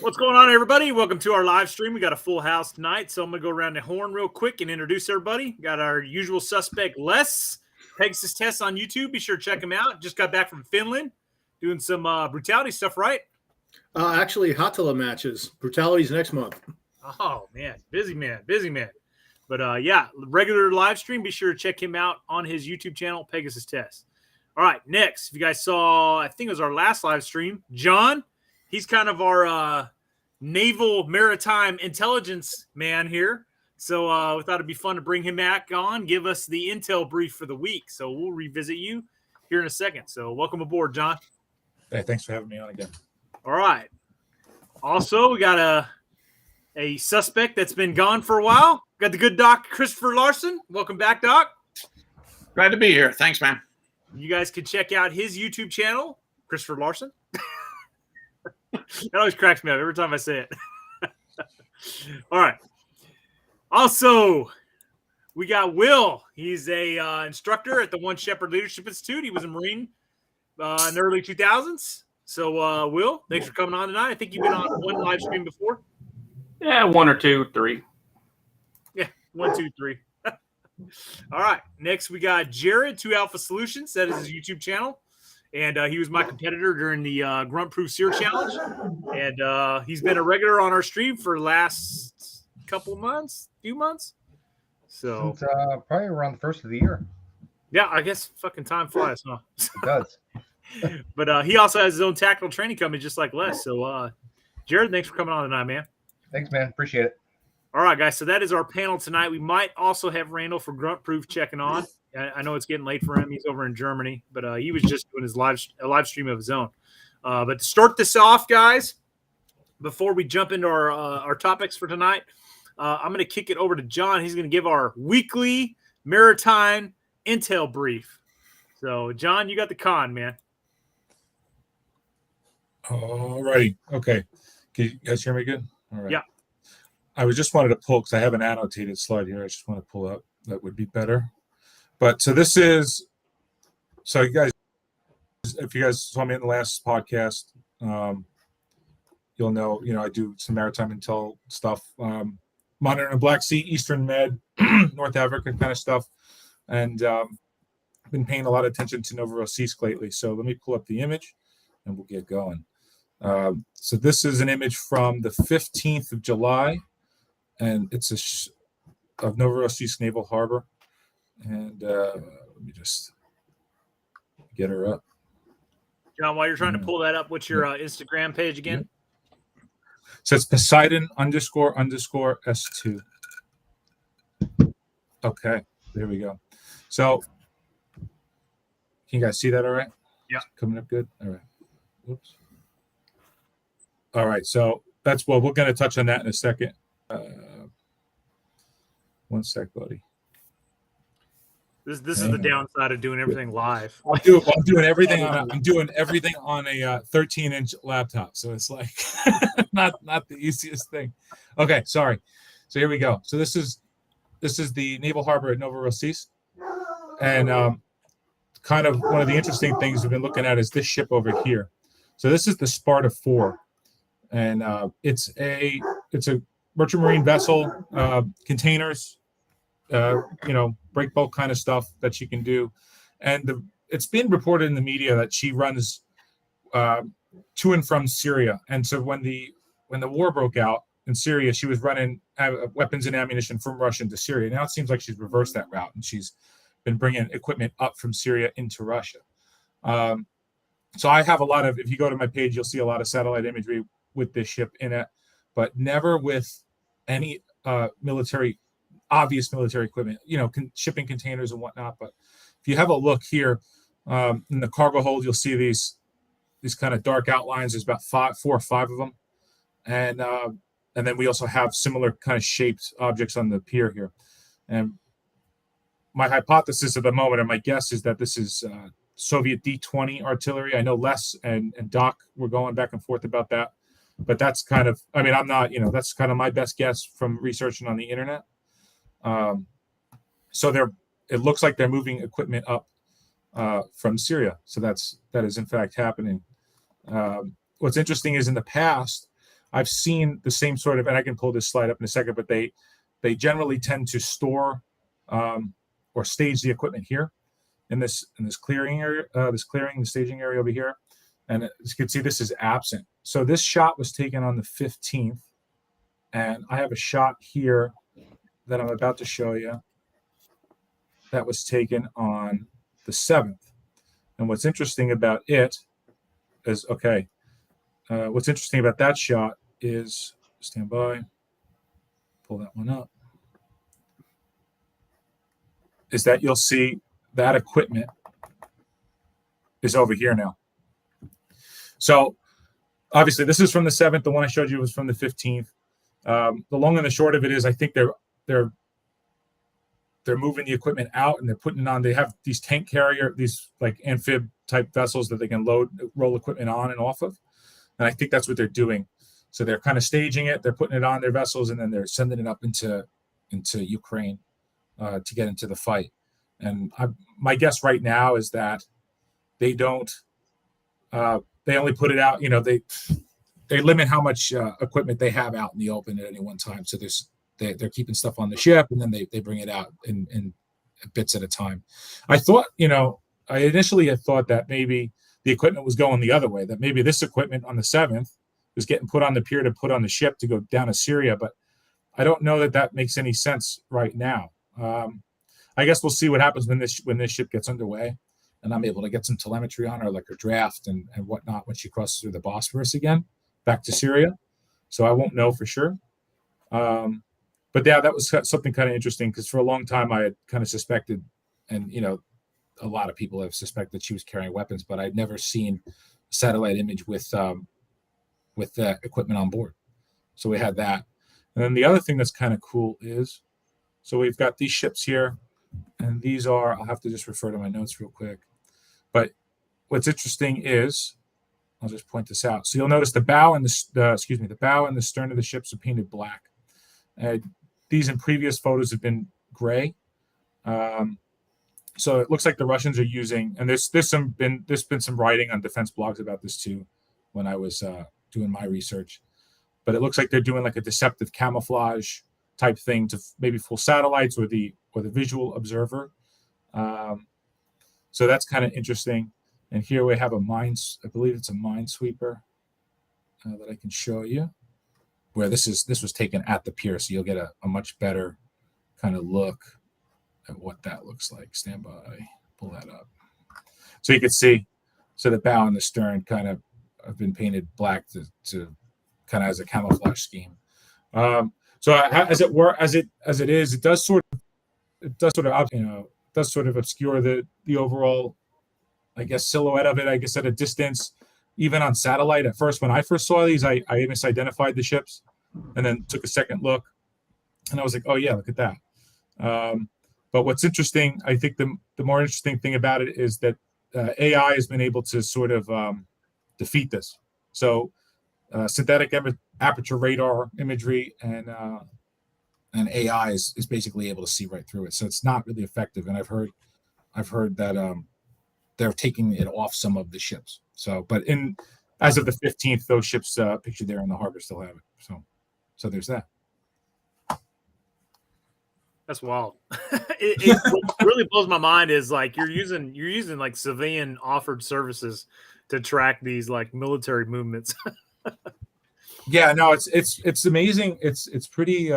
What's going on, everybody? Welcome to our live stream. We got a full house tonight, so I'm going to go around the horn real quick and introduce everybody. Got our usual suspect, Les, Pegasus Tests on YouTube. Be sure to check him out. Just got back from Finland, doing some brutality stuff, right? Actually, Hatala matches. Brutality's next month. Oh, man. Busy man. But, yeah, regular live stream. Be sure to check him out on his YouTube channel, Pegasus Tests. All right, next, if you guys saw, I think it was our last live stream, John. He's kind of our naval maritime intelligence man here. So we thought it'd be fun to bring him back on, give us the intel brief for the week. So we'll revisit you here in a second. So welcome aboard, John. Hey, thanks for having me on again. All right. Also, we got a suspect that's been gone for a while. Got the good Doc, Christopher Larson. Welcome back, Doc. Glad to be here. Thanks, man. You guys can check out his YouTube channel, Christopher Larson. That always cracks me up every time I say it. All right. Also, we got Will. He's a instructor at the One Shepherd Leadership Institute. He was a Marine in the early 2000s. So, Will, thanks for coming on tonight. I think you've been on one live stream before. Yeah, one or two, three. Yeah, 1, 2, 3. All right. Next, we got Jared, 2 Alpha Solutions. That is his YouTube channel. And he was my competitor during the Grunt Proof Sear Challenge. And he's been a regular on our stream for the last few months. So Since, probably around the first of the year. Yeah, I guess fucking time flies, huh? It does. But he also has his own tactical training company just like Les. So, Jared, thanks for coming on tonight, man. Thanks, man. Appreciate it. All right, guys. So that is our panel tonight. We might also have Randall from Grunt Proof checking on. I know it's getting late for him. He's over in Germany, but he was just doing his live stream of his own. But to start this off, guys, before we jump into our topics for tonight, I'm going to kick it over to John. He's going to give our weekly maritime intel brief. So, John, you got the con, man. All righty. Okay. Can you guys hear me good? All right. Yeah. I just wanted to pull, because I have an annotated slide here. I just want to pull up. That would be better. But so this is, so you guys, if you guys saw me in the last podcast, you'll know, I do some maritime intel stuff, monitoring the Black Sea, Eastern Med, North Africa kind of stuff. And been paying a lot of attention to Novorossiysk lately. So let me pull up the image and we'll get going. So this is an image from the 15th of July, and it's of Novorossiysk Naval Harbor. And let me just get her up. John, while you're trying to pull that up, what's your Instagram page again? So it's Poseidon__S2. Okay, there we go. So can you guys see that all right? Yeah. Coming up good? All right. Whoops. All right, so we're going to touch on that in a second. One sec, buddy. This is the downside of doing everything live. I'm doing everything on a 13-inch laptop, so it's like not the easiest thing. Okay, sorry. So here we go. So this is the naval harbor at Novorossiysk, and kind of one of the interesting things we've been looking at is this ship over here. So this is the Sparta 4, and it's a merchant marine vessel, containers. Break bulk kind of stuff that she can do. And it's been reported in the media that she runs to and from Syria. And so when the war broke out in Syria, she was running weapons and ammunition from Russia to Syria. Now it seems like she's reversed that route, and she's been bringing equipment up from Syria into Russia. So I have if you go to my page, you'll see a lot of satellite imagery with this ship in it, but never with any obvious military equipment, shipping containers and whatnot. But if you have a look here in the cargo hold, you'll see these kind of dark outlines. There's about 4 or 5 of them, and then we also have similar kind of shaped objects on the pier here. And my hypothesis at the moment, and my guess, is that this is Soviet D-20 artillery. I know Les and Doc were going back and forth about that, but that's kind of, I'm not, that's kind of my best guess from researching on the internet. So it looks like they're moving equipment up from Syria. So that is in fact happening. What's interesting is in the past, I've seen the same sort of, and I can pull this slide up in a second, but they generally tend to store or stage the equipment here in this clearing area, the staging area over here. And as you can see, this is absent. So this shot was taken on the 15th, and I have a shot here that I'm about to show you that was taken on the 7th. And what's interesting about it is, what's interesting about that shot is, stand by, pull that one up, is that you'll see that equipment is over here now. So obviously this is from the 7th. The one I showed you was from the 15th. The long and the short of it is, I think they're moving the equipment out and they're putting it on. They have these tank carrier, these like amphib type vessels that they can roll equipment on and off of. And I think that's what they're doing. So they're kind of staging it. They're putting it on their vessels and then they're sending it up into Ukraine to get into the fight. And my guess right now is that they don't. They only put it out. They limit how much equipment they have out in the open at any one time. So they're keeping stuff on the ship and then they bring it out in bits at a time. I thought, I initially had thought that maybe the equipment was going the other way, that maybe this equipment on the 7th was getting put on the pier to put on the ship to go down to Syria. But I don't know that makes any sense right now. I guess we'll see what happens when this ship gets underway and I'm able to get some telemetry on her, like her draft and whatnot, when she crosses through the Bosphorus again, back to Syria. So I won't know for sure. But yeah, that was something kind of interesting because for a long time I had kind of suspected, and a lot of people have suspected she was carrying weapons, but I'd never seen a satellite image with the equipment on board. So we had that. And then the other thing that's kind of cool is, so we've got these ships here, and these are, I'll have to just refer to my notes real quick. But what's interesting is, I'll just point this out. So you'll notice the bow and the bow and the stern of the ships are painted black. These in previous photos have been gray. So it looks like the Russians are using, and there's been some writing on defense blogs about this too, when I was doing my research. But it looks like they're doing like a deceptive camouflage type thing to maybe fool satellites or the visual observer. So that's kind of interesting. And here we have I believe it's a minesweeper that I can show you, where this was taken at the pier, so you'll get a much better kind of look at what that looks like. Stand by, pull that up. So you can see, so the bow and the stern kind of have been painted black to kind of as a camouflage scheme. So as it is, it does sort of obscure the overall, I guess, silhouette of it. I guess at a distance, even on satellite. At first, when I first saw these, I misidentified the ships, and then took a second look, and I was like, oh yeah, look at that. But what's interesting, I think the more interesting thing about it is that AI has been able to sort of defeat this. So synthetic aperture radar imagery and AI is basically able to see right through it. So it's not really effective. And I've heard that they're taking it off some of the ships. So, but as of the 15th, those ships pictured there in the harbor still have it. So there's that. That's wild. What really blows my mind is like you're using like civilian offered services to track these like military movements. Yeah, no, it's amazing. It's pretty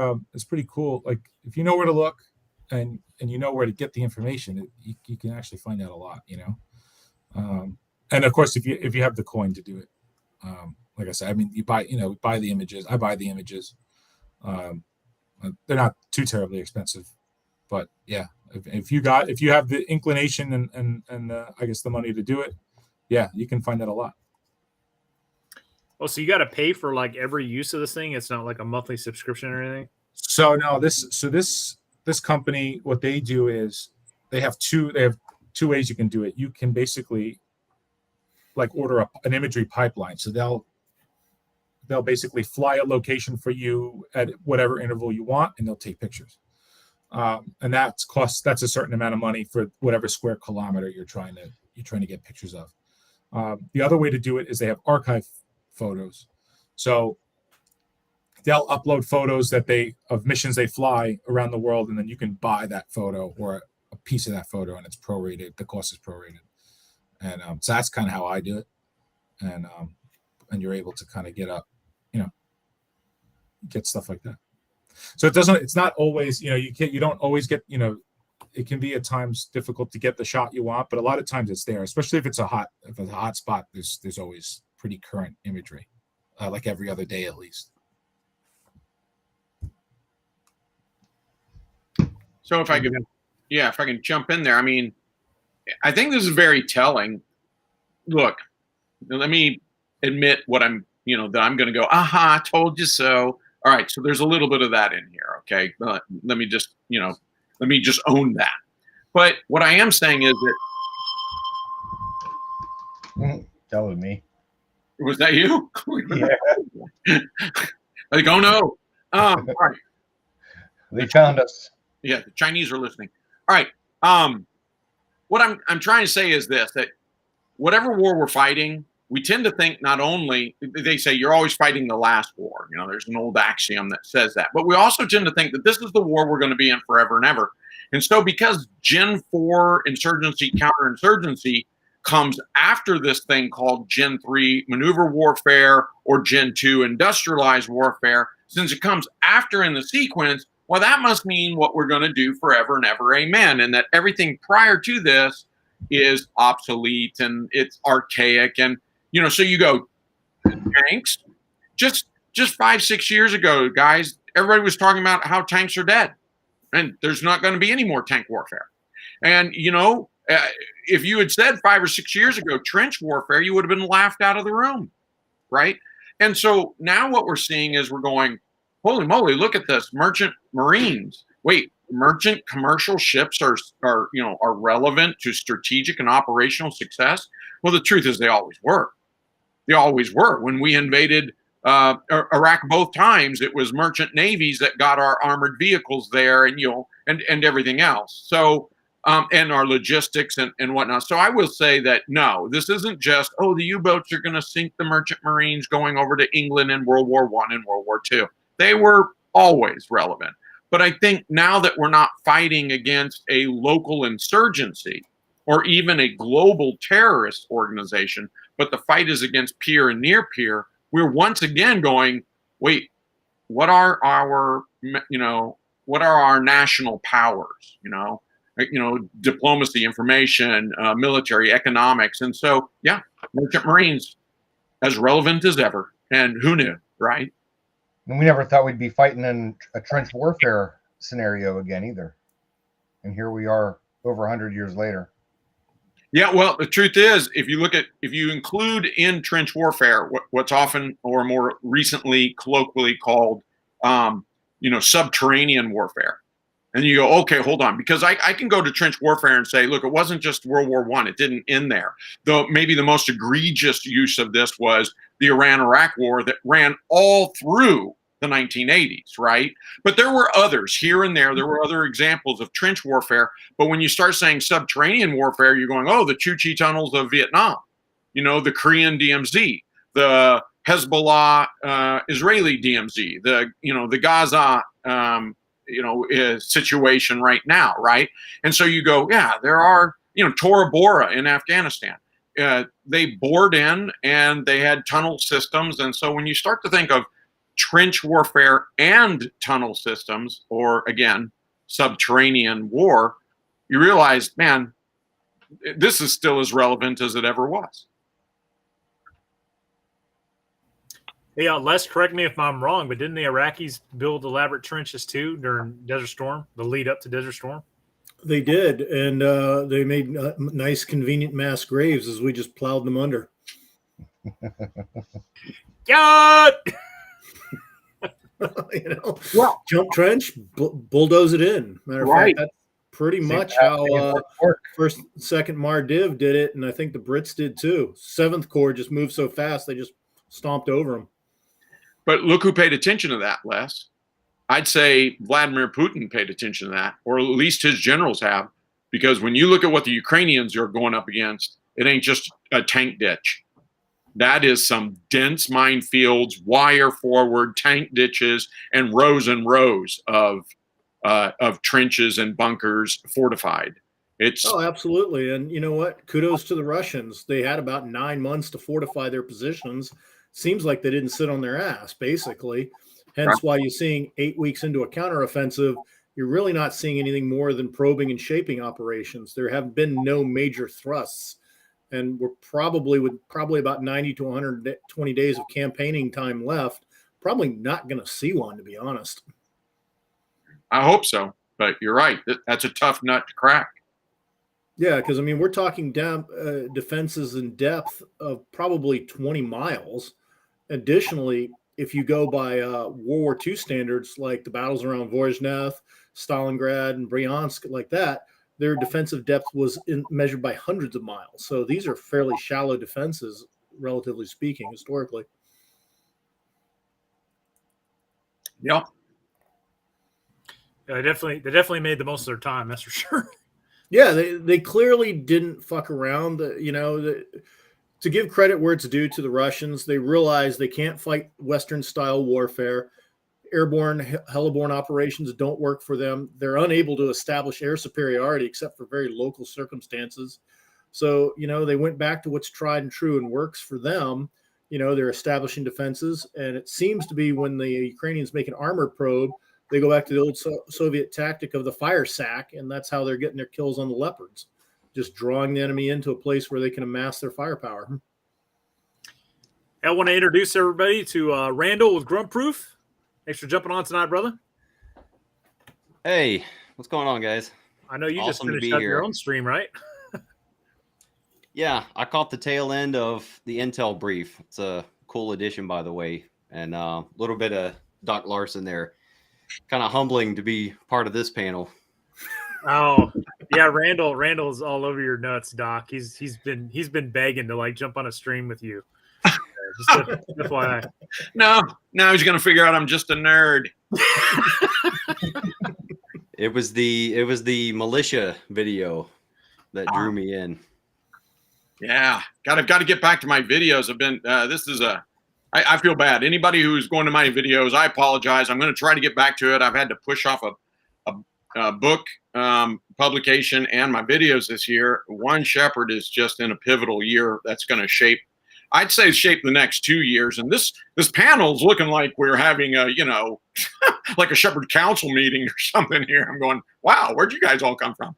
cool. Like if you know where to look and you know where to get the information, you can actually find out a lot, and of course if you have the coin to do it, like I said, I mean, you buy the images. I buy the images. They're not too terribly expensive, but yeah, if you have the inclination and I guess the money to do it, yeah, you can find out a lot. Oh, so you got to pay for like every use of this thing? It's not like a monthly subscription or anything? So no, this company, what they do is they have two ways you can do it. You can basically like order an imagery pipeline. So they'll basically fly a location for you at whatever interval you want, and they'll take pictures. And that's a certain amount of money for whatever square kilometer you're trying to get pictures of. The other way to do it is they have archive photos. So they'll upload photos of missions they fly around the world, and then you can buy that photo or a piece of that photo, and it's prorated. The cost is prorated, and so that's kind of how I do it, and you're able to kind of get stuff like that. So it's not always, you don't always get, it can be at times difficult to get the shot you want, but a lot of times it's there, especially if it's a hot spot. There's always pretty current imagery, like every other day at least. So if I can jump in there, I mean, I think this is very telling. Look, let me admit what that I'm going to go, aha, told you so. All right, so there's a little bit of that in here, okay? But let me just own that. But what I am saying is that was me. Was that you? Yeah. Like, oh no. All right. They found us. Yeah, the Chinese are listening. All right. What I'm trying to say is this, that whatever war we're fighting, we tend to think not only, they say you're always fighting the last war. There's an old axiom that says that. But we also tend to think that this is the war we're going to be in forever and ever. And so because Gen 4 insurgency, counterinsurgency comes after this thing called Gen 3 maneuver warfare or Gen 2 industrialized warfare, since it comes after in the sequence, well, that must mean what we're going to do forever and ever, amen. And that everything prior to this is obsolete and it's archaic. And, so you go, tanks, just 5-6 years ago, guys, everybody was talking about how tanks are dead and there's not going to be any more tank warfare. And, if you had said 5 or 6 years ago, trench warfare, you would have been laughed out of the room. Right. And so now what we're seeing is we're going, holy moly, look at this. Merchant Marines. Wait, merchant commercial ships are relevant to strategic and operational success? Well, the truth is they always were. They always were. When we invaded Iraq both times, it was merchant navies that got our armored vehicles there and everything else. So, and our logistics and whatnot. So I will say that, no, this isn't just, the U-boats are going to sink the merchant Marines going over to England in World War I and World War II. They were always relevant. But I think now that we're not fighting against a local insurgency or even a global terrorist organization, but the fight is against peer and near peer, we're once again going, wait, what are our national powers? Diplomacy, information, military, economics. And so, yeah, merchant Marines as relevant as ever. And who knew, right? And we never thought we'd be fighting in a trench warfare scenario again either. And here we are over 100 years later. Yeah, well, the truth is, if you include in trench warfare what's often or more recently colloquially called, subterranean warfare, and you go, okay, hold on, because I can go to trench warfare and say, look, it wasn't just World War I; it didn't end there. Though maybe the most egregious use of this was the Iran-Iraq war that ran all through the 1980s, right? But there were others here and there. There were other examples of trench warfare. But when you start saying subterranean warfare, you're going, the Chu Chi tunnels of Vietnam, the Korean DMZ, the Hezbollah Israeli DMZ, the Gaza situation right now, right? And so you go, yeah, there are, Tora Bora in Afghanistan. They bored in and they had tunnel systems. And so when you start to think of trench warfare and tunnel systems, or again, subterranean war, you realize, man, this is still as relevant as it ever was. Yeah, Les, correct me if I'm wrong, but didn't the Iraqis build elaborate trenches too during Desert Storm, the lead up to Desert Storm? They did, and they made nice, convenient mass graves as we just plowed them under. God! Well, jump trench, bulldoze it in. Matter of fact, that's pretty much how first, second Mardiv did it, and I think the Brits did too. 7th Corps just moved so fast they just stomped over them. But look who paid attention to that, Les. I'd say Vladimir Putin paid attention to that, or at least his generals have, because when you look at what the Ukrainians are going up against, it ain't just a tank ditch. That is some dense minefields, wire forward, tank ditches, and rows of trenches and bunkers fortified. Oh, absolutely. And you know what? Kudos to the Russians. They had about 9 months to fortify their positions. Seems like they didn't sit on their ass, basically. Hence why you're seeing 8 weeks into a counteroffensive, you're really not seeing anything more than probing and shaping operations. There have been no major thrusts. And we're probably about 90 to 120 days of campaigning time left. Probably not going to see one, to be honest. I hope so, but you're right. That's a tough nut to crack. Yeah, because I mean, we're talking defenses in depth of probably 20 miles. Additionally, if you go by World War II standards, like the battles around Voronezh, Stalingrad, and Bryansk, like that, their defensive depth was measured by hundreds of miles. So these are fairly shallow defenses, relatively speaking, historically. Yep. Yeah, they definitely made the most of their time. That's for sure. Yeah, they clearly didn't fuck around. To give credit where it's due to the Russians, they realized they can't fight Western-style warfare. Airborne, heliborne operations don't work for them. They're unable to establish air superiority except for very local circumstances. So, they went back to what's tried and true and works for them. They're establishing defenses. And it seems to be when the Ukrainians make an armored probe, they go back to the old Soviet tactic of the fire sack, and that's how they're getting their kills on the Leopards, just drawing the enemy into a place where they can amass their firepower. I want to introduce everybody to Randall with Grunt Proof. Thanks for jumping on tonight, brother. Hey, what's going on, guys? I know you Awesome just finished up your own stream, right? Yeah, I caught the tail end of the Intel brief. It's a cool addition, by the way, and a little bit of Doc Larson there. Kind of humbling to be part of this panel. Oh, yeah, Randall's all over your nuts, Doc. He's been begging to jump on a stream with you. Just FYI. No, now he's gonna figure out I'm just a nerd. It was the militia video that drew me in. Yeah, got to get back to my videos. I've been I feel bad. Anybody who's going to my videos, I apologize. I'm going to try to get back to it. I've had to push off a book publication and my videos this year. One Shepherd is just in a pivotal year that's going to shape the next 2 years. And this panel's looking like we're having a, like a Shepherd Council meeting or something here. I'm going, wow, where'd you guys all come from?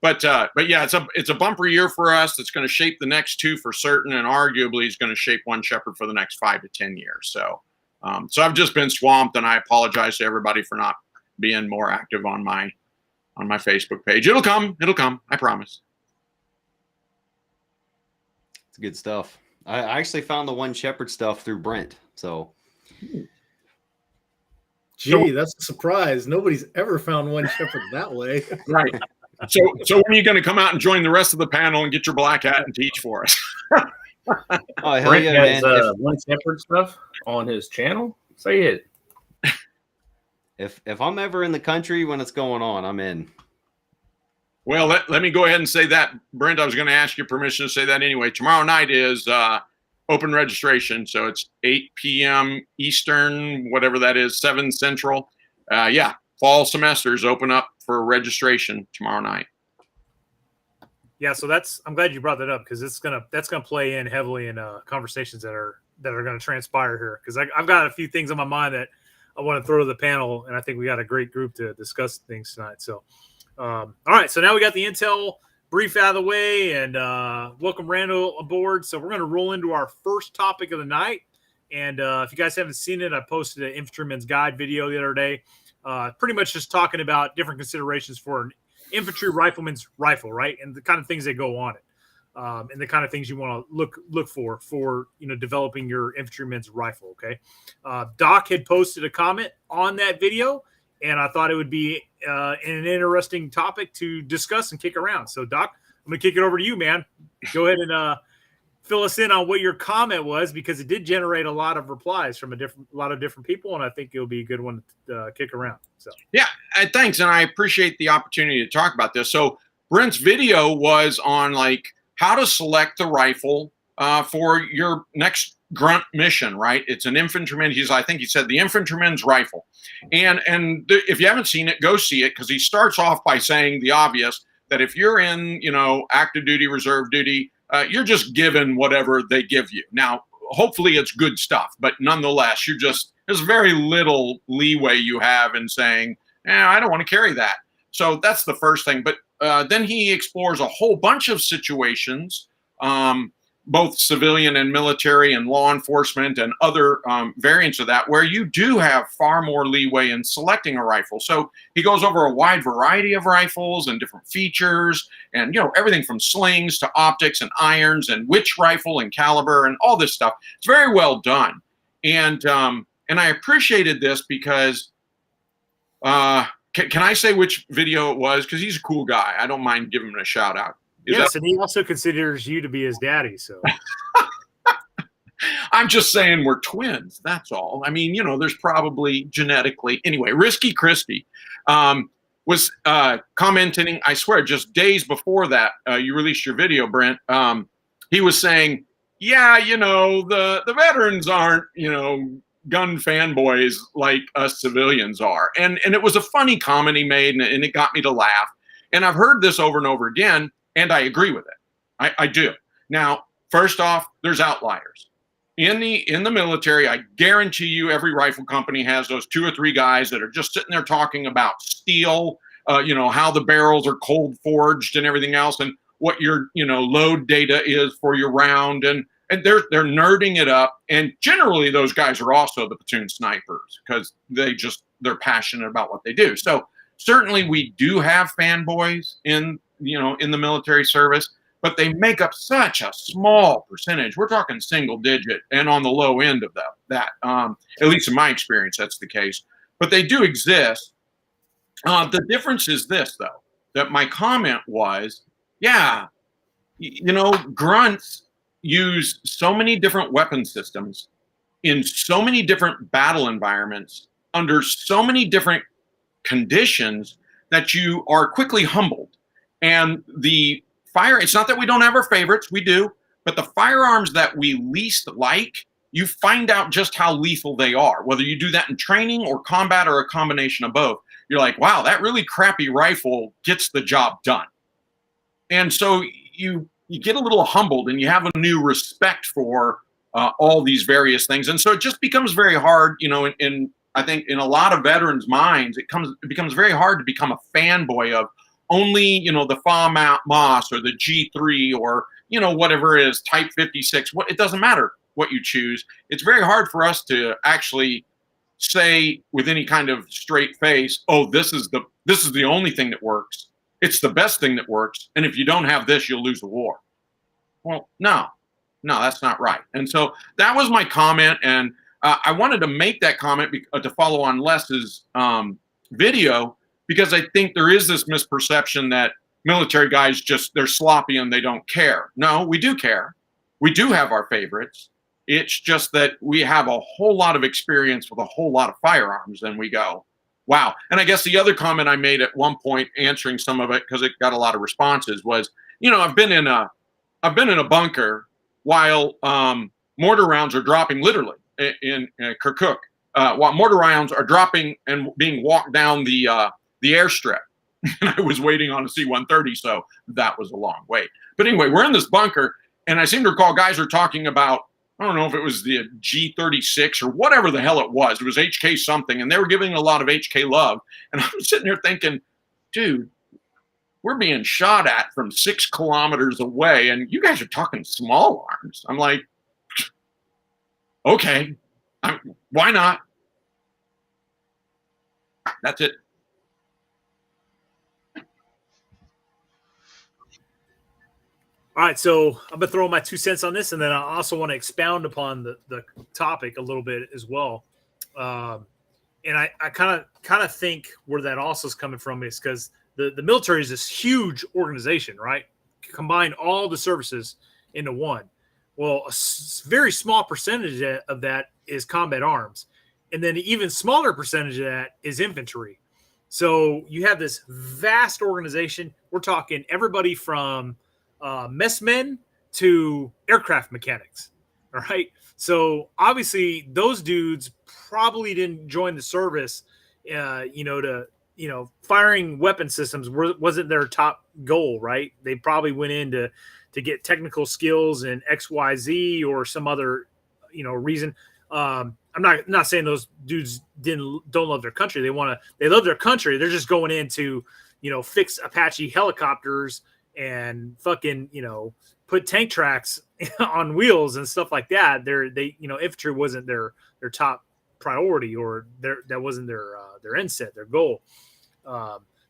But yeah, it's a bumper year for us. It's going to shape the next 2 for certain, and arguably is going to shape One Shepherd for the next 5 to 10 years. So I've just been swamped, and I apologize to everybody for not being more active on my Facebook page. It'll come, I promise. It's good stuff. I actually found the One Shepherd stuff through Brent. So, gee, that's a surprise. Nobody's ever found One Shepherd that way. Right. So when are you going to come out and join the rest of the panel and get your black hat and teach for us? Oh, hell Brent yeah, has man. One Shepherd stuff on his channel. Say it. If I'm ever in the country when it's going on, I'm in. Well, let me go ahead and say that, Brent. I was going to ask your permission to say that anyway. Tomorrow night is open registration, so it's 8 p.m. Eastern, whatever that is, 7 Central. Yeah, fall semesters open up for registration tomorrow night. Yeah, so I'm glad you brought that up, because that's gonna play in heavily in conversations that are going to transpire here, because I've got a few things on my mind that I want to throw to the panel, and I think we got a great group to discuss things tonight. So. All right, so now we got the Intel brief out of the way, and welcome Randall aboard. So we're going to roll into our first topic of the night. And if you guys haven't seen it, I posted an infantryman's guide video the other day, pretty much just talking about different considerations for an infantry rifleman's rifle, right? And the kind of things that go on it, and the kind of things you want to look for developing your infantryman's rifle. Okay, Doc had posted a comment on that video, and I thought it would be an interesting topic to discuss and kick around. So, Doc, I'm going to kick it over to you, man. Go ahead and fill us in on what your comment was, because it did generate a lot of replies from a lot of different people, and I think it'll be a good one to kick around. So, yeah, thanks, and I appreciate the opportunity to talk about this. So, Brent's video was on how to select the rifle for your next grunt mission, right? It's an infantryman. I think he said the infantryman's rifle. And if you haven't seen it, go see it, because he starts off by saying the obvious, that if you're in, active duty, reserve duty, you're just given whatever they give you. Now, hopefully it's good stuff, but nonetheless, there's very little leeway you have in saying, I don't want to carry that. So that's the first thing. But then he explores a whole bunch of situations, both civilian and military and law enforcement and other variants of that, where you do have far more leeway in selecting a rifle. So he goes over a wide variety of rifles and different features, and everything from slings to optics and irons and which rifle and caliber and all this stuff. It's very well done, and I appreciated this because can I say which video it was? Because he's a cool guy. I don't mind giving him a shout out. And he also considers you to be his daddy. So I'm just saying we're twins. That's all. I mean, there's probably genetically. Anyway, Risky Christie was commenting, I swear, just days before that you released your video, Brent. He was saying, yeah, the veterans aren't, gun fanboys like us civilians are. And it was a funny comment he made, and it got me to laugh. And I've heard this over and over again, and I agree with it. I do. Now, first off, there's outliers. In the military, I guarantee you every rifle company has those 2 or 3 guys that are just sitting there talking about steel, how the barrels are cold forged and everything else, and what your load data is for your round, and they're nerding it up. And generally those guys are also the platoon snipers, because they're passionate about what they do. So certainly we do have fanboys in the military service, but they make up such a small percentage. We're talking single digit and on the low end of that. At least in my experience, that's the case. But they do exist. The difference is this, though, that my comment was, grunts use so many different weapon systems in so many different battle environments under so many different conditions that you are quickly humbled. And it's not that we don't have our favorites, we do, but the firearms that we least like, you find out just how lethal they are, whether you do that in training or combat or a combination of both. You're like, wow, that really crappy rifle gets the job done. And so you get a little humbled, and you have a new respect for all these various things. And so it just becomes very hard, I think in a lot of veterans' minds, it becomes very hard to become a fanboy of only, the FAMAS or the G3 or, whatever it is, Type 56. It doesn't matter what you choose. It's very hard for us to actually say with any kind of straight face, oh, this is the only thing that works. It's the best thing that works. And if you don't have this, you'll lose the war. Well, no, that's not right. And so that was my comment. And I wanted to make that comment to follow on Les's video, because I think there is this misperception that military guys they're sloppy and they don't care. No, we do care. We do have our favorites. It's just that we have a whole lot of experience with a whole lot of firearms, and we go, wow. And I guess the other comment I made at one point, answering some of it because it got a lot of responses, was, I've been in a bunker while mortar rounds are dropping, literally in Kirkuk, while mortar rounds are dropping and being walked down the airstrip. And I was waiting on a C-130, so that was a long wait. But anyway, we're in this bunker, and I seem to recall guys are talking about, I don't know if it was the G36 or whatever the hell it was. It was HK something, and they were giving a lot of HK love. And I'm sitting there thinking, dude, we're being shot at from 6 kilometers away, and you guys are talking small arms. I'm like, okay, why not? That's it. All right, so I'm gonna throw my 2 cents on this, and then I also want to expound upon the topic a little bit as well. And I kind of think where that also is coming from is because the military is this huge organization, right? Combine all the services into one. Well, a very small percentage of that is combat arms, and then an even smaller percentage of that is infantry. So you have this vast organization. We're talking everybody from messmen to aircraft mechanics. All right. So obviously those dudes probably didn't join the service, firing weapon systems wasn't their top goal, right? They probably went in to get technical skills in XYZ or some other, reason. I'm not saying those dudes don't love their country. They love their country. They're just going in to, fix Apache helicopters and fucking, put tank tracks on wheels and stuff like that. Infantry wasn't their top priority, or that wasn't their end set, their goal.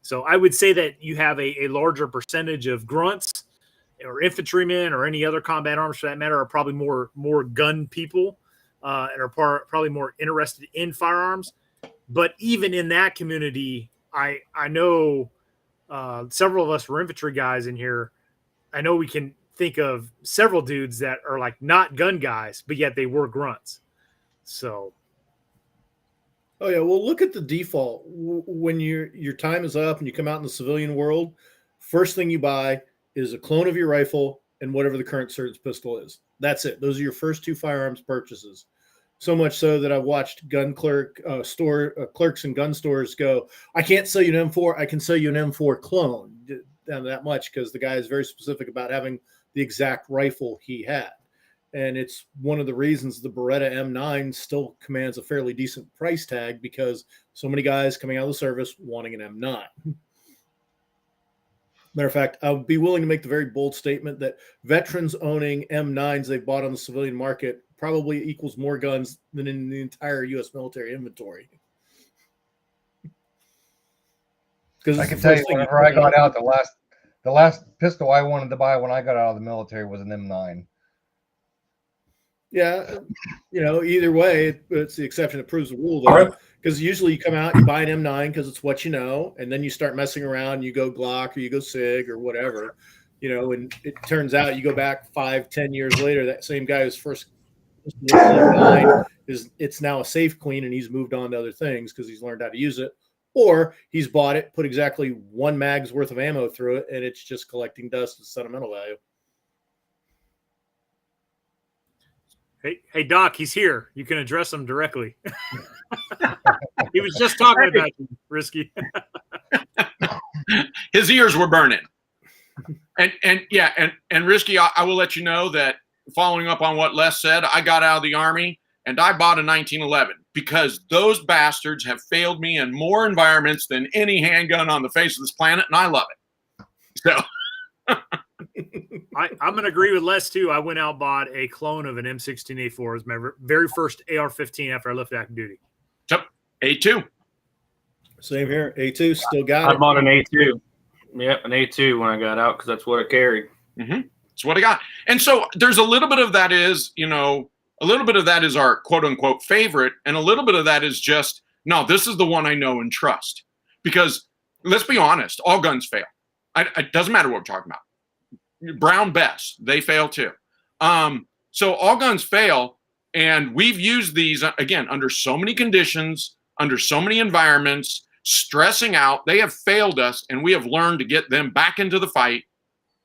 So I would say that you have a larger percentage of grunts or infantrymen or any other combat arms for that matter are probably more gun people and are probably more interested in firearms. But even in that community, I know several of us were infantry guys in here. I know we can think of several dudes that are like not gun guys, but yet they were grunts. So. Oh yeah, well, look at the default. When your time is up and you come out in the civilian world, first thing you buy is a clone of your rifle and whatever the current surge pistol is. That's it. Those are your first two firearms purchases. So much so that I've watched gun clerks and gun stores go, I can't sell you an M4. I can sell you an M4 clone. Down that much because the guy is very specific about having the exact rifle he had. And it's one of the reasons the Beretta M9 still commands a fairly decent price tag, because so many guys coming out of the service wanting an M9. Matter of fact, I would be willing to make the very bold statement that veterans owning M9s they've bought on the civilian market probably equals more guns than in the entire U.S. military inventory. Because I can tell you, whenever I got out, the last pistol I wanted to buy when I got out of the military was an M9. Yeah, either way, it's the exception that proves the rule, though. Because usually you come out, you buy an M9 because it's what you know, and then you start messing around. You go Glock or you go Sig or whatever, and it turns out you go back 5-10 years later, that same guy who's first M9 it's now a safe queen, and he's moved on to other things because he's learned how to use it. Or he's bought it, put exactly one mag's worth of ammo through it, and it's just collecting dust and sentimental value. Hey, Doc, he's here. You can address him directly. He was just talking about you, Risky. His ears were burning. And Risky, I will let you know that following up on what Les said, I got out of the Army and I bought a 1911 because those bastards have failed me in more environments than any handgun on the face of this planet, and I love it. So I'm going to agree with Les too. I went out and bought a clone of an M16A4 as my very first AR-15 after I left active duty. Yep, A2. Same here. A2 still got it. I bought an A2. Yep, an A2 when I got out because that's what I carried. Mm-hmm. That's what I got. And so there's a little bit of that is, a little bit of that is our quote unquote favorite. And a little bit of that is just, no, this is the one I know and trust. Because let's be honest, all guns fail. It doesn't matter what we're talking about. Brown Bess, they fail too. So all guns fail. And we've used these, again, under so many conditions, under so many environments, stressing out. They have failed us, and we have learned to get them back into the fight.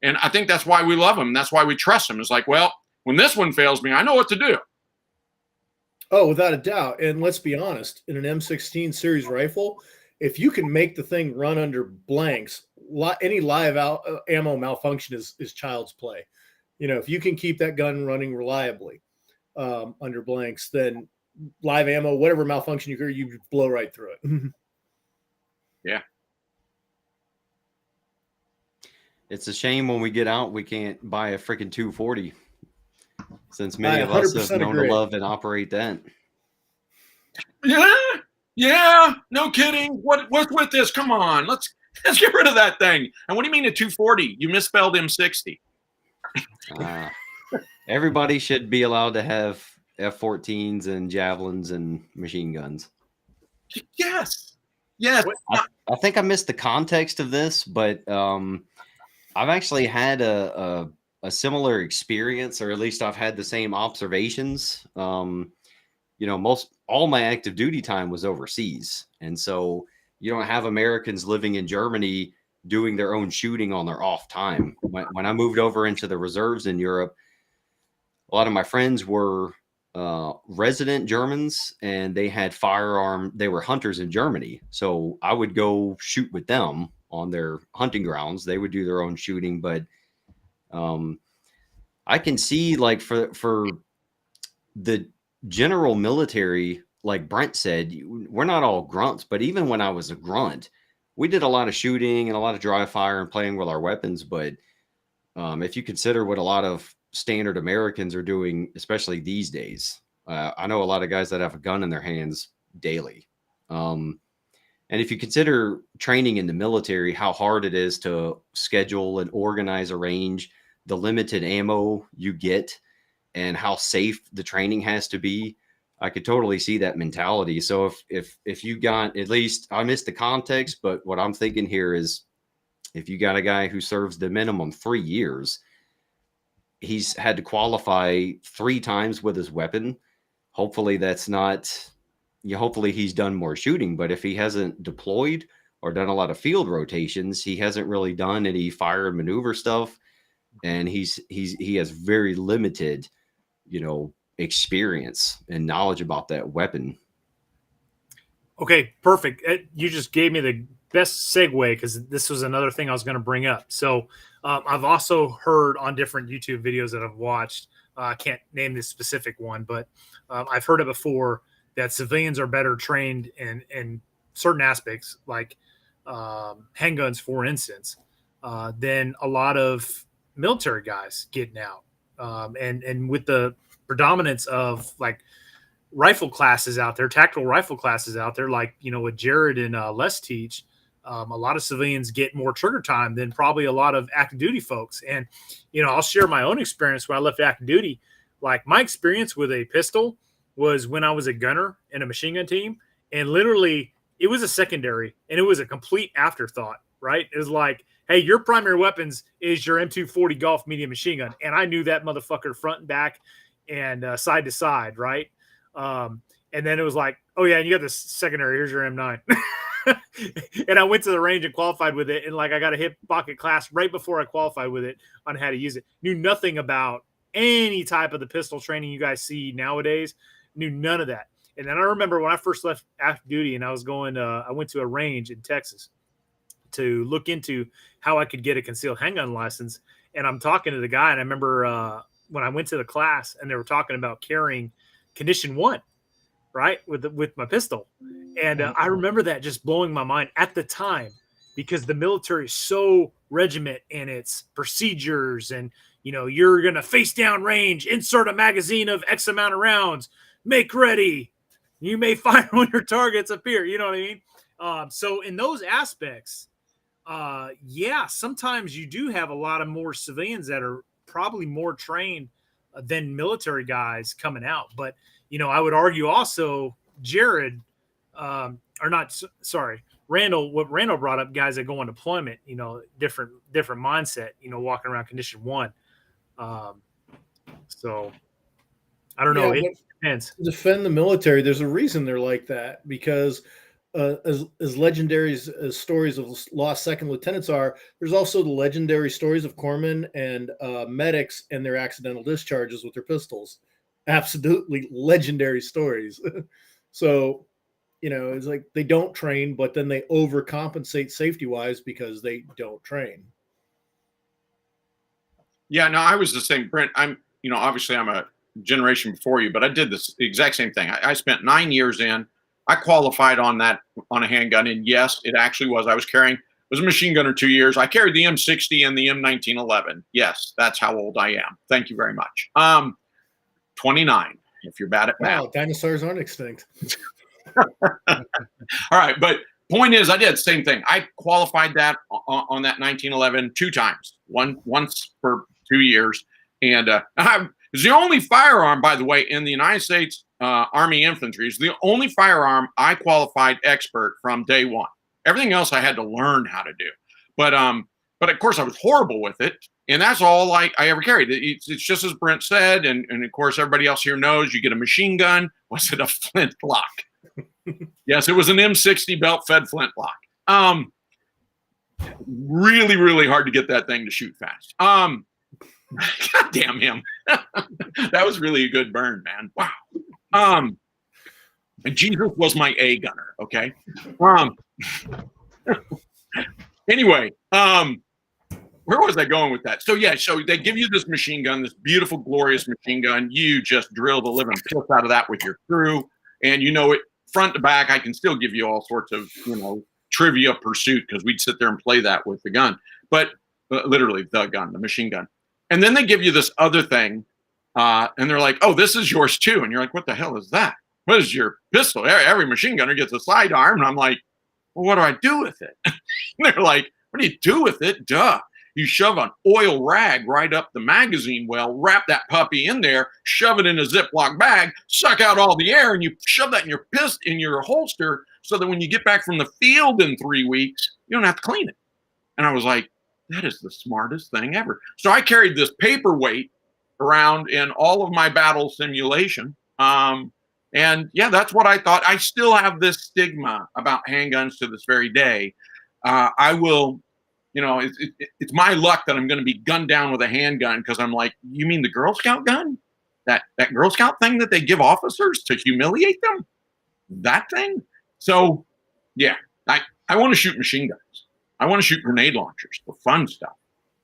And I think that's why we love them. That's why we trust them. It's like, well, when this one fails me, I know what to do. Oh, without a doubt. And let's be honest, in an M16 series rifle, if you can make the thing run under blanks, any live ammo malfunction is child's play. If you can keep that gun running reliably under blanks, then live ammo, whatever malfunction you blow right through it. Yeah. It's a shame when we get out, we can't buy a freaking 240, since many of us have known to love and operate that. Yeah, no kidding. What's with this? Come on, let's get rid of that thing. And what do you mean a 240? You misspelled M60. Everybody should be allowed to have F-14s and javelins and machine guns. Yes. I think I missed the context of this, but I've actually had a similar experience, or at least I've had the same observations. All my active duty time was overseas. And so you don't have Americans living in Germany doing their own shooting on their off time. When I moved over into the reserves in Europe, a lot of my friends were resident Germans, and they had they were hunters in Germany. So I would go shoot with them on their hunting grounds. They would do their own shooting, but I can see, like, for the general military, like Brent said, we're not all grunts, but even when I was a grunt, we did a lot of shooting and a lot of dry fire and playing with our weapons. But if you consider what a lot of standard Americans are doing, especially these days, I know a lot of guys that have a gun in their hands daily. And if you consider training in the military, how hard it is to schedule and organize a range, the limited ammo you get, and how safe the training has to be, I could totally see that mentality. So if you got, at least, I missed the context, but what I'm thinking here is, if you got a guy who serves the minimum 3 years, he's had to qualify 3 times with his weapon. Hopefully that's not, hopefully he's done more shooting, but if he hasn't deployed or done a lot of field rotations, he hasn't really done any fire and maneuver stuff. And he has very limited, experience and knowledge about that weapon. Okay, perfect. You just gave me the best segue, because this was another thing I was going to bring up. So I've also heard on different YouTube videos that I've watched, I can't name this specific one, but I've heard it before, that civilians are better trained in certain aspects, like handguns, for instance, than a lot of military guys getting out. And with the predominance of, like, rifle classes out there, tactical rifle classes out there, like, what Jared and Les teach, a lot of civilians get more trigger time than probably a lot of active duty folks. And, I'll share my own experience when I left active duty. Like, my experience with a pistol was when I was a gunner in a machine gun team, and literally it was a secondary, and it was a complete afterthought, right? It was like, hey, your primary weapons is your M240 Golf medium machine gun. And I knew that motherfucker front and back and side to side, right? And then it was like, oh yeah, and you got this secondary, here's your M9. And I went to the range and qualified with it, and, like, I got a hip pocket class right before I qualified with it on how to use it. Knew nothing about any type of the pistol training you guys see nowadays. Knew none of that. And then I remember when I first left active duty, and I was going, I went to a range in Texas to look into how I could get a concealed handgun license. And I'm talking to the guy, and I remember when I went to the class, and they were talking about carrying condition 1, right, with my pistol. And I remember that just blowing my mind at the time, because the military is so regiment in its procedures, and you're gonna face down range, insert a magazine of X amount of rounds, make ready, you may fire when your targets appear. You know what I mean? So in those aspects, yeah, sometimes you do have a lot of more civilians that are probably more trained than military guys coming out. But, I would argue also Jared, Randall, what Randall brought up, guys that go on deployment, different mindset, walking around condition 1. So I don't know. It depends. To defend the military, there's a reason they're like that, because as legendary as stories of lost second lieutenants are, there's also the legendary stories of corpsmen and medics and their accidental discharges with their pistols. Absolutely legendary stories. So, it's like they don't train, but then they overcompensate safety-wise because they don't train. Yeah, no, I was the same, Brent. Obviously I'm a generation before you, but I did the exact same thing. I spent 9 years in. I qualified on a handgun, and yes, it actually was. I was a machine gunner 2 years. I carried the M60 and the M1911. Yes, that's how old I am. Thank you very much. 29, if you're bad at math. Wow, dinosaurs aren't extinct. All right, but point is, I did the same thing. I qualified that on that 1911 2 times, once for 2 years, and it's the only firearm, by the way, in the United States Army Infantry. Is the only firearm I qualified expert from day one. Everything else I had to learn how to do, but of course I was horrible with it, and that's all I ever carried. It's just as Brent said, and of course everybody else here knows. You get a machine gun. Was it a flintlock? Yes, it was an M60 belt-fed flintlock. Really, really hard to get that thing to shoot fast. God damn him. That was really a good burn, man. Wow. And Jesus was my A gunner. Okay. Anyway, where was I going with that? So yeah, so they give you this machine gun, this beautiful, glorious machine gun. You just drill the living piss out of that with your crew, and you know it front to back. I can still give you all sorts of trivia pursuit because we'd sit there and play that with the gun, but literally the gun, the machine gun. And then they give you this other thing, and they're like, "Oh, this is yours too." And you're like, "What the hell is that? What is your pistol?" Every machine gunner gets a sidearm, and I'm like, "Well, what do I do with it?" They're like, "What do you do with it? Duh. You shove an oil rag right up the magazine well, wrap that puppy in there, shove it in a Ziploc bag, suck out all the air, and you shove that in your holster so that when you get back from the field in 3 weeks, you don't have to clean it." And I was like, that is the smartest thing ever. So I carried this paperweight around in all of my battle simulation. And yeah, that's what I thought. I still have this stigma about handguns to this very day. I will, it's my luck that I'm going to be gunned down with a handgun because I'm like, you mean the Girl Scout gun? That Girl Scout thing that they give officers to humiliate them? That thing? So yeah, I want to shoot machine guns. I want to shoot grenade launchers, the fun stuff.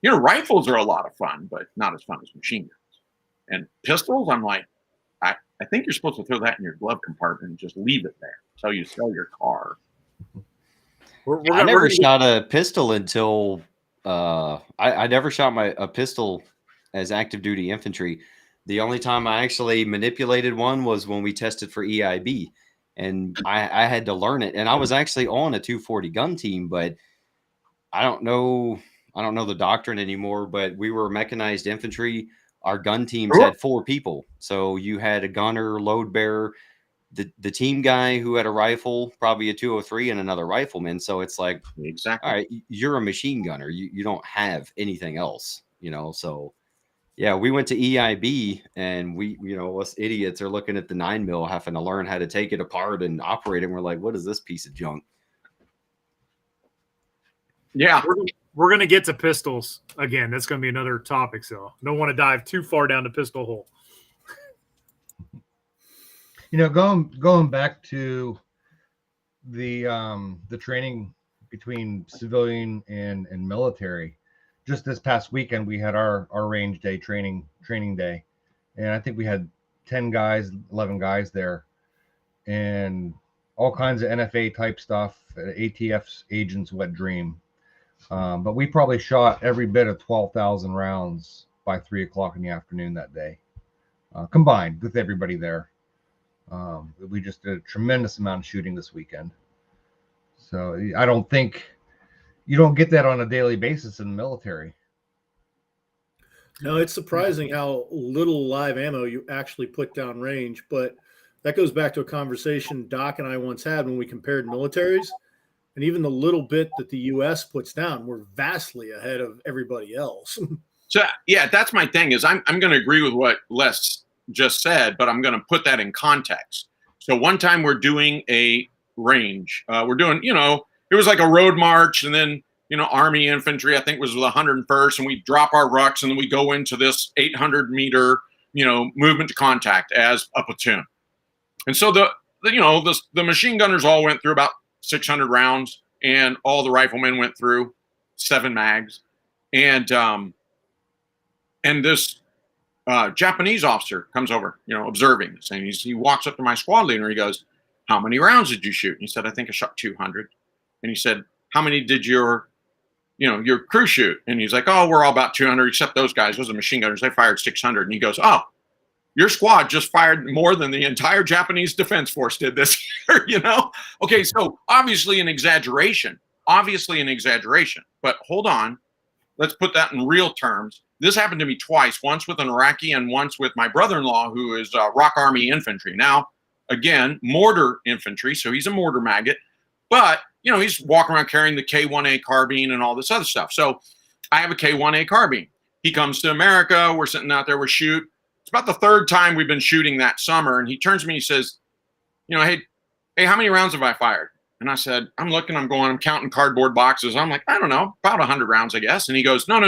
Rifles are a lot of fun, but not as fun as machine guns. And pistols, I'm like, I think you're supposed to throw that in your glove compartment and just leave it there until you sell your car. I never shot a pistol until I never shot a pistol as active duty infantry. The only time I actually manipulated one was when we tested for EIB, and I had to learn it. And I was actually on a 240 gun team, but I don't know the doctrine anymore. But we were mechanized infantry. Our gun teams had 4 people, so you had a gunner, load bearer, the team guy who had a rifle, probably a 203, and another rifleman. So it's like, exactly, all right, you're a machine gunner. You don't have anything else, So yeah, we went to EIB, and we, us idiots are looking at the 9mm, having to learn how to take it apart and operate it. And we're like, what is this piece of junk? Yeah. We're going to get to pistols again. That's going to be another topic. So I don't want to dive too far down the pistol hole. Going back to the training between civilian and military, just this past weekend, we had our range day training day. And I think we had 10 guys, 11 guys there, and all kinds of NFA type stuff, ATF's Agent's Wet Dream. But we probably shot every bit of 12,000 rounds by 3:00 in the afternoon that day, combined with everybody there. We just did a tremendous amount of shooting this weekend. So I don't think you don't get that on a daily basis in the military. No, it's surprising how little live ammo you actually put down range, but that goes back to a conversation Doc and I once had when we compared militaries. And even the little bit that the U.S. puts down, we're vastly ahead of everybody else. So, yeah, that's my thing is I'm going to agree with what Les just said, but I'm going to put that in context. So one time we're doing a range. We're doing, it was like a road march, and then, Army infantry, I think was with 101st, and we drop our rucks, and then we go into this 800-meter, movement to contact as a platoon. And so the machine gunners all went through about 600 rounds, and all the riflemen went through 7 mags. And this Japanese officer comes over, observing this, and he walks up to my squad leader. He goes, "How many rounds did you shoot?" And he said, "I think I shot 200. And he said, "How many did your crew shoot?" And he's like, "Oh, we're all about 200, except those guys. Those are machine gunners. They fired 600. And he goes, "Oh, your squad just fired more than the entire Japanese Defense Force did this year," Okay, so obviously an exaggeration. But hold on. Let's put that in real terms. This happened to me twice, once with an Iraqi and once with my brother-in-law, who is Rock Army infantry. Now, again, mortar infantry, so he's a mortar maggot. But, he's walking around carrying the K1A carbine and all this other stuff. So I have a K1A carbine. He comes to America. We're sitting out there. We shoot. It's about the 3rd time we've been shooting that summer. And he turns to me and he says, hey, how many rounds have I fired? And I said, I'm looking, I'm going, I'm counting cardboard boxes. I'm like, I don't know, about 100 rounds, I guess. And he goes, no.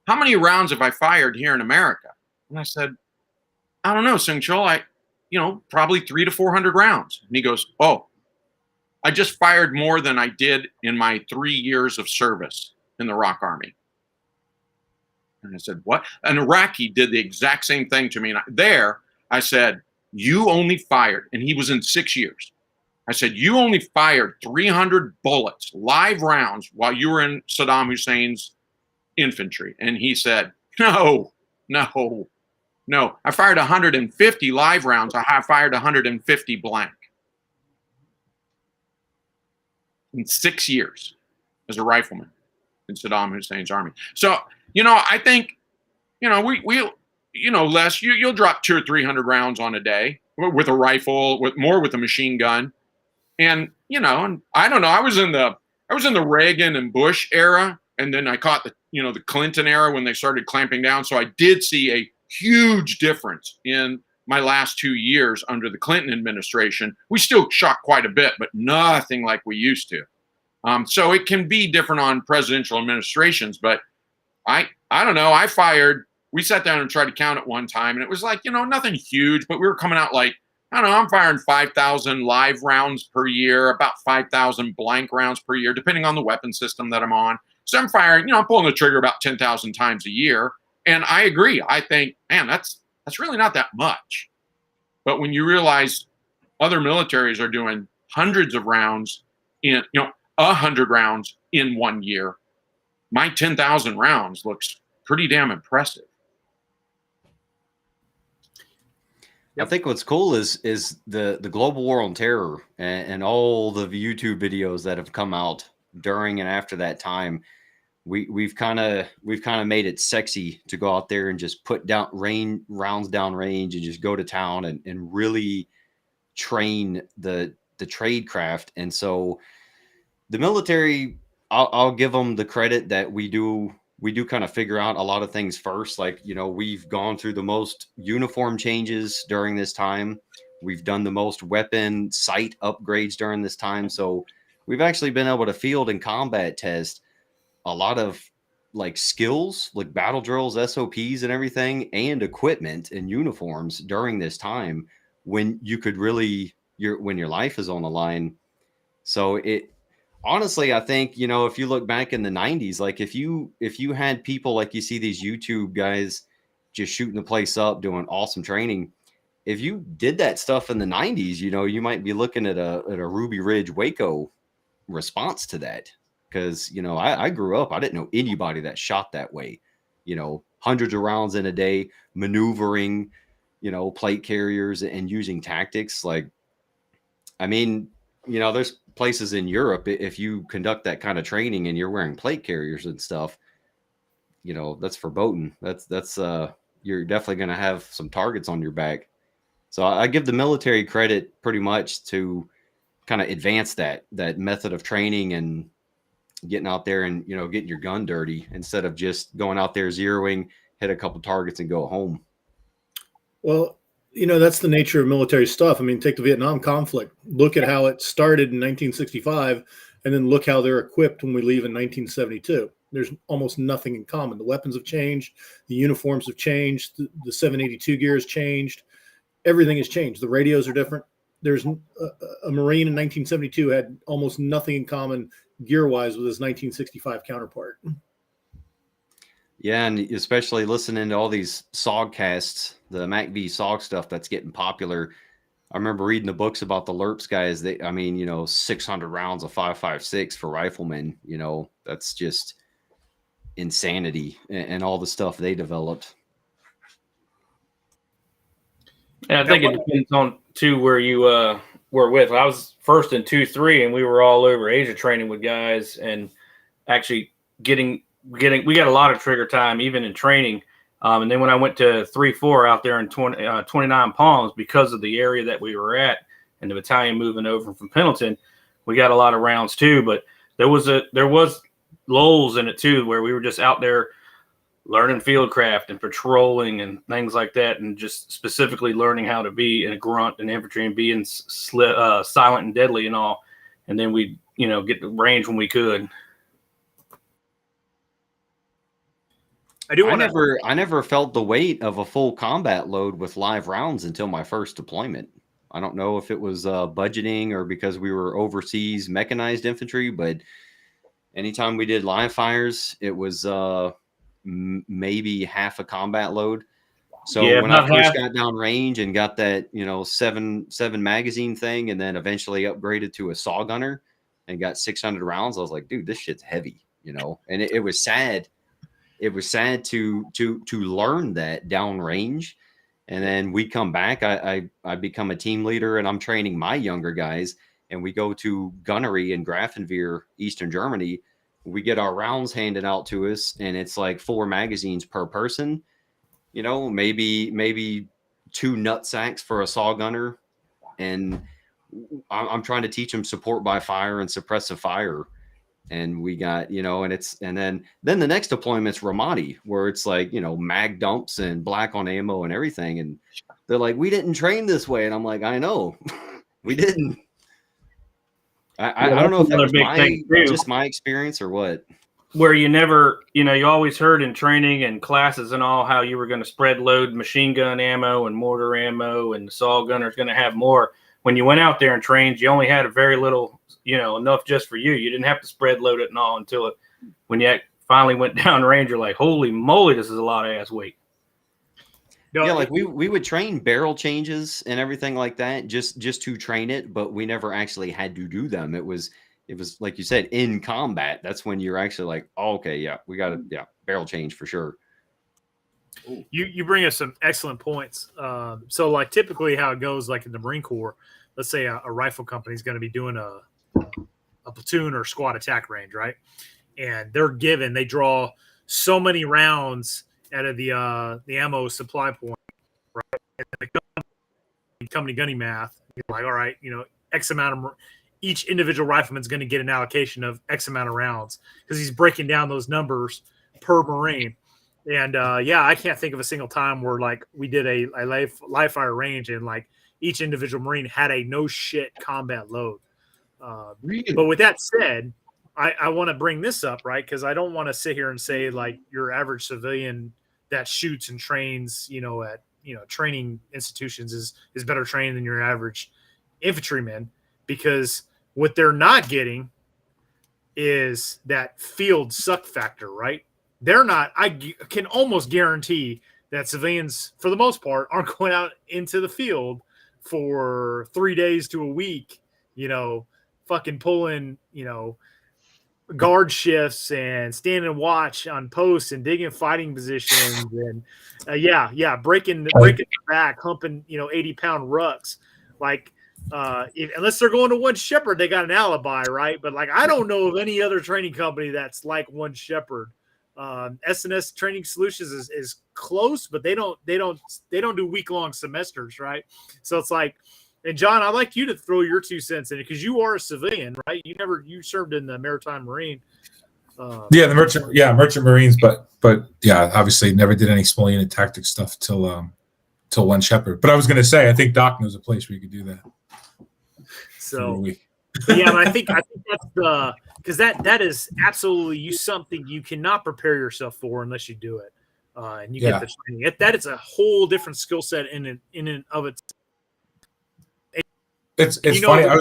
How many rounds have I fired here in America? And I said, I don't know, Sung Chul. Probably 300 to 400 rounds. And he goes, oh, I just fired more than I did in my 3 years of service in the Rock Army. And I said, what? An Iraqi did the exact same thing to me. And I said, you only fired, and he was in 6 years. I said, you only fired 300 bullets, live rounds, while you were in Saddam Hussein's infantry. And he said, no. I fired 150 live rounds. I fired 150 blank in 6 years as a rifleman in Saddam Hussein's army. So, I think, Les, you'll drop 200 or 300 rounds on a day with a rifle, with a machine gun. And, and I don't know, I was in the Reagan and Bush era. And then I caught the Clinton era when they started clamping down. So I did see a huge difference in my last 2 years under the Clinton administration. We still shot quite a bit, but nothing like we used to. So it can be different on presidential administrations, but I don't know. We sat down and tried to count it one time, and it was like, nothing huge, but we were coming out like, I don't know, I'm firing 5,000 live rounds per year, about 5,000 blank rounds per year, depending on the weapon system that I'm on. So I'm firing, I'm pulling the trigger about 10,000 times a year. And I agree. I think, man, that's really not that much. But when you realize other militaries are doing hundreds of rounds 100 rounds in 1 year, my 10,000 rounds looks pretty damn impressive. I think what's cool is the global war on terror and all the YouTube videos that have come out during and after that time. We've kind of made it sexy to go out there and just put down rounds down range and just go to town and really train the trade craft. And so the military, I'll give them the credit that we do kind of figure out a lot of things first. Like, we've gone through the most uniform changes during this time. We've done the most weapon sight upgrades during this time. So we've actually been able to field and combat test a lot of like skills, like battle drills, SOPs and everything, and equipment and uniforms during this time when you could really, when your life is on the line. So honestly, I think, if you look back in the 90s, like if you had people like you see these YouTube guys just shooting the place up, doing awesome training, if you did that stuff in the 90s, you might be looking at a Ruby Ridge Waco response to that. Because, I grew up, I didn't know anybody that shot that way, hundreds of rounds in a day, maneuvering, plate carriers and using tactics. Like, I mean, there's places in Europe, if you conduct that kind of training and you're wearing plate carriers and stuff, that's verboten. That's you're definitely going to have some targets on your back. So I give the military credit pretty much to kind of advance that method of training and getting out there and, getting your gun dirty instead of just going out there, zeroing, hit a couple targets and go home. Well, that's the nature of military stuff. I mean, take the Vietnam conflict. Look at how it started in 1965, and then look how they're equipped when we leave in 1972. There's almost nothing in common. The weapons have changed. The uniforms have changed. The 782 gear has changed. Everything has changed. The radios are different. There's a Marine in 1972 had almost nothing in common gear-wise with his 1965 counterpart. Yeah, and especially listening to all these SOGcasts, the MACV SOG stuff that's getting popular. I remember reading the books about the LERPs guys. 600 rounds of 5.56 for riflemen. That's just insanity, and all the stuff they developed. And I think it depends on too where you were with. I was first in 2-3, and we were all over Asia training with guys, and actually getting we got a lot of trigger time even in training. And then when I went to 3-4 out there in 29 Palms, because of the area that we were at and the battalion moving over from Pendleton, we got a lot of rounds too. But there was lulls in it too, where we were just out there learning fieldcraft and patrolling and things like that, and just specifically learning how to be in a grunt and infantry and being silent and deadly and all. and then we get the range when we could. I never felt the weight of a full combat load with live rounds until my first deployment. I don't know if it was budgeting or because we were overseas mechanized infantry, but anytime we did live fires, it was maybe half a combat load. So when I first got down range and got that, seven magazine thing, and then eventually upgraded to a saw gunner and got 600 rounds, I was like, dude, this shit's heavy, and it was sad. It was sad to learn that down range. And then we come back, I become a team leader, and I'm training my younger guys, and we go to gunnery in Grafenwehr, Eastern Germany. We get our rounds handed out to us, and it's like 4 magazines per person, maybe 2 nut sacks for a saw gunner. And I'm trying to teach them support by fire and suppressive fire. And we got, and then the next deployment's Ramadi, where it's like, mag dumps and black on ammo and everything. And they're like, we didn't train this way. And I'm like, I know we didn't. I don't know if that was just my experience or what. Where you never, you always heard in training and classes and all how you were going to spread load machine gun ammo and mortar ammo, and the saw gunner's going to have more. When you went out there and trained, you only had a very little, enough just for you. You didn't have to spread load it and all until when you finally went down range, you're like, holy moly, this is a lot of ass weight. Yeah, like we would train barrel changes and everything like that just to train it, but we never actually had to do them. It was like you said, in combat. That's when you're actually like, oh, okay, yeah, we got to barrel change for sure. You bring us some excellent points. So like typically how it goes, like in the Marine Corps, let's say a rifle company is going to be doing a platoon or squad attack range, right? And they draw so many rounds out of the ammo supply point, right? And the company gunny math, you're like, all right, X amount of each individual rifleman's going to get an allocation of X amount of rounds because he's breaking down those numbers per Marine. And I can't think of a single time where like we did a live fire range and like each individual Marine had a no shit combat load. Really? But with that said, I want to bring this up, right? Because I don't want to sit here and say like your average civilian that shoots and trains, at training institutions is better trained than your average infantryman, because what they're not getting is that field suck factor, right? They're not. I can almost guarantee that civilians, for the most part, aren't going out into the field for 3 days to a week, fucking pulling, guard shifts and standing watch on posts and digging fighting positions and breaking the back, humping 80-pound rucks. Like unless they're going to One Shepherd, they got an alibi, right? But like I don't know of any other training company that's like One Shepherd. S&S Training Solutions is close, but they don't do week-long semesters, right? So it's like, and John, I'd like you to throw your 2 cents in it because you are a civilian, right? You served in the Maritime Marine. The merchant Marines, but obviously never did any small unit tactics stuff till One Shepherd. But I was going to say, I think Doc knows a place where you could do that. So but I think that's because that is absolutely something you cannot prepare yourself for unless you do it, and you get the training. That is a whole different skill set in and of itself. It's funny. I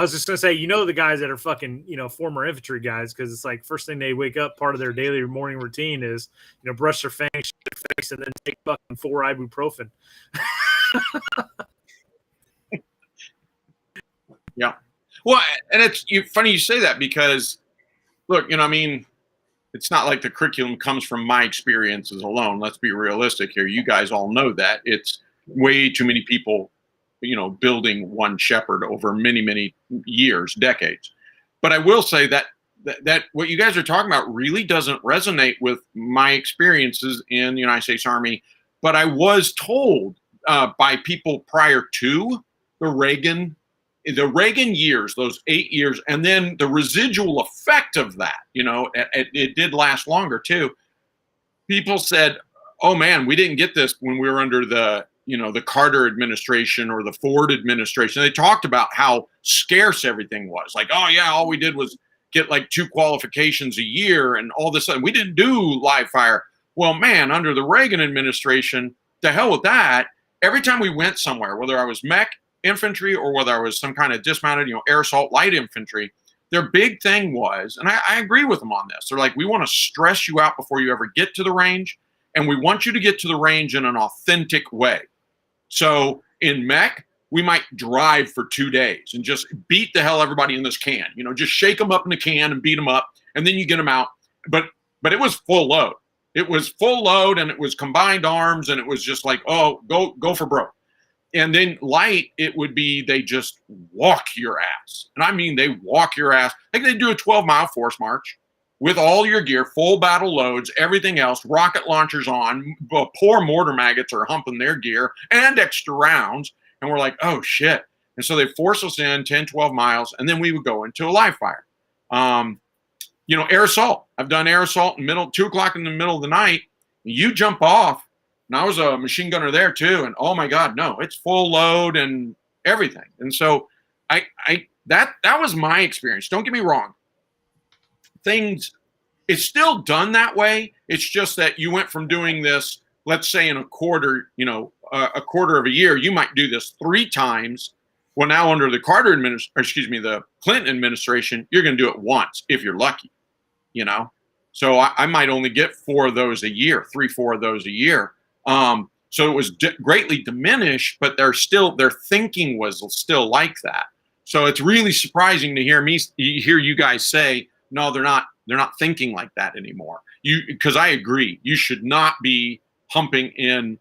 was just gonna say, the guys that are fucking, former infantry guys, because it's like first thing they wake up, part of their daily morning routine is, brush their fangs, shave their face, and then take fucking 4 ibuprofen. Yeah. Well, and it's funny you say that because, look, it's not like the curriculum comes from my experiences alone. Let's be realistic here. You guys all know that. It's way too many people, building One Shepherd over many, many years, decades. But I will say that what you guys are talking about really doesn't resonate with my experiences in the United States Army. But I was told by people prior to the Reagan years, those 8 years, and then the residual effect of that, it did last longer too. People said, oh man, we didn't get this when we were under the Carter administration or the Ford administration. They talked about how scarce everything was. Like, oh yeah, all we did was get like 2 qualifications a year and all this. We didn't do live fire. Well, man, under the Reagan administration, the hell with that. Every time we went somewhere, whether I was mech infantry or whether I was some kind of dismounted, air assault light infantry, their big thing was, and I agree with them on this. They're like, we want to stress you out before you ever get to the range. And we want you to get to the range in an authentic way. So in mech, we might drive for 2 days and just beat the hell everybody in this can, just shake them up in the can and beat them up. And then you get them out. But it was full load. It was full load and it was combined arms. And it was just like, oh, go for broke. And then light, it would be, they just walk your ass. And I mean, they walk your ass. Like they do a 12-mile force march with all your gear, full battle loads, everything else, rocket launchers on, poor mortar maggots are humping their gear and extra rounds. And we're like, oh shit. And so they force us in 10, 12 miles. And then we would go into a live fire. Air assault. I've done air assault in 2 o'clock in the middle of the night. You jump off. And I was a machine gunner there too. And oh my God, no, it's full load and everything. And so that was my experience. Don't get me wrong. It's still done that way. It's just that you went from doing this, let's say in a quarter, a quarter of a year, you might do this 3 times. Well, now under the the Clinton administration, you're going to do it once if you're lucky, So I might only get 4 of those a year, 3, 4 of those a year. So it was greatly diminished, but their thinking was still like that. So it's really surprising to hear you guys say, no, they're not thinking like that anymore. Because I agree, you should not be humping in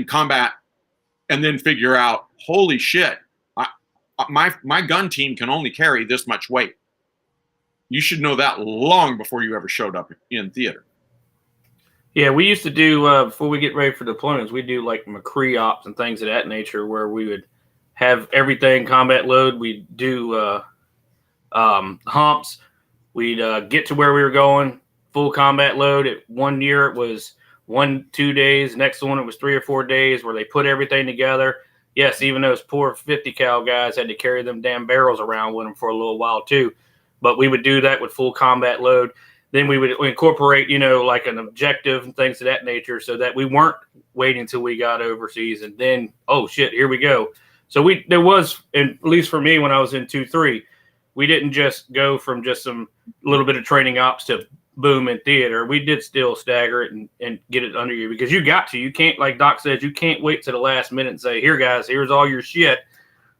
combat and then figure out, holy shit, my gun team can only carry this much weight. You should know that long before you ever showed up in theater. Yeah, we used to do, before we get ready for deployments, we do like McCree ops and things of that nature where we would have everything combat load. We'd do humps. We'd get to where we were going, full combat load. One year it was 1-2 days. Next one it was 3 or 4 days where they put everything together. Yes, even those poor 50 cal guys had to carry them damn barrels around with them for a little while too. But we would do that with full combat load. Then we would incorporate, like an objective and things of that nature so that we weren't waiting until we got overseas and then, oh shit, here we go. So there was, at least for me when I was in 2-3, we didn't just go from just some little bit of training ops to boom in theater. We did still stagger it and get it under you because you can't, like Doc says, you can't wait to the last minute and say, here guys, here's all your shit.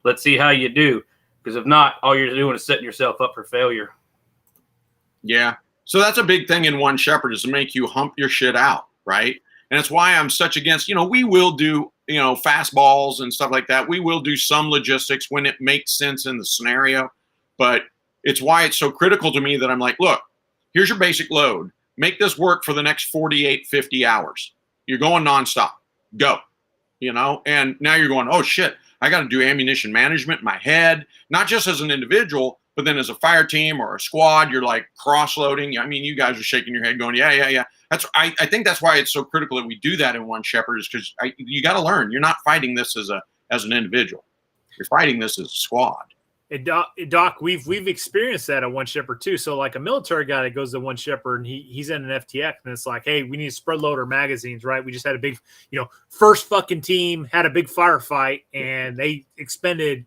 Let's see how you do. Because if not, all you're doing is setting yourself up for failure. Yeah. So that's a big thing in One Shepherd is to make you hump your shit out, right? And it's why I'm such against, we will do, fastballs and stuff like that. We will do some logistics when it makes sense in the scenario. But it's why it's so critical to me that I'm like, look, here's your basic load. Make this work for the next 48, 50 hours. You're going nonstop. Go. And now you're going, oh, shit, I got to do ammunition management in my head, not just as an individual, but then as a fire team or a squad, you're like cross-loading. I mean, you guys are shaking your head going, yeah. I think that's why it's so critical that we do that in One Shepherd is because you got to learn. You're not fighting this as an individual. You're fighting this as a squad. And Doc, we've experienced that at One Shepherd too. So like a military guy that goes to One Shepherd and he's in an FTX and it's like, hey, we need to spread load our magazines, right? We just had a big, first fucking team had a big firefight and they expended,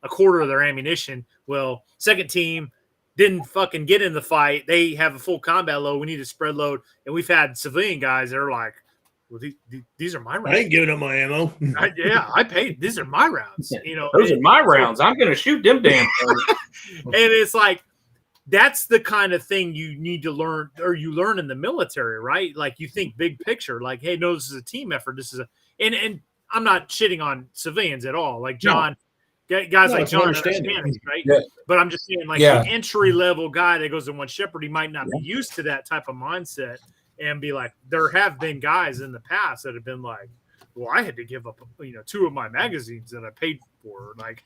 a quarter of their ammunition. Well, second team didn't fucking get in the fight. They have a full combat load. We need to spread load. And we've had civilian guys that are like, well, these are my rounds. I ain't giving up my ammo. I paid. These are my rounds. Those are my rounds. I'm going to shoot them damn things. And it's like, that's the kind of thing you need to learn, or you learn in the military, right? Like you think big picture, like, hey, no, this is a team effort. This is and I'm not shitting on civilians at all. Like John, guys like John understand it, right? Yeah. But I'm just saying, like the entry level guy that goes to One Shepherd, he might not be used to that type of mindset. And be like, there have been guys in the past that have been like, well, I had to give up, 2 of my magazines that I paid for. Like,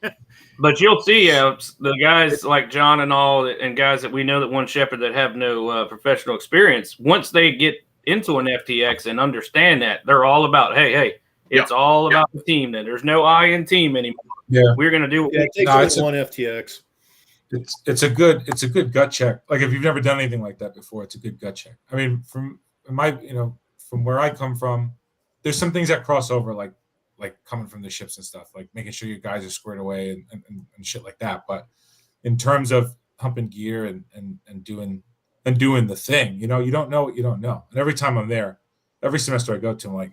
but you'll see the guys like John and all, and guys that we know that One Shepherd that have no professional experience. Once they get into an FTX and understand that, they're all about, hey, it's all about the team. Then there's no I in team anymore. Yeah. we're going to do. Yeah, it takes only one FTX. It's a good gut check. Like if you've never done anything like that before, it's a good gut check. I mean, from where I come from, there's some things that cross over, like coming from the ships and stuff, like making sure your guys are squared away and shit like that. But in terms of humping gear and doing the thing, you don't know what you don't know. And every time I'm there, every semester I go to, I'm like,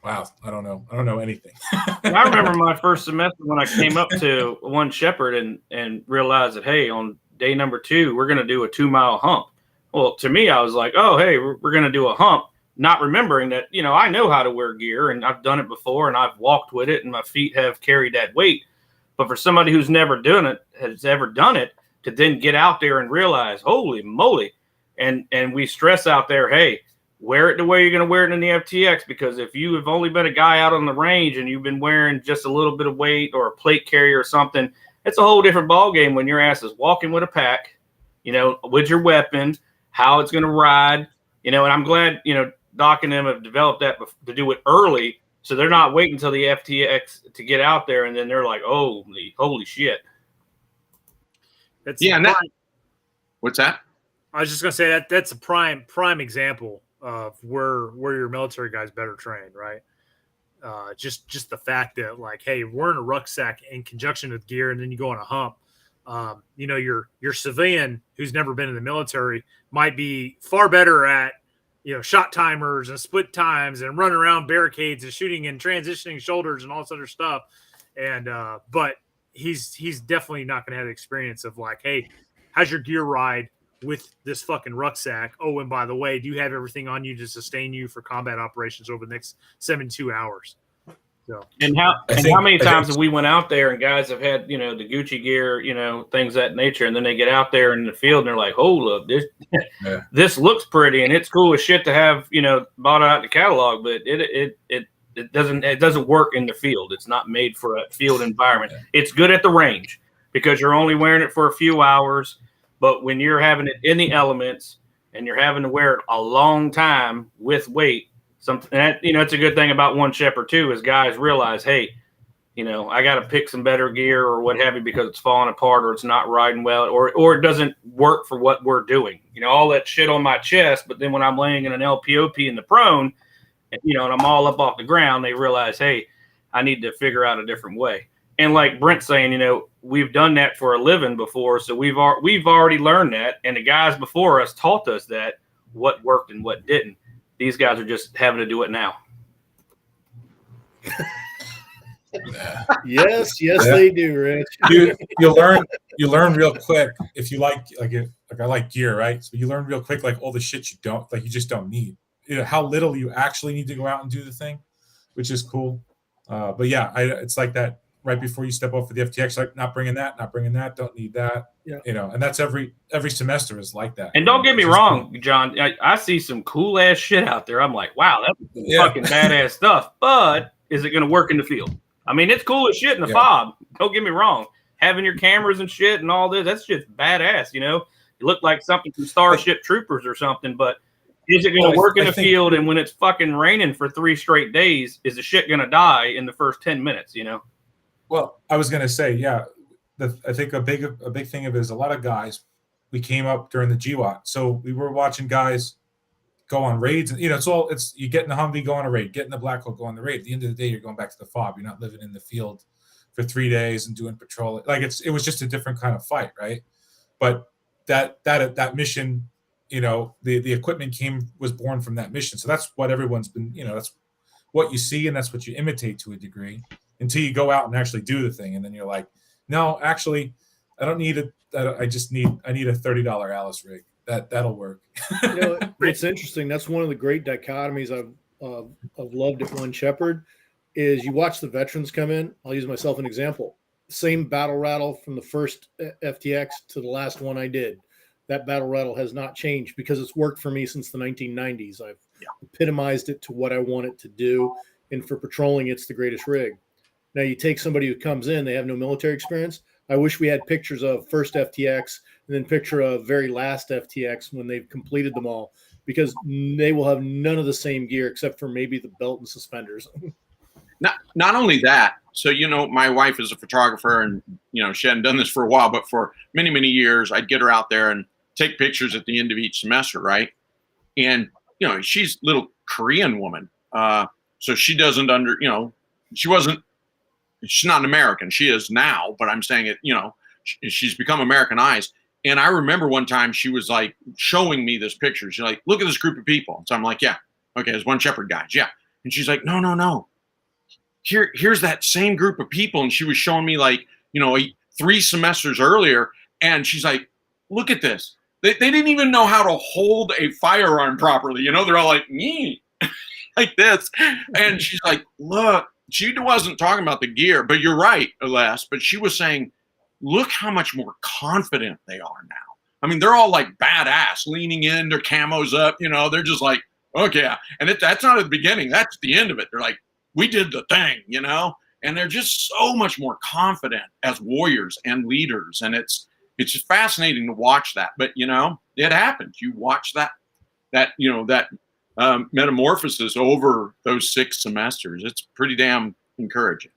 wow, I don't know anything. I remember my first semester when I came up to One Shepherd and realized that, hey, on day number 2, we're going to do a 2-mile hump. Well, to me, I was like, oh, hey, we're going to do a hump, not remembering that, I know how to wear gear and I've done it before and I've walked with it and my feet have carried that weight. But for somebody who's never done it, to then get out there and realize, holy moly, and we stress out there, hey, wear it the way you're going to wear it in the FTX, because if you have only been a guy out on the range and you've been wearing just a little bit of weight or a plate carrier or something, it's a whole different ball game when your ass is walking with a pack, with your weapon, how it's going to ride, and I'm glad, Doc and them have developed that to do it early, so they're not waiting until the FTX to get out there and then they're like, holy shit. That's what's that? I was just gonna say that's a prime example of where your military guys better trained, right? Just the fact that, like, hey, we're in a rucksack in conjunction with gear, and then you go on a hump. Your civilian who's never been in the military might be far better at shot timers and split times and running around barricades and shooting and transitioning shoulders and all this other stuff, and but he's definitely not going to have the experience of, like, hey, how's your gear ride with this fucking rucksack? Oh, and by the way, do you have everything on you to sustain you for combat operations over the next 72 hours? So, and how many times have we went out there and guys have had, the Gucci gear, things of that nature, and then they get out there in the field and they're like, hold up, this looks pretty and it's cool as shit to have, bought out the catalog, but it doesn't work in the field. It's not made for a field environment. It's good at the range because you're only wearing it for a few hours. But when you're having it in the elements and you're having to wear it a long time with weight, it's a good thing about One Shepherd too, is guys realize, hey, I got to pick some better gear or what have you because it's falling apart or it's not riding well or it doesn't work for what we're doing. All that shit on my chest. But then when I'm laying in an LPOP in the prone, and I'm all up off the ground, they realize, hey, I need to figure out a different way. And like Brent's saying, we've done that for a living before, so we've already learned that, and the guys before us taught us that what worked and what didn't. These guys are just having to do it now. Yes, they do, Rich. You learn real quick if you like I like gear, right? So you learn real quick, like, all the shit you just don't need. How little you actually need to go out and do the thing, which is cool. But yeah, it's like that right before you step off for the FTX, like not bringing that, don't need that. Yeah. And that's every semester is like that. And don't get me wrong, cool. John, I see some cool ass shit out there. I'm like, wow, that's fucking badass stuff. But is it going to work in the field? I mean, it's cool as shit in the fob. Don't get me wrong. Having your cameras and shit and all this, that's just badass. You look like something from Starship Troopers or something, but is it going to work in the field? And when it's fucking raining for 3 straight days, is the shit going to die in the first 10 minutes, Well, I was going to say, yeah, I think a big thing of it is a lot of guys, we came up during the GWAT. So we were watching guys go on raids. And, it's you get in the Humvee, go on a raid, get in the Black Hawk, go on the raid. At the end of the day, you're going back to the FOB. You're not living in the field for 3 days and doing patrol. Like it was just a different kind of fight, right? But that mission, the equipment was born from that mission. So that's what everyone's been, that's what you see and that's what you imitate to a degree until you go out and actually do the thing. And then you're like, no, actually, I don't need I need a $30 Alice rig. That'll work. It's interesting. That's one of the great dichotomies I've loved at One Shepherd is you watch the veterans come in. I'll use myself an example. Same battle rattle from the first FTX to the last one I did. That battle rattle has not changed because it's worked for me since the 1990s. I've epitomized it to what I want it to do. And for patrolling, it's the greatest rig. Now you take somebody who comes in, they have no military experience. I wish we had pictures of first FTX and then picture of very last FTX when they've completed them all, because they will have none of the same gear except for maybe the belt and suspenders. Not only that, So, my wife is a photographer, and, she hadn't done this for a while, but for many, many years, I'd get her out there and take pictures at the end of each semester, right? And, she's a little Korean woman. So she doesn't she's not an American. She is now, but I'm saying it, she's become Americanized. And I remember one time she was like showing me this picture. She's like, look at this group of people. So I'm like, yeah, okay, there's one shepherd guys. Yeah. And she's like, no. Here's that same group of people. And she was showing me like, 3 semesters earlier. And she's like, look at this. They didn't even know how to hold a firearm properly. They're all like, me, like this. And she's like, look, she wasn't talking about the gear, but you're right, Les. But she was saying, look how much more confident they are now. I mean, they're all like badass, leaning in, their camos up, they're just like, okay. And that's not at the beginning. That's the end of it. They're like, we did the thing, and they're just so much more confident as warriors and leaders. And it's just fascinating to watch that. But, it happens. You watch that metamorphosis over those 6 semesters. It's pretty damn encouraging.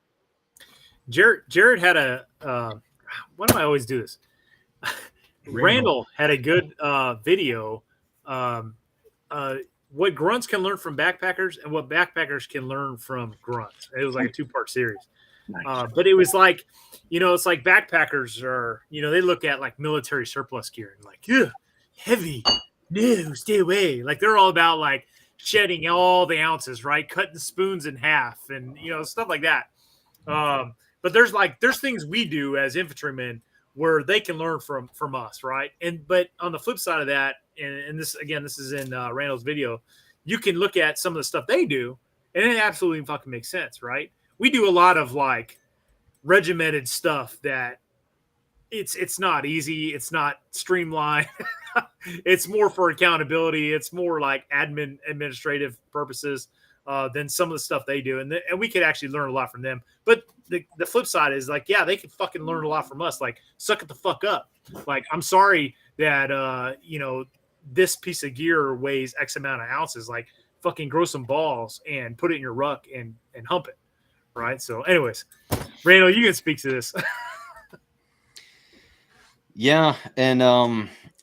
Jared had a, why do I always do this? Randall had a good video. What grunts can learn from backpackers and what backpackers can learn from grunts. It was like a 2-part series. Nice. But it was like, it's like backpackers are, they look at like military surplus gear and like, ugh, heavy, no, stay away. Like they're all about like shedding all the ounces, right? Cutting spoons in half and, stuff like that. But there's things we do as infantrymen where they can learn from us, right? But on the flip side of that, and this is in Randall's video, you can look at some of the stuff they do, and it absolutely fucking makes sense, right? We do a lot of like regimented stuff that it's not easy, it's not streamlined. It's more for accountability. It's more like administrative purposes than some of the stuff they do, and we could actually learn a lot from them. But the flip side is like, yeah, they can fucking learn a lot from us. Like, suck it the fuck up. Like, I'm sorry that this piece of gear weighs X amount of ounces. Like, fucking grow some balls and put it in your ruck and hump it, right? So, anyways, Randall, you can speak to this. Yeah, and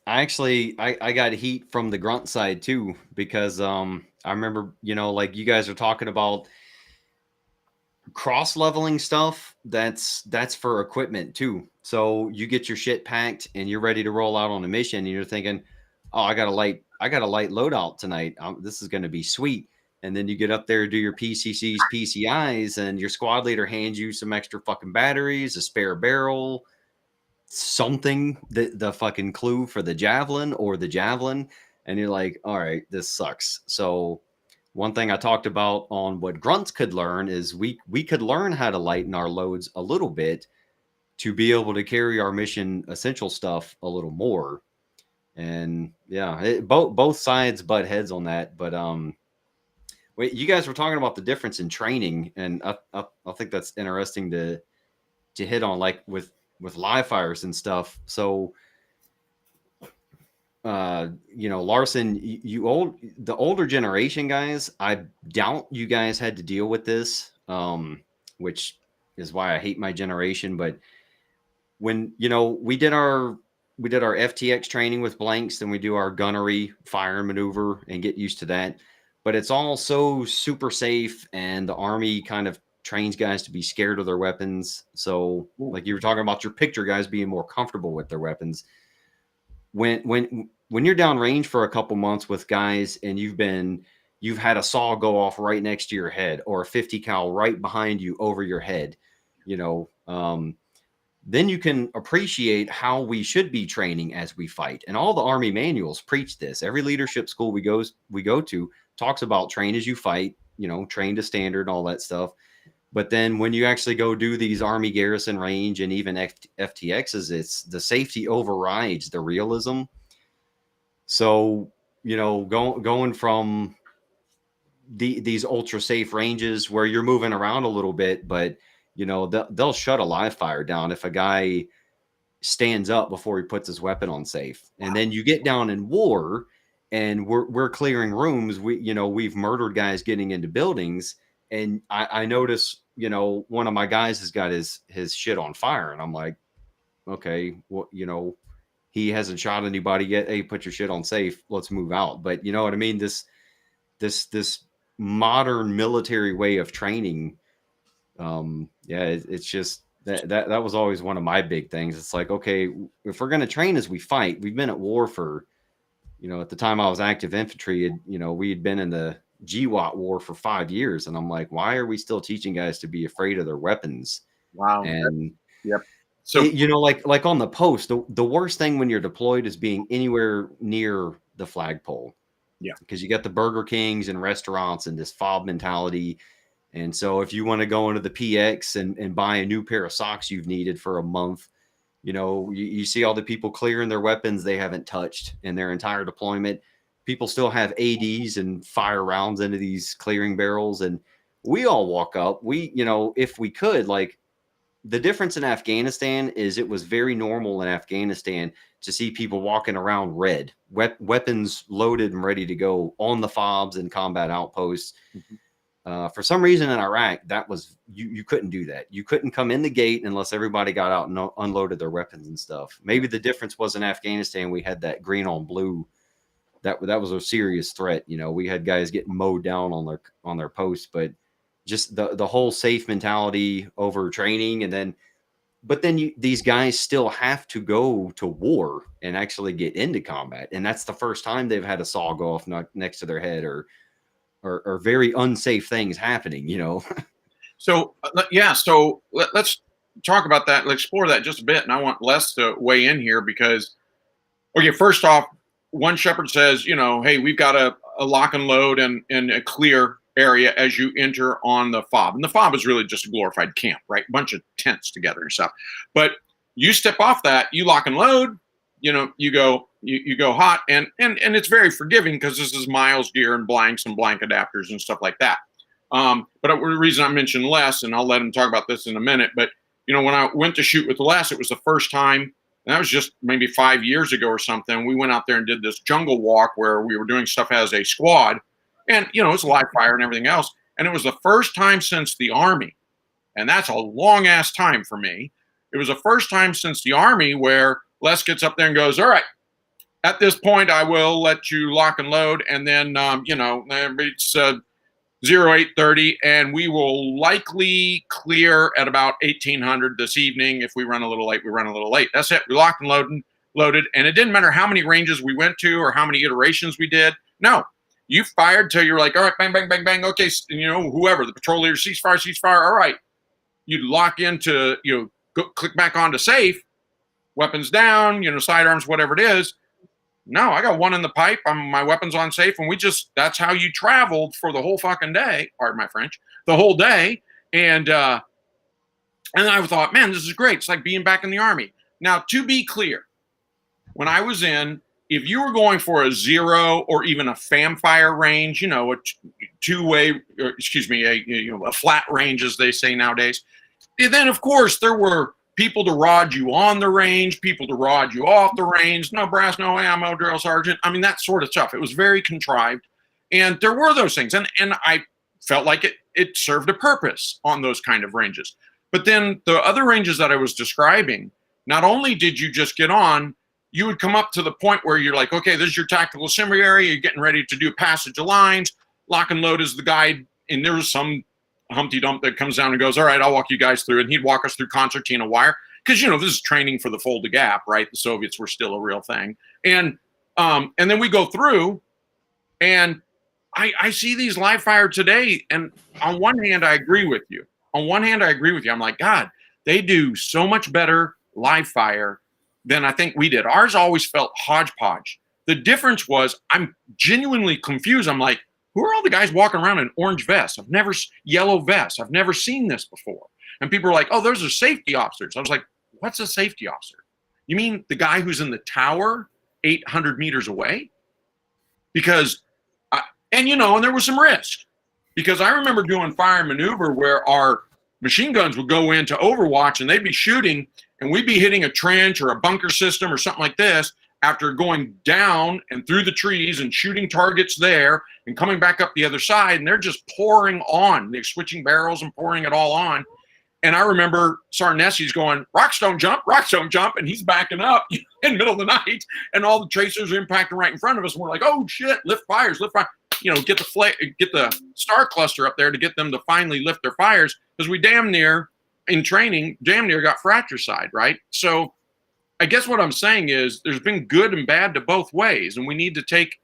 I got heat from the grunt side too, because I remember, like you guys are talking about cross leveling stuff. That's for equipment too. So you get your shit packed and you're ready to roll out on a mission, and you're thinking, oh, I got a light loadout tonight. This is going to be sweet. And then you get up there, do your PCCs, PCIs, and your squad leader hands you some extra fucking batteries, a spare barrel, something, the fucking clue for the javelin, and you're like, all right, this sucks. So one thing I talked about on what grunts could learn is we could learn how to lighten our loads a little bit to be able to carry our mission essential stuff a little more. And yeah, both sides butt heads on that. But wait, you guys were talking about the difference in training, and I think that's interesting to hit on, like with live fires and stuff. So Larson, the older generation guys, I doubt you guys had to deal with this, which is why I hate my generation. But when we did our FTX training with blanks, then we do our gunnery fire and maneuver and get used to that. But it's all so super safe, and the Army kind of trains guys to be scared of their weapons. So like you were talking about your picture guys being more comfortable with their weapons. When you're down range for a couple months with guys and you've had a saw go off right next to your head, or a 50 cal right behind you over your head, then you can appreciate how we should be training as we fight. And all the Army manuals preach this. Every leadership school we go to talks about train as you fight, train to standard, all that stuff. But then when you actually go do these Army garrison range and even FTXs, it's the safety overrides the realism. So, going from these ultra safe ranges where you're moving around a little bit, but they'll shut a live fire down if a guy stands up before he puts his weapon on safe. And then you get down in war and we're clearing rooms. We've murdered guys getting into buildings. And I notice you know, one of my guys has got his shit on fire. And I'm like, okay, well, you know, he hasn't shot anybody yet. Hey, put your shit on safe. Let's move out. But you know what I mean? This modern military way of training. It's just that was always one of my big things. It's like, okay, if we're going to train as we fight, we've been at war for, you know, at the time I was active infantry, you know, we had been in the GWAT war for 5 years. And I'm like, why are we still teaching guys to be afraid of their weapons? Wow. And yep. So, you know, like on the post, the worst thing when you're deployed is being anywhere near the flagpole. Yeah. Because you got the Burger Kings and restaurants and this fob mentality. And so if you want to go into the PX and buy a new pair of socks you've needed for a month, you know, you see all the people clearing their weapons they haven't touched in their entire deployment. People still have ADs and fire rounds into these clearing barrels. And we all walk up. You know, if we could, like, the difference in Afghanistan is it was very normal in Afghanistan to see people walking around red, weapons loaded and ready to go on the fobs and combat outposts. Mm-hmm. For some reason in Iraq, that was you couldn't do that. You couldn't come in the gate unless everybody got out and unloaded their weapons and stuff. Maybe the difference was in Afghanistan, we had that green on blue. That was a serious threat. You know, we had guys getting mowed down on their posts, but just the whole safe mentality over training. And then, but then these guys still have to go to war and actually get into combat. And that's the first time they've had a saw go off next to their head or very unsafe things happening, you know? So let's talk about that. Let's explore that just a bit. And I want Les to weigh in here because, okay, first off, one shepherd says, you know, hey, we've got a lock and load and a clear area as you enter on the fob. And the fob is really just a glorified camp, right? Bunch of tents together and stuff. But you step off that, you lock and load, you know, you go hot, and it's very forgiving because this is miles gear and blanks and blank adapters and stuff like that. But the reason I mentioned Les, and I'll let him talk about this in a minute, but you know, when I went to shoot with Les, it was the first time, and that was just maybe 5 years ago or something. We went out there and did this jungle walk where we were doing stuff as a squad, and you know, it's live fire and everything else. And it was the first time since the Army, and that's a long ass time for me. It was the first time since the Army where Les gets up there and goes, all right, at this point, I will let you lock and load. And then, you know, it's 0830, and we will likely clear at about 1800 this evening. If we run a little late, we run a little late. That's it. We locked and loaded. And it didn't matter how many ranges we went to or how many iterations we did. No, you fired till you're like, all right, bang, bang, bang, bang. Okay, you know, whoever, the patrol leader, ceasefire. All right. You lock into, you know, go, click back onto safe, weapons down, you know, sidearms, whatever it is. No, I got one in the pipe. My weapon's on safe. And that's how you traveled for the whole fucking day. Pardon my French, the whole day. And I thought, man, this is great. It's like being back in the Army. Now, to be clear, when I was in, if you were going for a zero or even a FAM fire range, you know, a two-way, a flat range, as they say nowadays, then of course there were people to rod you on the range, people to rod you off the range, no brass, no ammo, drill sergeant. I mean, that sort of stuff. It was very contrived. And there were those things. And I felt like it served a purpose on those kind of ranges. But then the other ranges that I was describing, not only did you just get on, you would come up to the point where you're like, okay, this is your tactical assembly area. You're getting ready to do passage of lines. Lock and load is the guide. And there was some Humpty Dump that comes down and goes, all right, I'll walk you guys through. And he'd walk us through concertina wire. Because, you know, this is training for the Fulda Gap, right? The Soviets were still a real thing. And then we go through, and I see these live fire today. And on one hand, I agree with you. I'm like, God, they do so much better live fire than I think we did. Ours always felt hodgepodge. The difference was I'm genuinely confused. I'm like, who are all the guys walking around in orange vests? Yellow vests. I've never seen this before. And people are like, oh, those are safety officers. I was like, what's a safety officer? You mean the guy who's in the tower 800 meters away? Because, and there was some risk. Because I remember doing fire and maneuver where our machine guns would go into Overwatch and they'd be shooting and we'd be hitting a trench or a bunker system or something like this. after going down and through the trees and shooting targets there and coming back up the other side, and they're just pouring on. They're switching barrels and pouring it all on. And I remember Sarnesi's going, rocks don't jump, and he's backing up in the middle of the night, and all the tracers are impacting right in front of us. And we're like, oh shit, lift fires, get the star cluster up there to get them to finally lift their fires, because we damn near got fratricide, right? So I guess what I'm saying is there's been good and bad to both ways, and we need to take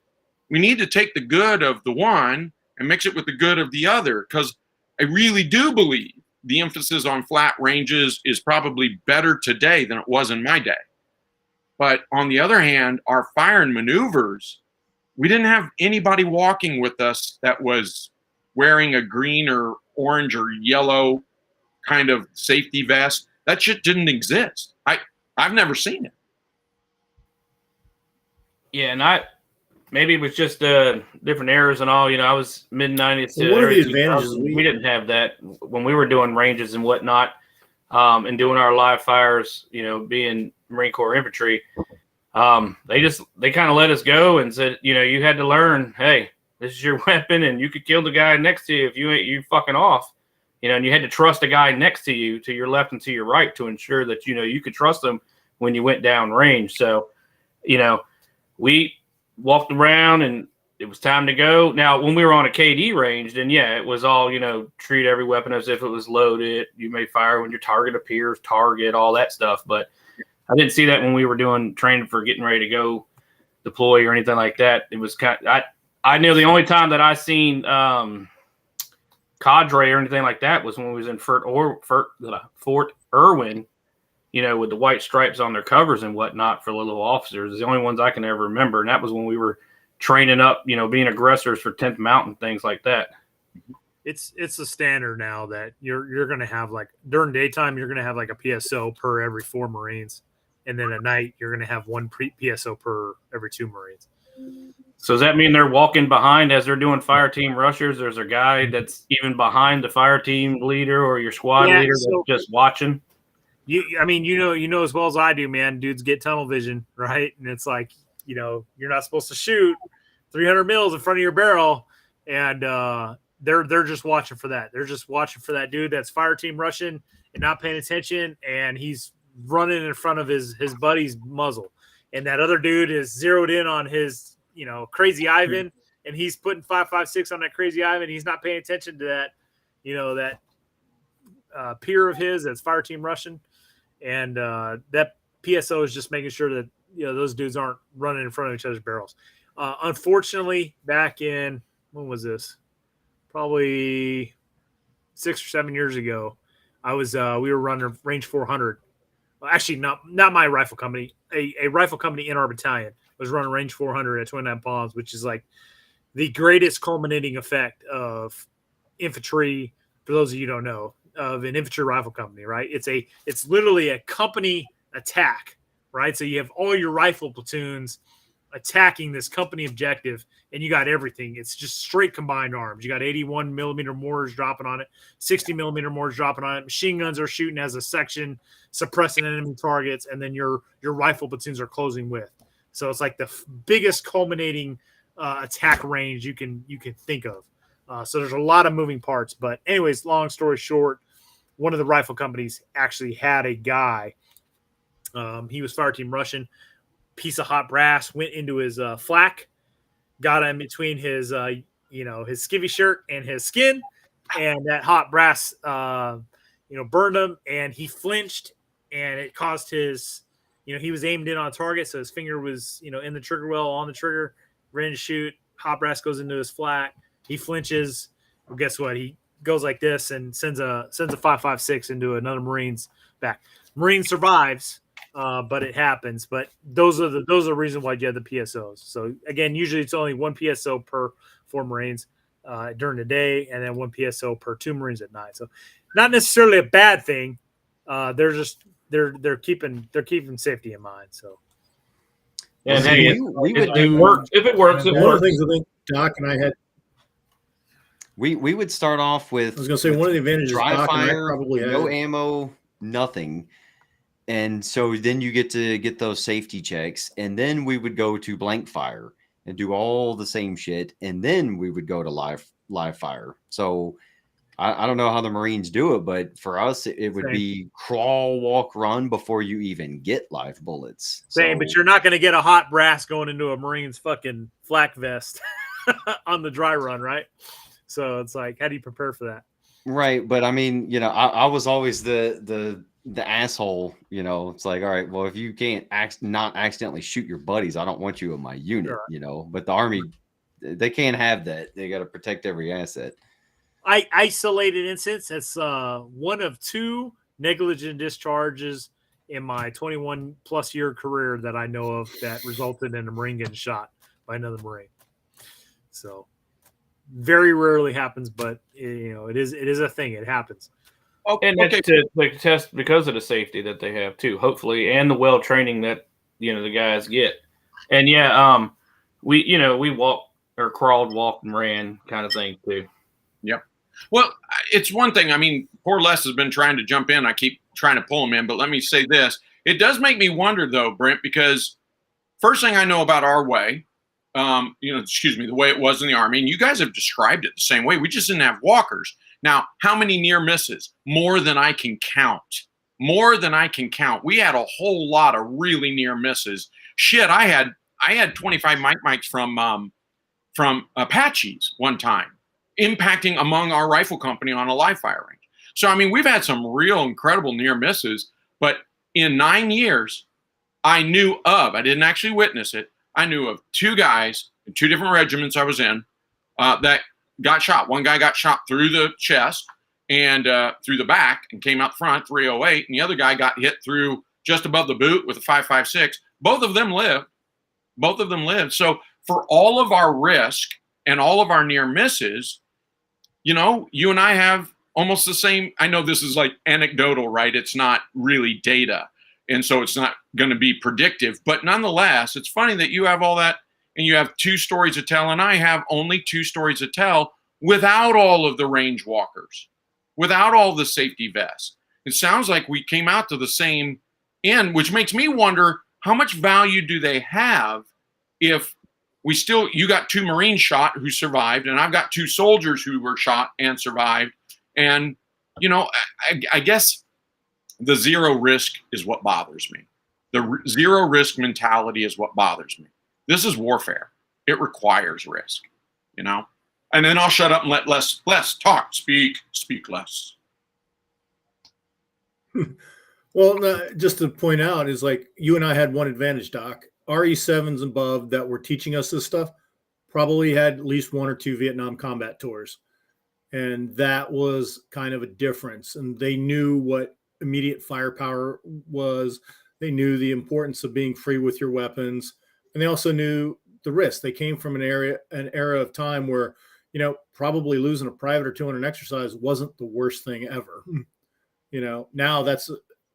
the good of the one and mix it with the good of the other, because I really do believe the emphasis on flat ranges is probably better today than it was in my day. But on the other hand, our fire and maneuvers, we didn't have anybody walking with us that was wearing a green or orange or yellow kind of safety vest. That shit didn't exist. I've never seen it. Yeah, and maybe it was just different eras and all. I was mid-90s. Well, one of the advantages we didn't have that when we were doing ranges and whatnot, and doing our live fires. Being Marine Corps infantry, they kind of let us go and said, you had to learn. Hey, this is your weapon, and you could kill the guy next to you if you fucking off. And you had to trust the guy next to you, to your left and to your right, to ensure that you could trust them when you went down range. So, we walked around and it was time to go. Now, when we were on a KD range, then yeah, it was all, treat every weapon as if it was loaded. You may fire when your target appears, target, all that stuff. But I didn't see that when we were doing training for getting ready to go deploy or anything like that. It was I knew the only time that I seen cadre or anything like that was when we was in Fort Irwin, with the white stripes on their covers and whatnot for the little officers. The only ones I can ever remember. And that was when we were training up, being aggressors for 10th Mountain, things like that. It's a standard now that you're going to have, like, during daytime, you're going to have like a PSO per every 4 Marines. And then at night, you're going to have 1 PSO per every 2 Marines. So does that mean they're walking behind as they're doing fire team rushers? There's a guy that's even behind the fire team leader or your squad leader that's just watching? You know as well as I do, man. Dudes get tunnel vision, right? And it's like, you're not supposed to shoot 300 mils in front of your barrel, and they're just watching for that. They're just watching for that dude that's fire team rushing and not paying attention, and he's running in front of his buddy's muzzle, and that other dude is zeroed in on his Crazy Ivan, and he's putting 5.56 on that Crazy Ivan. He's not paying attention to that, that peer of his that's fire team rushing, and that PSO is just making sure that those dudes aren't running in front of each other's barrels. Unfortunately, back in, when was this? Probably 6 or 7 years ago, we were running range 400. Well, actually, not my rifle company. A rifle company in our battalion was running range 400 at 29 Palms, which is like the greatest culminating effect of infantry. For those of you who don't know, of an infantry rifle company, right? It's literally a company attack, right? So you have all your rifle platoons attacking this company objective, and you got everything. It's just straight combined arms. You got 81 millimeter mortars dropping on it, 60 millimeter mortars dropping on it. Machine guns are shooting as a section, suppressing enemy targets, and then your rifle platoons are closing with. So it's like the biggest culminating attack range you can think of. So there's a lot of moving parts. But anyways, long story short, one of the rifle companies actually had a guy. He was fire team Russian. Piece of hot brass went into his flak, got him between his his skivvy shirt and his skin, and that hot brass burned him, and he flinched, and it caused his he was aimed in on a target, so his finger was in the trigger well, on the trigger, ready to shoot. Hot brass goes into his flak. He flinches. Well, guess what? He goes like this and sends a 5.56 into another Marine's back. Marine survives. But it happens. But those are the reasons why you have the PSOs. So again, usually it's only 1 PSO per 4 Marines during the day, and then 1 PSO per 2 Marines at night. So not necessarily a bad thing. They're keeping safety in mind. So and hey, if it works, it works. One of the things I think Doc and I had. We would start off with. I was going to say one of the advantages dry Doc fire, and I probably no had. ammo, nothing. And so then you get to get those safety checks, and then we would go to blank fire and do all the same shit, and then we would go to live fire. So I don't know how the Marines do it, but for us, it would Same. be crawl, walk, run before you even get live bullets. Same, but you're not going to get a hot brass going into a Marine's fucking flak vest on the dry run, right? So it's like, how do you prepare for that? Right, but I mean, I was always the asshole. It's like, all right, well, if you can't not accidentally shoot your buddies, I don't want you in my unit. Sure. But the Army, they can't have that. They got to protect every asset. Isolated incidents. That's one of 2 negligent discharges in my 21 plus year career that I know of that resulted in a Marine getting shot by another Marine. So very rarely happens, but it is a thing. It happens. And that's to test because of the safety that they have too, hopefully, and the well training that the guys get. And we walked or crawled, walked, and ran kind of thing too. Yep. Well, it's one thing. I mean, poor Les has been trying to jump in. I keep trying to pull him in, but let me say this. It does make me wonder, though, Brent, because first thing I know about our way, the way it was in the Army, and you guys have described it the same way. We just didn't have walkers. Now, how many near misses? More than I can count. More than I can count. We had a whole lot of really near misses. Shit, I had 25 mics from Apaches one time, impacting among our rifle company on a live fire range. So, I mean, we've had some real incredible near misses, but in 9 years, I didn't actually witness it. I knew of 2 guys in 2 different regiments I was in that got shot. One guy got shot through the chest and through the back and came out front, 308, and the other guy got hit through just above the boot with a 5.56. Both of them lived. So for all of our risk and all of our near misses, you and I have almost the same. I know this is like anecdotal, right? It's not really data. And so it's not going to be predictive. But nonetheless, it's funny that you have all that and you have 2 stories to tell. And I have only 2 stories to tell without all of the range walkers, without all the safety vests. It sounds like we came out to the same end, which makes me wonder how much value do they have if you got 2 Marines shot who survived, and I've got 2 soldiers who were shot and survived. And, I guess the zero risk is what bothers me. The zero risk mentality is what bothers me. This is warfare. It requires risk, And then I'll shut up and let Les talk. Speak less. Well, just to point out is like you and I had one advantage, Doc. RE7s above that were teaching us this stuff probably had at least 1 or 2 Vietnam combat tours. And that was kind of a difference. And they knew what immediate firepower was. They knew the importance of being free with your weapons. And they also knew the risk. They came from an era of time where, probably losing a private or 2 on an exercise wasn't the worst thing ever. Now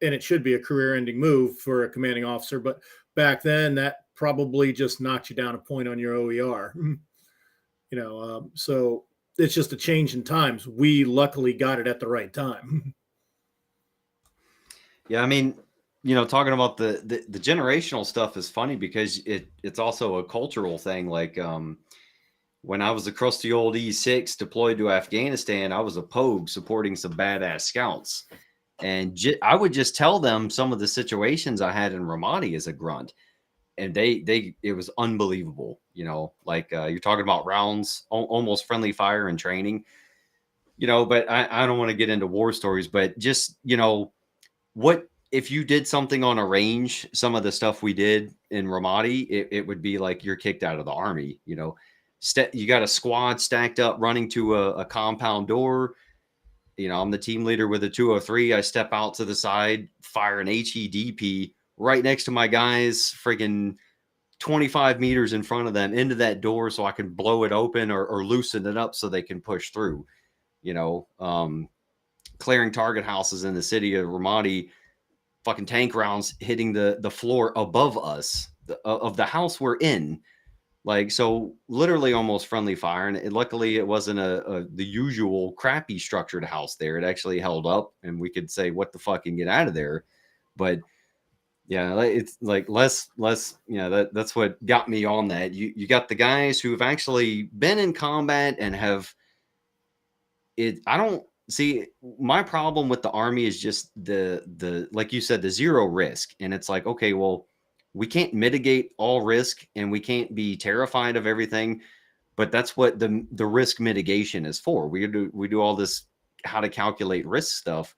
and it should be a career-ending move for a commanding officer. But back then, that probably just knocked you down a point on your OER. So it's just a change in times. We luckily got it at the right time. Yeah, I mean, talking about the generational stuff is funny because it's also a cultural thing. Like when I was across the old E6 deployed to Afghanistan, I was a Pogue supporting some badass scouts. And I would just tell them some of the situations I had in Ramadi as a grunt. And it was unbelievable, like you're talking about rounds, almost friendly fire and training, but I don't want to get into war stories, but just, what if you did something on a range, some of the stuff we did in Ramadi, it would be like you're kicked out of the Army, you got a squad stacked up running to a compound door. I'm the team leader with a 203. I step out to the side, fire an HEDP right next to my guys, friggin' 25 meters in front of them into that door so I can blow it open or loosen it up so they can push through, clearing target houses in the city of Ramadi, fucking tank rounds hitting the floor above us of the house we're in. Like, so literally almost friendly fire. And luckily it wasn't the usual crappy structured house there. It actually held up and we could say, what the fuck, and get out of there. But Yeah, it's like less, that's what got me on that. You got the guys who have actually been in combat and have it. I don't see my problem with the Army is just the like you said, the zero risk. And it's like, okay, well, we can't mitigate all risk and we can't be terrified of everything, but that's what the risk mitigation is for. We do all this how to calculate risk stuff.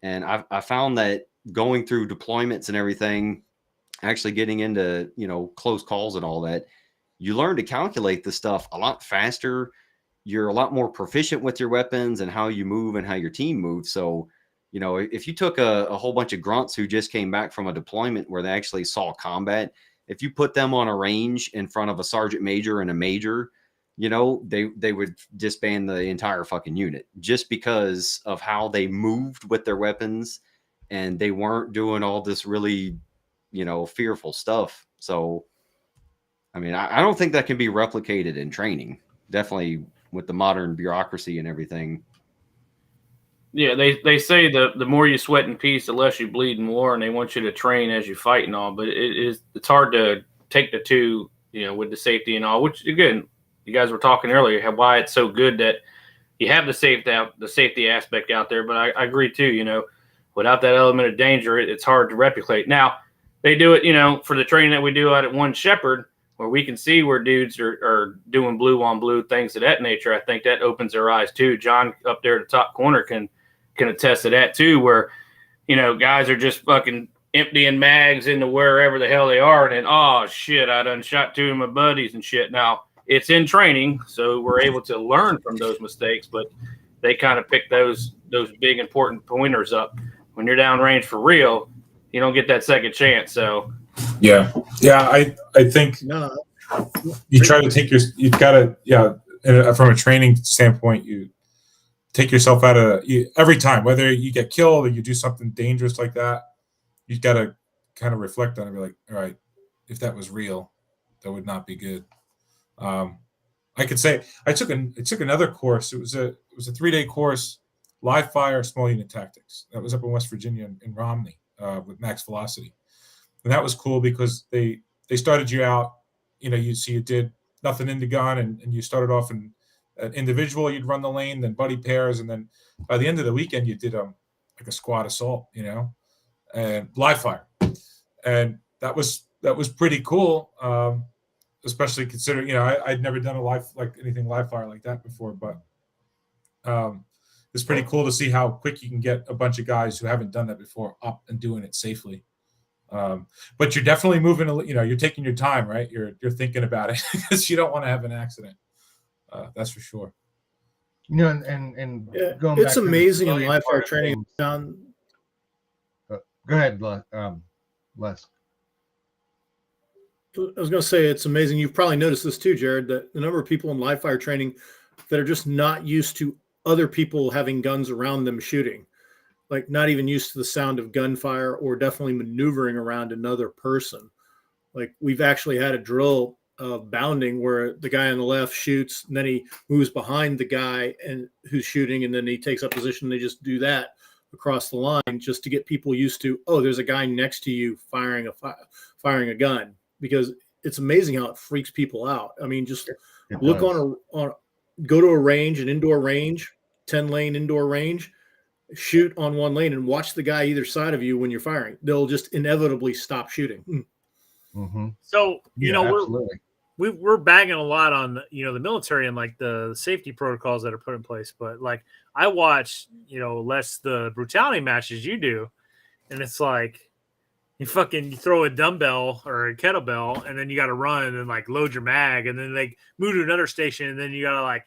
And I found that going through deployments and everything, actually getting into, close calls and all that, you learn to calculate this stuff a lot faster. You're a lot more proficient with your weapons and how you move and how your team moves. So, if you took a whole bunch of grunts who just came back from a deployment where they actually saw combat, if you put them on a range in front of a sergeant major and a major, they would disband the entire fucking unit just because of how they moved with their weapons, and they weren't doing all this really, fearful stuff. So, I mean, I don't think that can be replicated in training. Definitely with the modern bureaucracy and everything. Yeah, they say the more you sweat in peace, the less you bleed in war, and they want you to train as you fight and all. But it's hard to take the two, with the safety and all. Which again, you guys were talking earlier why it's so good that you have the safety aspect out there. But I agree too. Without that element of danger, it's hard to replicate. Now they do it, for the training that we do out at One Shepherd, where we can see where dudes are doing blue on blue, things of that nature. I think that opens their eyes too. John up there at the top corner can attest to that too, where, guys are just fucking emptying mags into wherever the hell they are. And then, oh shit, I done shot two of my buddies and shit. Now it's in training, so we're able to learn from those mistakes, but they kind of pick those big important pointers up. When you're downrange for real, you don't get that second chance. So yeah, I think you try to you've got to, from a training standpoint, you take yourself out of every time, whether you get killed or you do something dangerous like that, you've got to kind of reflect on it and be like, all right, if that was real, that would not be good. I could say I took another course. It was a 3-day course, live fire, small unit tactics. That was up in West Virginia in Romney with Max Velocity. And that was cool because they started you out, you did nothing in the gun and you started off in an individual, you'd run the lane, then buddy pairs. And then by the end of the weekend, you did like a squad assault, and live fire. And that was pretty cool. Especially considering, I'd never done anything live fire like that before, but it's pretty cool to see how quick you can get a bunch of guys who haven't done that before up and doing it safely. But you're definitely moving, you're taking your time, right? You're thinking about it because you don't want to have an accident. That's for sure. And going it's back amazing in live fire training. Go ahead, Les. I was going to say it's amazing. You've probably noticed this too, Jared, that the number of people in live fire training that are just not used to other people having guns around them shooting, like not even used to the sound of gunfire or definitely maneuvering around another person. Like we've actually had a drill of bounding where the guy on the left shoots and then he moves behind the guy and who's shooting and then he takes up position. They just do that across the line just to get people used to, oh, there's a guy next to you firing a gun, because it's amazing how it freaks people out. I mean, just look go to a range, an indoor range, 10-lane indoor range, shoot on one lane and watch the guy either side of you when you're firing. They'll just inevitably stop shooting. Mm-hmm. So, absolutely. we're bagging a lot on the military and like the safety protocols that are put in place, but like I watch less the brutality matches you do, and it's like you throw a dumbbell or a kettlebell and then you got to run and like load your mag and then they move to another station and then you got to like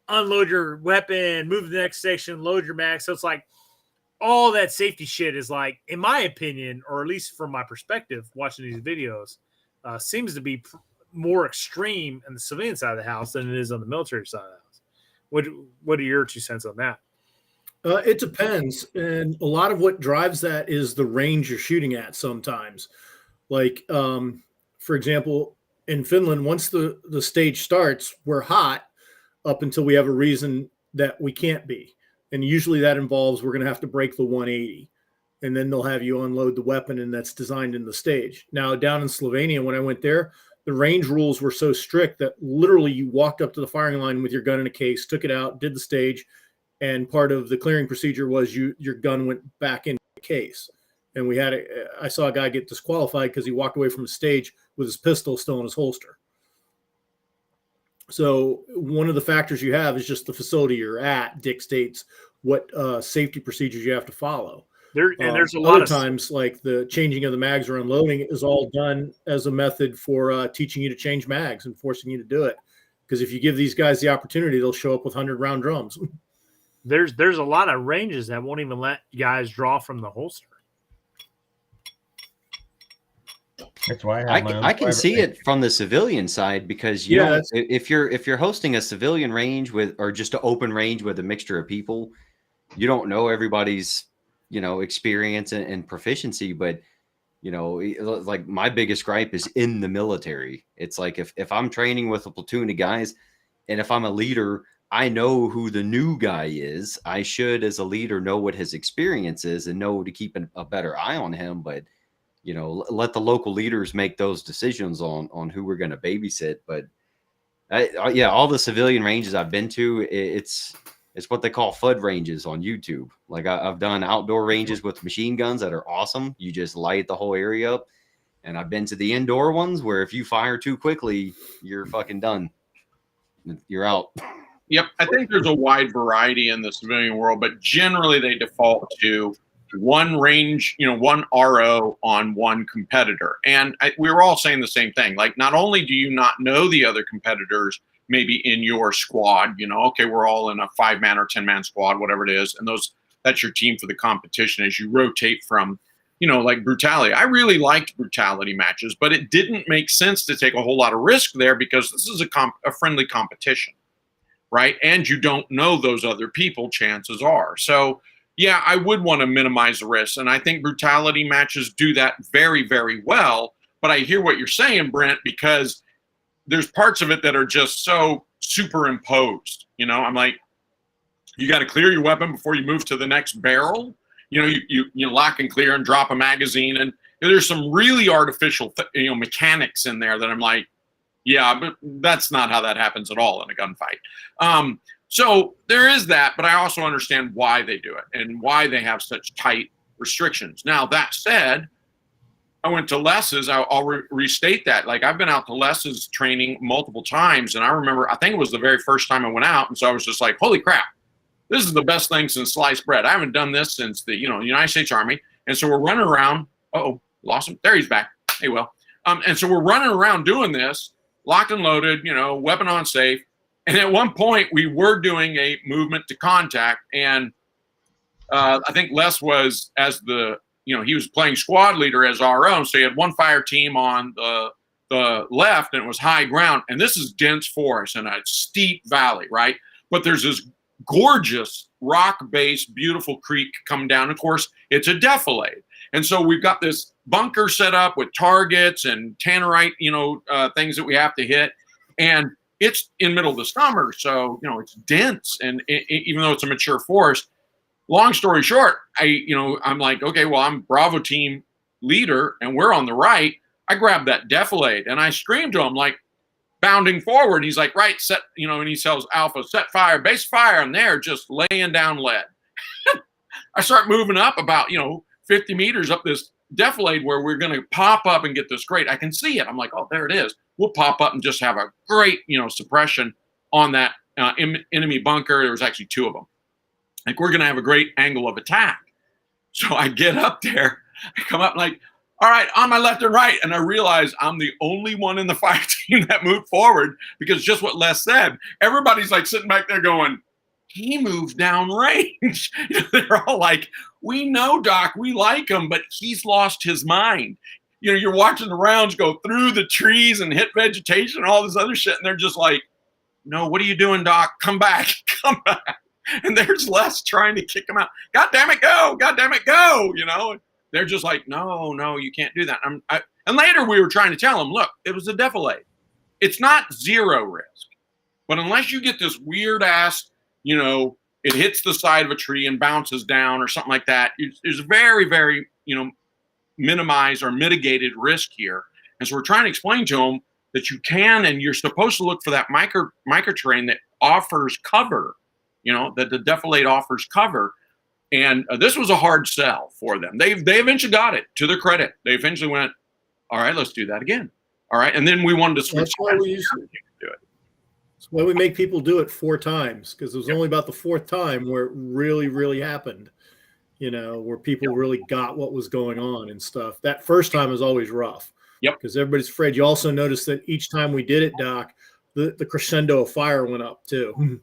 unload your weapon, move to the next station, load your mag. So it's like all that safety shit is like, in my opinion, or at least from my perspective, watching these videos, seems to be more extreme on the civilian side of the house than it is on the military side of the house. What are your 2 cents on that? It depends. And a lot of what drives that is the range you're shooting at sometimes. Like, for example, in Finland, once the stage starts, we're hot up until we have a reason that we can't be. And usually that involves we're going to have to break the 180. and then they'll have you unload the weapon, and that's designed in the stage. Now, down in Slovenia, when I went there, the range rules were so strict that literally you walked up to the firing line with your gun in a case, took it out, did the stage, and part of the clearing procedure was your gun went back in the case. And I saw a guy get disqualified because he walked away from the stage with his pistol still in his holster. So one of the factors you have is just the facility you're at dictates what safety procedures you have to follow. There's a lot of times, like the changing of the mags or unloading is all done as a method for teaching you to change mags and forcing you to do it. Because if you give these guys the opportunity, they'll show up with 100-round drums. There's a lot of ranges that won't even let guys draw from the holster. That's why I can see it from the civilian side, because if you're hosting a civilian range or just an open range with a mixture of people, you don't know everybody's experience and proficiency. But like my biggest gripe is in the military. It's like if I'm training with a platoon of guys, and if I'm a leader, I know who the new guy is. I should, as a leader, know what his experience is and know to keep a better eye on him. But let the local leaders make those decisions on who we're going to babysit. But all the civilian ranges I've been to, it's what they call FUD ranges on YouTube. Like I've done outdoor ranges with machine guns that are awesome. You just light the whole area up. And I've been to the indoor ones where if you fire too quickly, you're fucking done. You're out. Yep. I think there's a wide variety in the civilian world, but generally they default to one range, one RO on one competitor. And we were all saying the same thing. Like, not only do you not know the other competitors, maybe in your squad, okay, we're all in a 5-man or 10-man squad, whatever it is. And that's your team for the competition as you rotate from, like brutality. I really liked brutality matches, but it didn't make sense to take a whole lot of risk there because this is a friendly competition, right? And you don't know those other people, chances are. So, yeah, I would want to minimize the risk. And I think brutality matches do that very, very well. But I hear what you're saying, Brent, because there's parts of it that are just so superimposed. I'm like, you got to clear your weapon before you move to the next barrel. You lock and clear and drop a magazine. And there's some really artificial, mechanics in there that I'm like, yeah, but that's not how that happens at all in a gunfight. So there is that, but I also understand why they do it and why they have such tight restrictions. Now, that said, I went to Les's. I'll restate that. Like, I've been out to Les's training multiple times, and I remember, I think it was the very first time I went out, and so I was just like, holy crap, this is the best thing since sliced bread. I haven't done this since the United States Army. And so we're running around. Uh-oh, lost him. There he's back. Hey, Will. And so we're running around doing this, locked and loaded, weapon on safe. And at one point, we were doing a movement to contact, and I think Les was he was playing squad leader as our own. So he had one fire team on the left, and it was high ground. And this is dense forest and a steep valley, right? But there's this gorgeous rock-based, beautiful creek coming down. Of course, it's a defilade. And so we've got this bunker set up with targets and tannerite, things that we have to hit. And it's in the middle of the summer, so it's dense, and even though it's a mature forest. Long story short, I'm like, okay, well, I'm Bravo team leader, and we're on the right. I grabbed that defilade, and I screamed to him, like, bounding forward. He's like, right, set, and he tells Alpha, set fire, base fire, and they're just laying down lead. I start moving up about 50 meters up this defilade where we're going to pop up and get this great. I can see it. I'm like, oh, there it is. We'll pop up and just have a great, suppression on that enemy bunker. There was actually 2 of them. Like, we're going to have a great angle of attack. So I get up there, I come up like, all right, on my left and right. And I realize I'm the only one in the fire team that moved forward, because just what Les said, everybody's like sitting back there going, he moved down range. They're all like, we know, Doc, we like him, but he's lost his mind. You're watching the rounds go through the trees and hit vegetation and all this other shit. And they're just like, no, what are you doing, Doc? Come back, come back. And there's Les trying to kick him out. God damn it, go. God damn it, go. They're just like, no, you can't do that. And later we were trying to tell them, look, it was a defilade. It's not zero risk. But unless you get this weird ass, it hits the side of a tree and bounces down or something like that. There's very, very, minimized or mitigated risk here. And so we're trying to explain to them that you can, and you're supposed to look for that microterrain that offers cover, that the defilade offers cover. And this was a hard sell for them. They eventually got it, to their credit. They eventually went, all right, let's do that again. All right. And then we wanted to switch. That's why we used to do it. That's why we make people do it 4 times, because it was only about the 4th time where it really, really happened, where people really got what was going on and stuff. That first time is always rough. Yep. Because everybody's afraid. You also notice that each time we did it, Doc, the crescendo of fire went up too.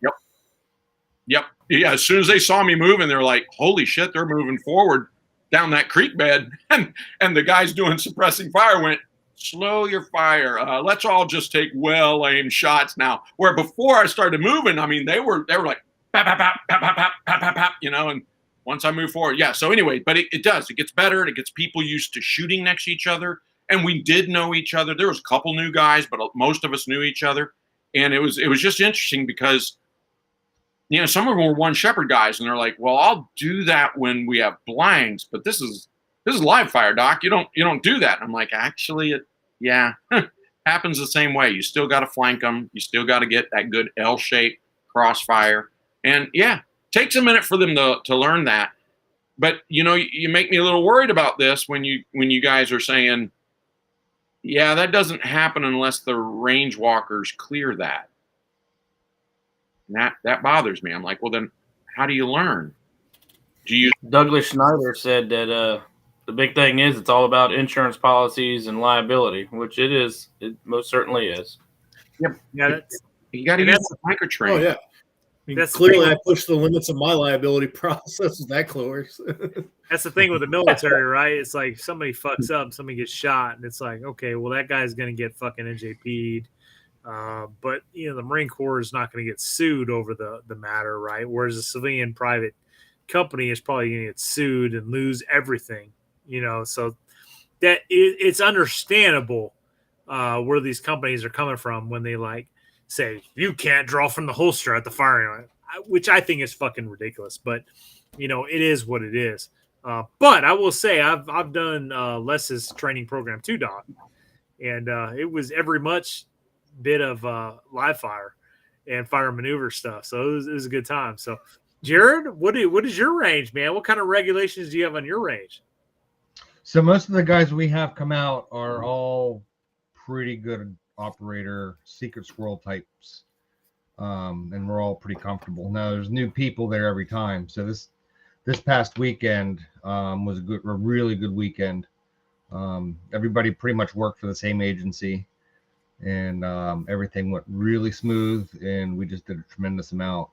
Yep. Yeah. As soon as they saw me moving, they're like, holy shit, they're moving forward down that creek bed. And the guys doing suppressing fire went, slow your fire. Let's all just take well-aimed shots now. Where before I started moving, I mean, they were like, pap, pap, pap, pap, pap, pap, pap, pap, pap, and once I move forward. Yeah. So anyway, but it does. It gets better. It gets people used to shooting next to each other. And we did know each other. There was a couple new guys, but most of us knew each other. And it was just interesting because, some of them were one shepherd guys, and they're like, well, I'll do that when we have blanks, but this is live fire, Doc. You don't do that. And I'm like, actually, happens the same way. You still got to flank them. You still got to get that good L-shaped crossfire. And takes a minute for them to learn that. But you make me a little worried about this when you guys are saying, yeah, that doesn't happen unless the range walkers clear that. And that bothers me. I'm like, well, then how do you learn? Douglas Schneider said that the big thing is it's all about insurance policies and liability, which it is. It most certainly is. Yep. Yeah, you got to use the microtrain. Oh yeah. Clearly, I pushed the limits of my liability process with that close. That's the thing with the military, right? It's like somebody fucks up, somebody gets shot, and it's like, okay, well, that guy's going to get fucking NJP'd. But, the Marine Corps is not going to get sued over the matter, right? Whereas a civilian private company is probably going to get sued and lose everything, So that it's understandable where these companies are coming from when they say you can't draw from the holster at the firing line, which I think is fucking ridiculous. But it is what it is. But I will say I've done Les's training program too, Doc, and it was every much bit of live fire and fire maneuver stuff. So it was a good time. So Jared, what is your range, man? What kind of regulations do you have on your range? So most of the guys we have come out are all pretty good operator, secret squirrel types, and we're all pretty comfortable. Now there's new people there every time. So this past weekend was a really good weekend. Everybody pretty much worked for the same agency, and everything went really smooth, and we just did a tremendous amount.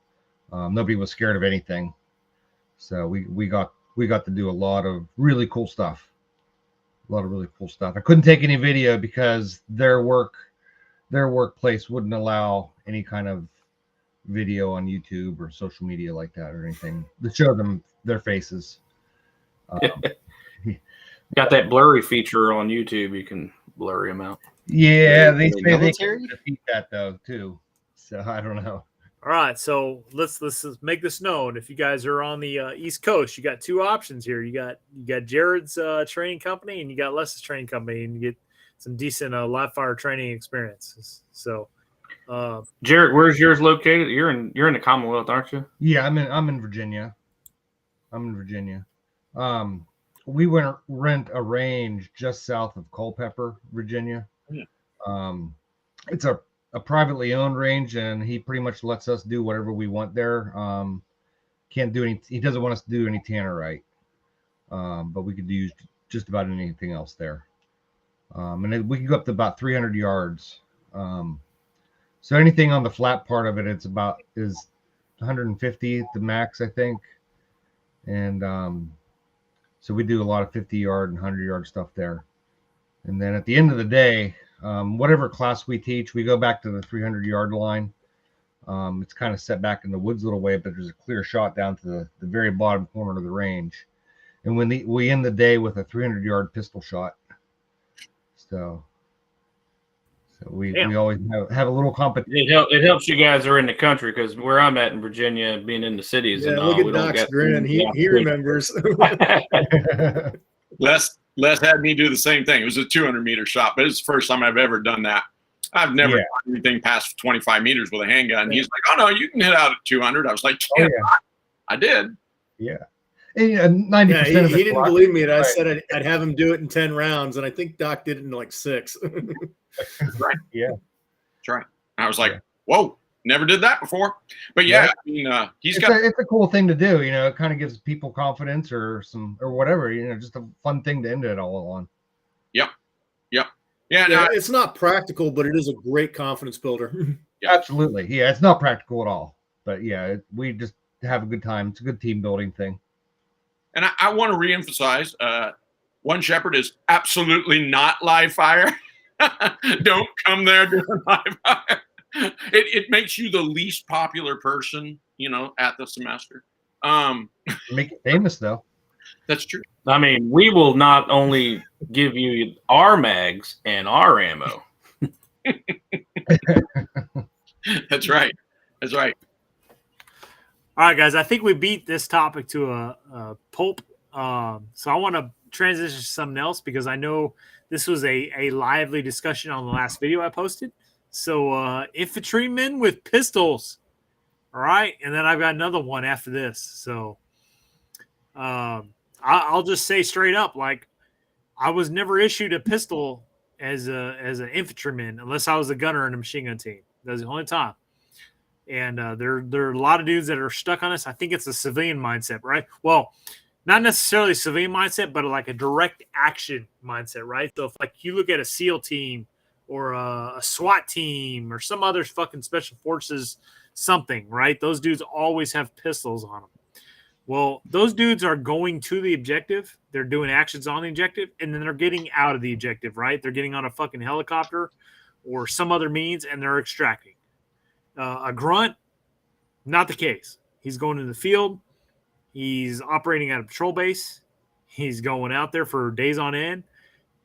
Nobody was scared of anything, so we got to do a lot of really cool stuff. I couldn't take any video because their workplace wouldn't allow any kind of video on YouTube or social media like that or anything to show them their faces. Got that blurry feature on YouTube. You can blurry them out. Yeah, they say they can defeat that though too. So I don't know. All right, so let's make this known. If you guys are on the East Coast, you got 2 options here. You got Jared's training company, and you got Les's training company, and you get some decent live fire training experiences. So, Jared, where's yours located? You're in the Commonwealth, aren't you? Yeah, I'm in Virginia. We went rent a range just south of Culpeper, Virginia. Yeah. It's a privately owned range, and he pretty much lets us do whatever we want there. Can't do any. He doesn't want us to do any tannerite, but we could do just about anything else there. And we can go up to about 300 yards. So anything on the flat part of it, is 150 at the max, I think. And so we do a lot of 50-yard and 100-yard stuff there. And then at the end of the day, whatever class we teach, we go back to the 300-yard line. It's kind of set back in the woods a little way, but there's a clear shot down to the very bottom corner of the range. And we end the day with a 300-yard pistol shot. So So we always have a little competition. It helps you guys are in the country, because where I'm at in Virginia, being in the cities, Yeah, and look we at don't Doc's get grin. He remembers. Les had me do the same thing. It was a 200-meter shot, but it's the first time I've ever done that. I've never done anything past 25 meters with a handgun. He's like, "Oh no, you can hit out at 200." I was like, I did. Yeah. 90% of he didn't believe me, and I right. said I'd have him do it in 10 rounds, and I think Doc did it in like 6. That's right. Yeah. That's right. And I was like, whoa, never did that before. But yeah, I mean, it's a cool thing to do. You know, it kind of gives people confidence or whatever. You know, just a fun thing to end it all on. Yep. Yeah, it's not practical, but it is a great confidence builder. Yeah, absolutely. Yeah, it's not practical at all. But yeah, we just have a good time. It's a good team building thing. And I want to reemphasize, One Shepherd is absolutely not live fire. Don't come there doing live fire. It makes you the least popular person, at the semester. Make it famous though. That's true. I mean, we will not only give you our mags and our ammo. That's right. That's right. All right, guys. I think we beat this topic to a pulp. So I want to transition to something else, because I know this was a lively discussion on the last video I posted. So infantrymen with pistols. All right. And then I've got another one after this. So I'll just say straight up, like, I was never issued a pistol as an infantryman unless I was a gunner in a machine gun team. That was the only time. And there are a lot of dudes that are stuck on this. I think it's a civilian mindset, right? Well, not necessarily a civilian mindset, but like a direct action mindset, right? So if like you look at a SEAL team or a SWAT team or some other fucking special forces something, right? Those dudes always have pistols on them. Well, those dudes are going to the objective. They're doing actions on the objective, and then they're getting out of the objective, right? They're getting on a fucking helicopter or some other means, and they're extracting. A grunt, not the case. He's going to the field. He's operating at a patrol base. He's going out there for days on end.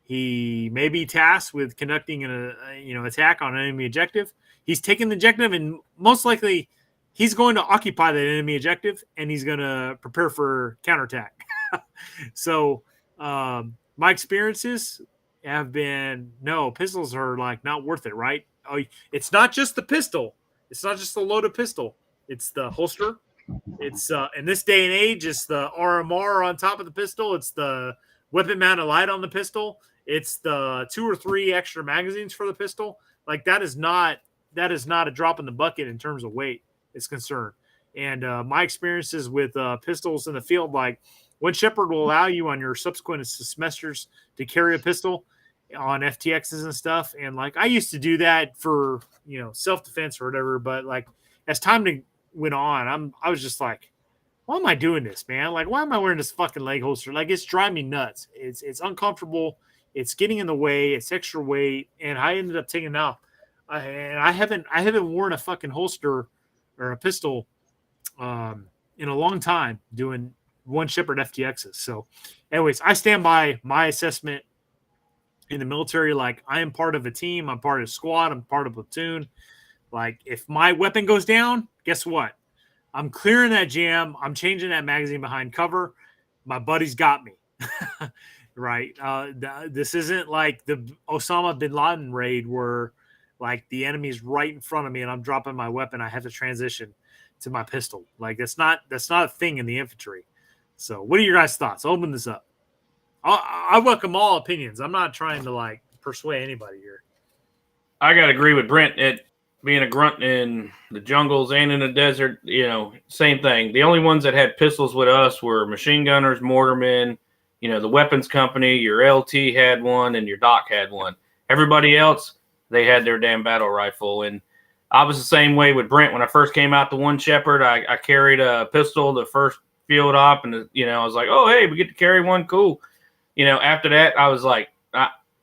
He may be tasked with conducting an attack on an enemy objective. He's taking the objective, and most likely he's going to occupy that enemy objective, and he's going to prepare for counterattack. So my experiences have been, no, pistols are like not worth it, right? Oh, it's not just the pistol. It's not just the loaded pistol. It's the holster. It's in this day and age, it's the RMR on top of the pistol. It's the weapon mounted light on the pistol. It's the 2 or 3 extra magazines for the pistol. Like that is not a drop in the bucket in terms of weight is concerned. And my experiences with pistols in the field, like One Shepherd will allow you on your subsequent semesters to carry a pistol on FTXs and stuff. And like I used to do that for self-defense or whatever, but like as time went on, I was just like, why am I doing this, man? Like, why am I wearing this fucking leg holster? Like, it's driving me nuts. It's uncomfortable. It's getting in the way. It's extra weight, and I ended up taking it out. And I haven't worn a fucking holster or a pistol in a long time doing One Shepherd FTXs. So, anyways, I stand by my assessment in the military. Like, I am part of a team. I'm part of a squad. I'm part of a platoon. Like, if my weapon goes down, guess what? I'm clearing that jam. I'm changing that magazine behind cover. My buddy's got me. Right? This isn't like the Osama bin Laden raid where like the enemy's right in front of me and I'm dropping my weapon. I have to transition to my pistol. Like that's not a thing in the infantry. So what are your guys' thoughts? Open this up. I welcome all opinions. I'm not trying to like persuade anybody here. I got to agree with Brent. Being a grunt in the jungles and in the desert, same thing. The only ones that had pistols with us were machine gunners, mortarmen, the weapons company. Your LT had one and your doc had one. Everybody else, they had their damn battle rifle. And I was the same way with Brent. When I first came out to One Shepherd, I carried a pistol the first field op, and I was like, oh, hey, we get to carry one. Cool. After that, I was like,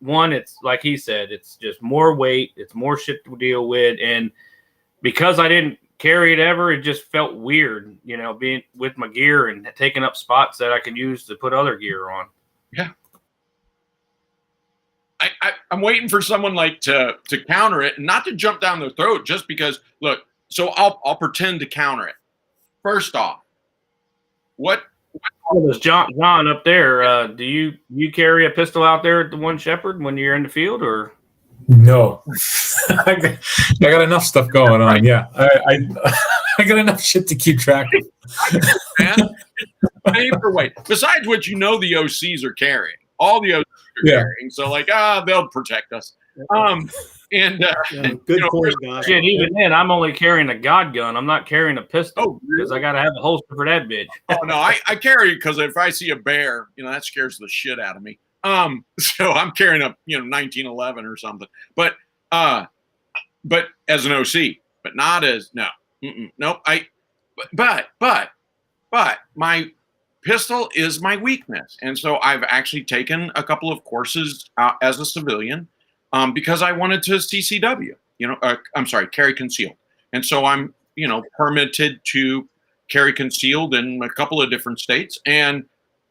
one, it's like he said, it's just more weight. It's more shit to deal with. And because I didn't carry it ever, it just felt weird, being with my gear and taking up spots that I could use to put other gear on. Yeah. I'm waiting for someone like to counter it, and not to jump down their throat just because. Look, so I'll pretend to counter it. First off, what? John up there, do you carry a pistol out there at the One Shepherd when you're in the field, or? No, I got enough stuff going on. Yeah, I got enough shit to keep track of. Man, paperweight. Besides what the OCs are carrying, all the OCs are carrying. So like, they'll protect us. Good point, guys. Shit, even then, I'm only carrying a God gun. I'm not carrying a pistol because I got to have a holster for that bitch. Oh no, I carry it because if I see a bear, that scares the shit out of me. So I'm carrying a 1911 or something. But as an OC, but not as nope. But my pistol is my weakness, and so I've actually taken a couple of courses as a civilian. Because I wanted to CCW, I'm sorry, carry concealed. And so I'm, permitted to carry concealed in a couple of different states. And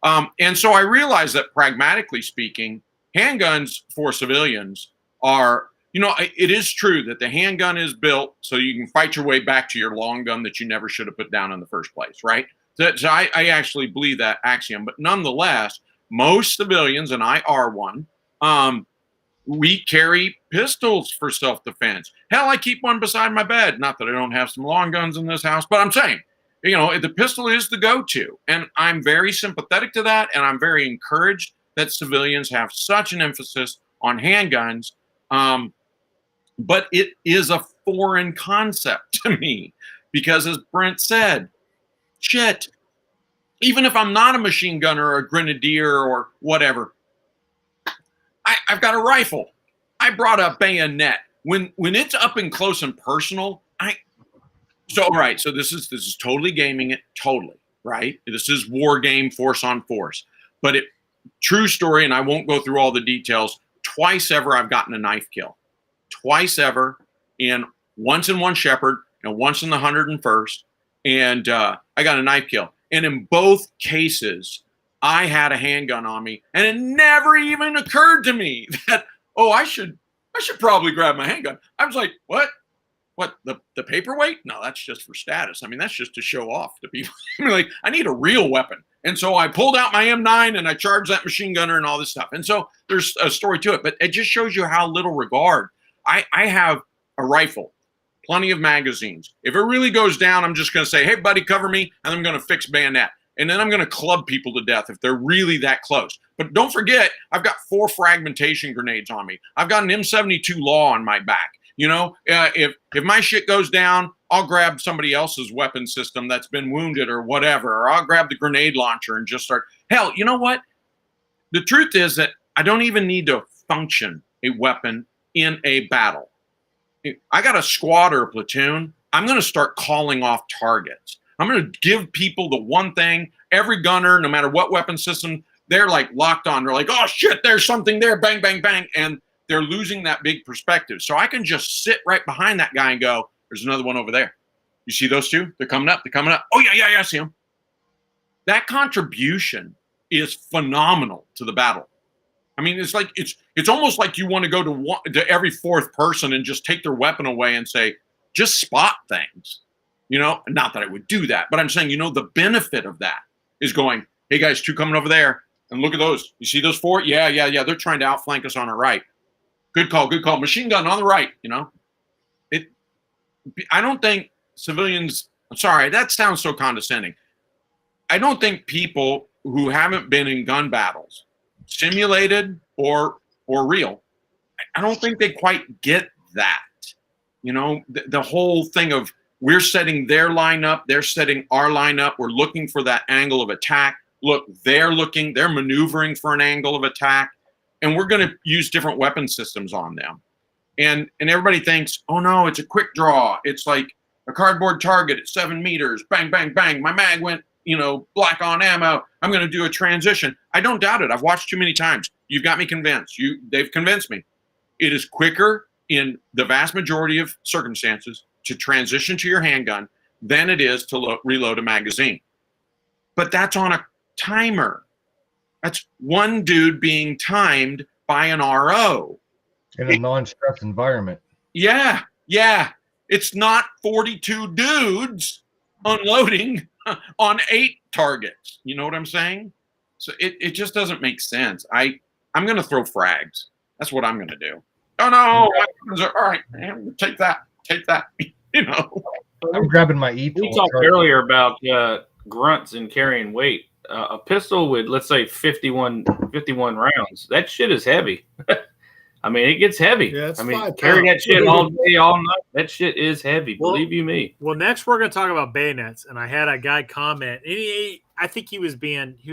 so I realized that pragmatically speaking, handguns for civilians are, it is true that the handgun is built so you can fight your way back to your long gun that you never should have put down in the first place, right? So I actually believe that axiom. But nonetheless, most civilians, and I are one, we carry pistols for self-defense. Hell, I keep one beside my bed. Not that I don't have some long guns in this house, but I'm saying, the pistol is the go-to. And I'm very sympathetic to that, and I'm very encouraged that civilians have such an emphasis on handguns. But it is a foreign concept to me because, as Brent said, shit, even if I'm not a machine gunner or a grenadier or whatever, I've got a rifle. I brought a bayonet. When it's up and close and personal, so this is totally gaming it, totally, right? This is war game, force on force. But true story, and I won't go through all the details, twice ever I've gotten a knife kill. Twice ever, once in One Shepherd and once in the 101st, and I got a knife kill. And in both cases, I had a handgun on me, and it never even occurred to me that, I should probably grab my handgun. I was like, what? What, the paperweight? No, that's just for status. I mean, that's just to show off to people. I need a real weapon. And so I pulled out my M9 and I charged that machine gunner and all this stuff. And so there's a story to it, but it just shows you how little regard. I have a rifle, plenty of magazines. If it really goes down, I'm just going to say, hey, buddy, cover me, and I'm going to fix bayonet. And then I'm going to club people to death if they're really that close. But don't forget, I've got 4 fragmentation grenades on me. I've got an M72 Law on my back. If my shit goes down, I'll grab somebody else's weapon system that's been wounded or whatever, or I'll grab the grenade launcher and just start. Hell, you know what? The truth is that I don't even need to function a weapon in a battle. I got a squad or a platoon. I'm going to start calling off targets. I'm going to give people the one thing. Every gunner, no matter what weapon system, they're like locked on. They're like, oh shit, there's something there. Bang, bang, bang. And they're losing that big perspective. So I can just sit right behind that guy and go, there's another one over there. You see those two? They're coming up. They're coming up. Oh yeah, I see them. That contribution is phenomenal to the battle. I mean, it's like it's almost like you want to go to every fourth person and just take their weapon away and say, just spot things. Not that I would do that, but I'm saying, the benefit of that is going, hey guys, 2 coming over there, and look at those. You see those 4? Yeah. They're trying to outflank us on our right. Good call. Machine gun on the right. I don't think civilians. I'm sorry, that sounds so condescending. I don't think people who haven't been in gun battles, simulated or real, I don't think they quite get that. The whole thing of, we're setting their lineup, they're setting our lineup. We're looking for that angle of attack. Look, they're maneuvering for an angle of attack, and we're going to use different weapon systems on them. And everybody thinks, oh no, it's a quick draw. It's like a cardboard target at 7 meters. Bang, bang, bang. My mag went, black on ammo. I'm going to do a transition. I don't doubt it. I've watched too many times. You've got me convinced. They've convinced me. It is quicker in the vast majority of circumstances to transition to your handgun than it is to reload a magazine. But that's on a timer. That's one dude being timed by an RO in a non-stress environment. Yeah. It's not 42 dudes unloading on 8 targets. You know what I'm saying? So it just doesn't make sense. I'm going to throw frags. That's what I'm going to do. Oh no! All right, man, take that. You know, I'm grabbing my E. We talked earlier about grunts and carrying weight. A pistol with, let's say, 51 rounds. That shit is heavy. I mean, it gets heavy. Yeah, I mean, carry that shit all day, all night. That shit is heavy. Believe you me. Well, next we're going to talk about bayonets, and I had a guy comment. And I think he was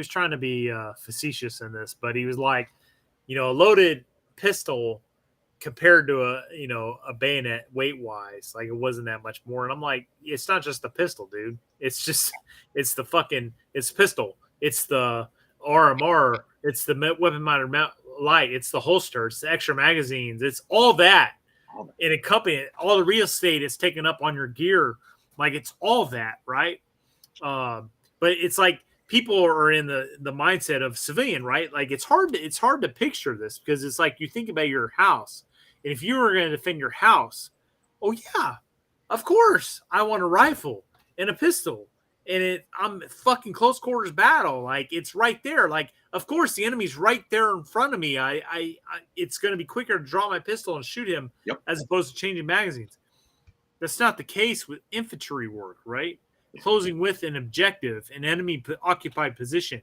trying to be facetious in this, but he was like, a loaded pistol compared to a bayonet weight wise, like it wasn't that much more. And I'm like, it's not just the pistol, dude. It's the pistol. It's the RMR. It's the weapon mounted light. It's the holster. It's the extra magazines. It's all that. And a company, all the real estate is taken up on your gear. Like it's all that, right? But it's like people are in the mindset of civilian, right? Like it's hard to picture this because it's like you think about your house. And if you were going to defend your house, oh yeah, of course I want a rifle and a pistol. And I'm fucking close quarters battle. Like it's right there. Like, of course the enemy's right there in front of me. It's going to be quicker to draw my pistol and shoot him as opposed to changing magazines. That's not the case with infantry work, right? Closing with an objective, an enemy occupied position.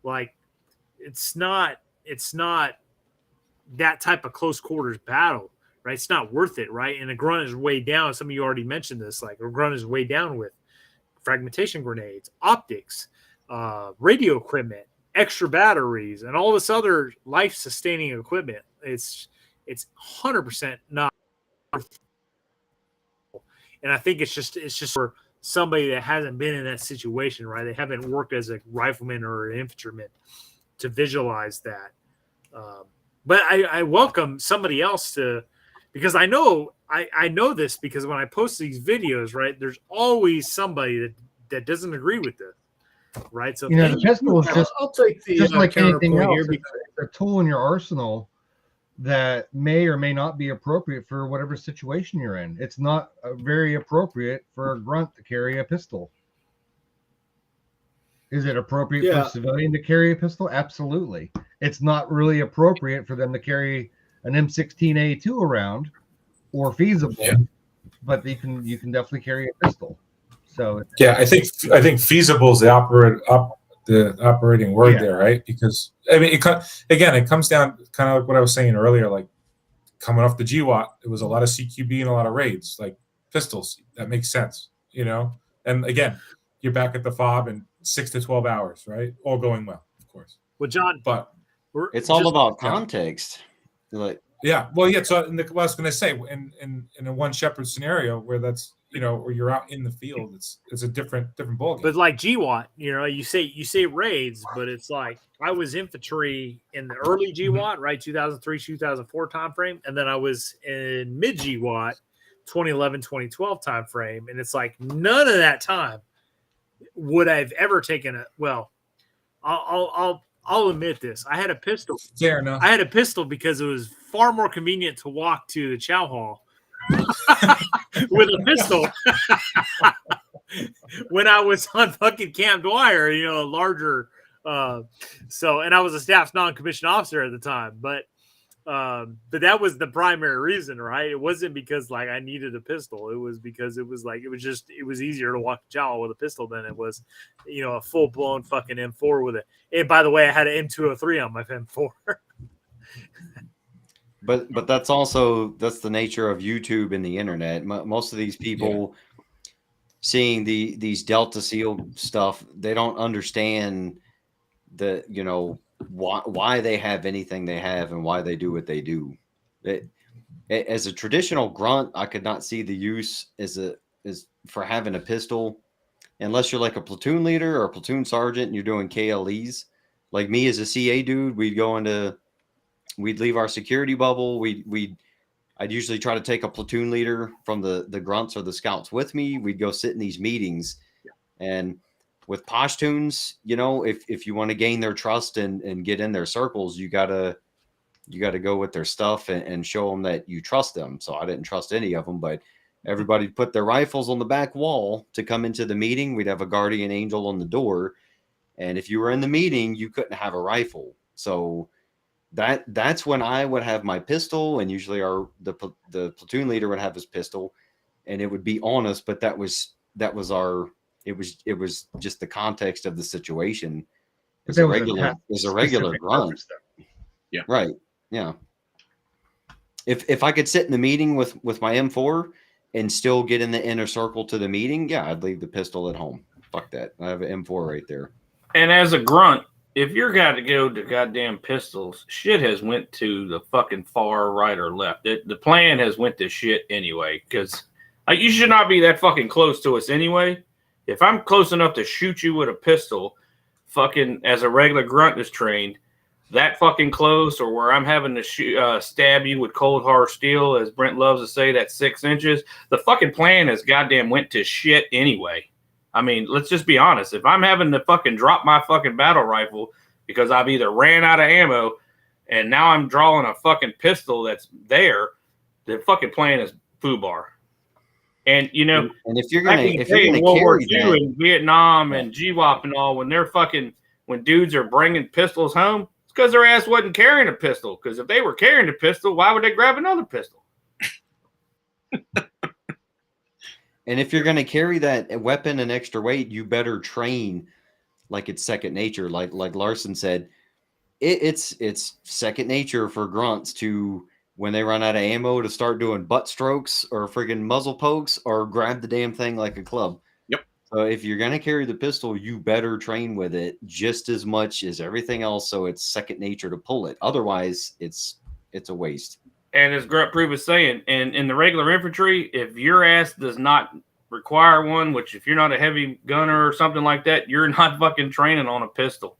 Like it's not that type of close quarters battle, right? It's not worth it, right? And a grunt is way down. Some of you already mentioned this. Like a grunt is way down with fragmentation grenades, optics, radio equipment, extra batteries, and all this other life-sustaining equipment. It's 100% not. And I think it's just for somebody that hasn't been in that situation, right? They haven't worked as a rifleman or an infantryman to visualize that. But I welcome somebody else to, because I know this because when I post these videos, right, there's always somebody that doesn't agree with this, right? So the pistol is I'll take the just like anything else. Here it's a tool in your arsenal that may or may not be appropriate for whatever situation you're in. It's not very appropriate for a grunt to carry a pistol. Is it appropriate for a civilian to carry a pistol? Absolutely. It's not really appropriate for them to carry an M16A2 around, or feasible, but you can definitely carry a pistol. So I think feasible is the operating word there, right? Because I mean, it comes down kind of like what I was saying earlier, like coming off the GWAT, it was a lot of CQB and a lot of raids, like pistols. That makes sense, And again, you're back at the FOB in 6 to 12 hours, right? All going well, of course. Well, John, but it's all about context. Like, So I was going to say, in a one shepherd scenario where that's where you're out in the field, it's a different ballgame. But like GWAT, you say raids, but it's like I was infantry in the early GWAT, right, 2003, 2004 time frame, and then I was in mid GWAT, 2011, 2012 time frame, and it's like none of that time would I've ever taken a. Well, I'll admit this. I had a pistol. Fair enough. I had a pistol because it was far more convenient to walk to the chow hall with a pistol when I was on fucking Camp Dwyer, a larger. And I was a staff non-commissioned officer at the time, but that was the primary reason, right? It wasn't because like I needed a pistol. It was because it was easier to walk the chow with a pistol than it was, a full blown fucking M4 with it. And by the way, I had an M203 on my M4. But that's the nature of YouTube and the internet. Most of these people seeing these Delta SEAL stuff, they don't understand why they have anything they have and why they do what they do. As a traditional grunt, I could not see the use as for having a pistol, unless you're like a platoon leader or a platoon sergeant and you're doing KLEs. Like me as a CA dude, we'd leave our security bubble. I'd usually try to take a platoon leader from the grunts or the scouts with me. We'd go sit in these meetings, and with Pashtuns, if you want to gain their trust and get in their circles, you gotta you got to go with their stuff and show them that you trust them. So I didn't trust any of them, but everybody put their rifles on the back wall to come into the meeting. We'd have a guardian angel on the door. And if you were in the meeting, you couldn't have a rifle. So that's when I would have my pistol, and usually the platoon leader would have his pistol, and it would be on us. But it was just the context of the situation. It's a regular grunt. Yeah. Right. Yeah. If I could sit in the meeting with my M4 and still get in the inner circle to the meeting, yeah, I'd leave the pistol at home. Fuck that. I have an M4 right there. And as a grunt, if you're got to go to goddamn pistols, shit has went to the fucking far right or left. The plan has went to shit anyway, because you should not be that fucking close to us anyway. If I'm close enough to shoot you with a pistol, fucking as a regular grunt is trained, that fucking close, or where I'm having to stab you with cold hard steel, as Brent loves to say, that's 6 inches, the fucking plan has goddamn went to shit anyway. I mean, let's just be honest. If I'm having to fucking drop my fucking battle rifle because I've either ran out of ammo and now I'm drawing a fucking pistol that's there, the fucking plan is foobar. And and if you're gonna World War II and Vietnam and GWAP and all, when dudes are bringing pistols home, it's because their ass wasn't carrying a pistol. Because if they were carrying a pistol, why would they grab another pistol? And if you're going to carry that weapon an extra weight, you better train like it's second nature. Like Larson said, it's second nature for grunts to, when they run out of ammo, to start doing butt strokes or friggin' muzzle pokes or grab the damn thing like a club. Yep. So if you're going to carry the pistol, you better train with it just as much as everything else, so it's second nature to pull it. Otherwise, it's a waste. And as Grunt Proof is saying, and in the regular infantry, if your ass does not require one, which if you're not a heavy gunner or something like that, you're not fucking training on a pistol.